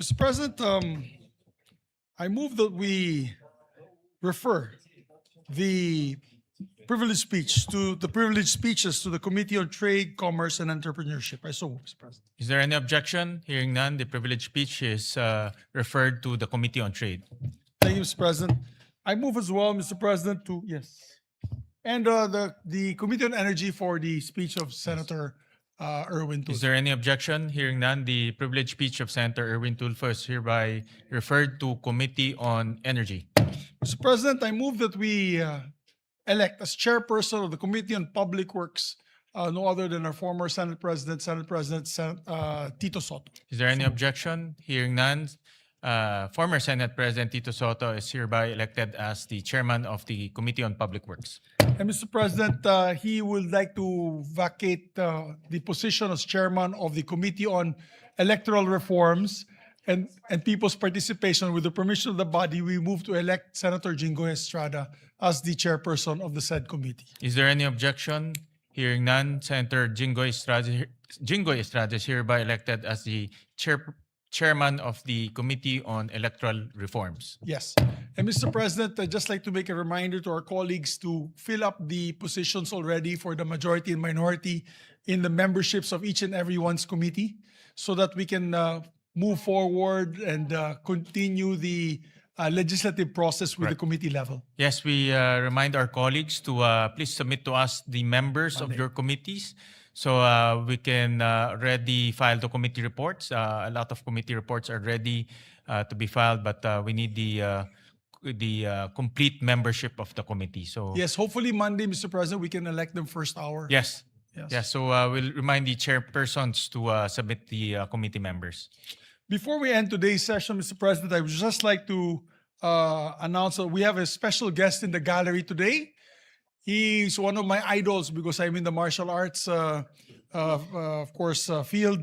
[SPEAKER 1] Mr. President, I move that we refer the privilege speeches to the Committee on Trade, Commerce, and Entrepreneurship. I so move, Mr. President.
[SPEAKER 2] Is there any objection? Hearing none, the privilege speech is referred to the Committee on Trade.
[SPEAKER 1] Thank you, Mr. President. I move as well, Mr. President, to, yes. And the Committee on Energy for the speech of Senator Erwin Tulfo.
[SPEAKER 2] Is there any objection? Hearing none, the privilege speech of Senator Erwin Tulfo is hereby referred to Committee on Energy.
[SPEAKER 1] Mr. President, I move that we elect as chairperson of the Committee on Public Works no other than our former Senate President, Tito Soto.
[SPEAKER 2] Is there any objection? Hearing none, former Senate President Tito Soto is hereby elected as the chairman of the Committee on Public Works.
[SPEAKER 1] And Mr. President, he would like to vacate the position as chairman of the Committee on Electoral Reforms and People's Participation. With the permission of the body, we move to elect Senator Jinggoy Estrada as the chairperson of the said committee.
[SPEAKER 2] Is there any objection? Hearing none, Senator Jinggoy Estrada is hereby elected as the chairman of the Committee on Electoral Reforms.
[SPEAKER 1] Yes. And Mr. President, I'd just like to make a reminder to our colleagues to fill up the positions already for the majority and minority in the memberships of each and every one's committee so that we can move forward and continue the legislative process with the committee level.
[SPEAKER 2] Yes, we remind our colleagues to please submit to us the members of your committees so we can ready file the committee reports. A lot of committee reports are ready to be filed, but we need the complete membership of the committee. So
[SPEAKER 1] Yes, hopefully Monday, Mr. President, we can elect them first hour.
[SPEAKER 2] yes,
[SPEAKER 1] Yes.
[SPEAKER 2] yes. So we'll remind the chairpersons to submit the committee members.
[SPEAKER 1] Before we end today's session, Mr. President, I would just like to announce that we have a special guest in the gallery today. He's one of my idols because I'm in the martial arts, field.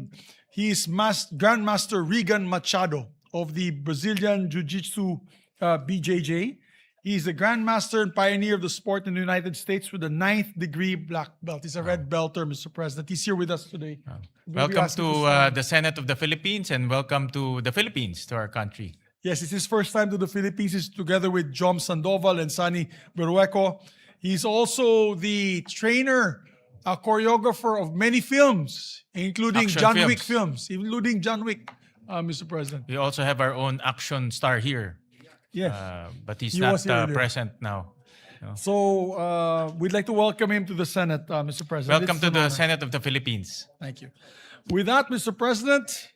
[SPEAKER 1] He's Grandmaster Regan Machado of the Brazilian Jiu-Jitsu BJJ. He's the Grandmaster and pioneer of the sport in the United States with a 9th degree black belt. He's a red belter, Mr. President. He's here with us today.
[SPEAKER 2] Welcome to the Senate of the Philippines and welcome to the Philippines, to our country.
[SPEAKER 1] Yes, it's his first time to the Philippines. He's together with Jom Sandoval and Sunny Berrueco. He's also the trainer, choreographer of many films, including
[SPEAKER 2] Action
[SPEAKER 1] John
[SPEAKER 2] films.
[SPEAKER 1] Wick films, including John Wick, Mr. President.
[SPEAKER 2] We also have our own action star here.
[SPEAKER 1] Yes.
[SPEAKER 2] But he's
[SPEAKER 1] He
[SPEAKER 2] not
[SPEAKER 1] was here earlier.
[SPEAKER 2] present now.
[SPEAKER 1] So we'd like to welcome him to the Senate, Mr. President.
[SPEAKER 2] Welcome
[SPEAKER 1] It's
[SPEAKER 2] to
[SPEAKER 1] an
[SPEAKER 2] the
[SPEAKER 1] honor.
[SPEAKER 2] Senate of the Philippines.
[SPEAKER 1] Thank you. With that, Mr. President,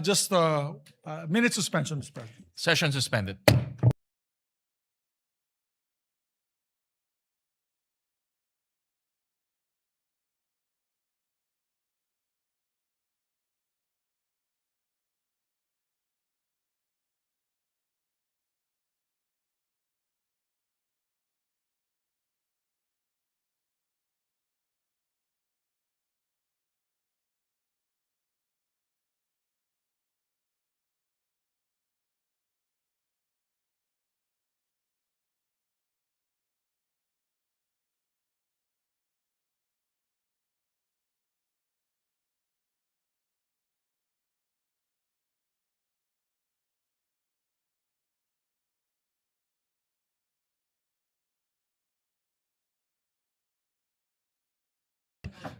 [SPEAKER 1] just a minute suspension, Mr. President.
[SPEAKER 2] Session suspended.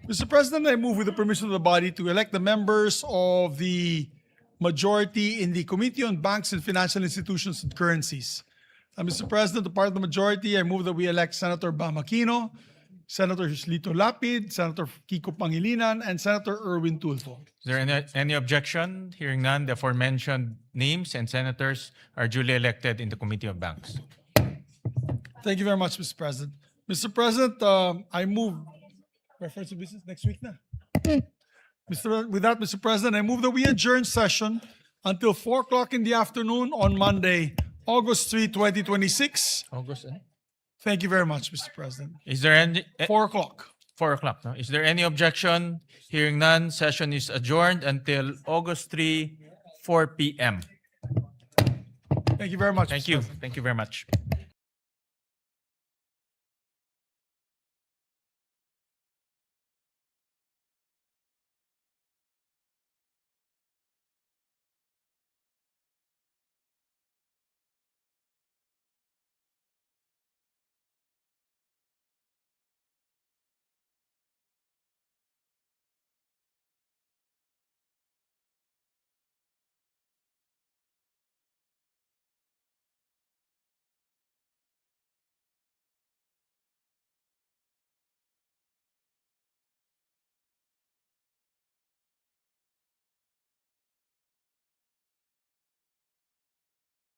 [SPEAKER 1] Mr. President, I move with the permission of the body to elect the members of the majority in the Committee on Banks and Financial Institutions and Currencies. Mr. President, the part of the majority, I move that we elect Senator Bam Aquino, Senator Lito Lapid, Senator Kiko Pangilinan, and Senator Erwin Tulfo.
[SPEAKER 2] Is there any objection? Hearing none, the aforementioned names and senators are duly elected in the Committee of Banks.
[SPEAKER 1] Thank you very much, Mr. President. Mr. President, I move reference to business next week na. With that, Mr. President, I move that we adjourn session until 4 o'clock in the afternoon on Monday, August 3, 2026.
[SPEAKER 2] August,
[SPEAKER 1] Thank you very much, Mr. President.
[SPEAKER 2] Is there any...
[SPEAKER 1] 4 o'clock.
[SPEAKER 2] 4 o'clock. No? Is there any objection? Hearing none, session is adjourned until August 3, 4 p.m.
[SPEAKER 1] Thank you very much.
[SPEAKER 2] Thank
[SPEAKER 1] Mr.
[SPEAKER 2] you.
[SPEAKER 1] President.
[SPEAKER 2] Thank you very much.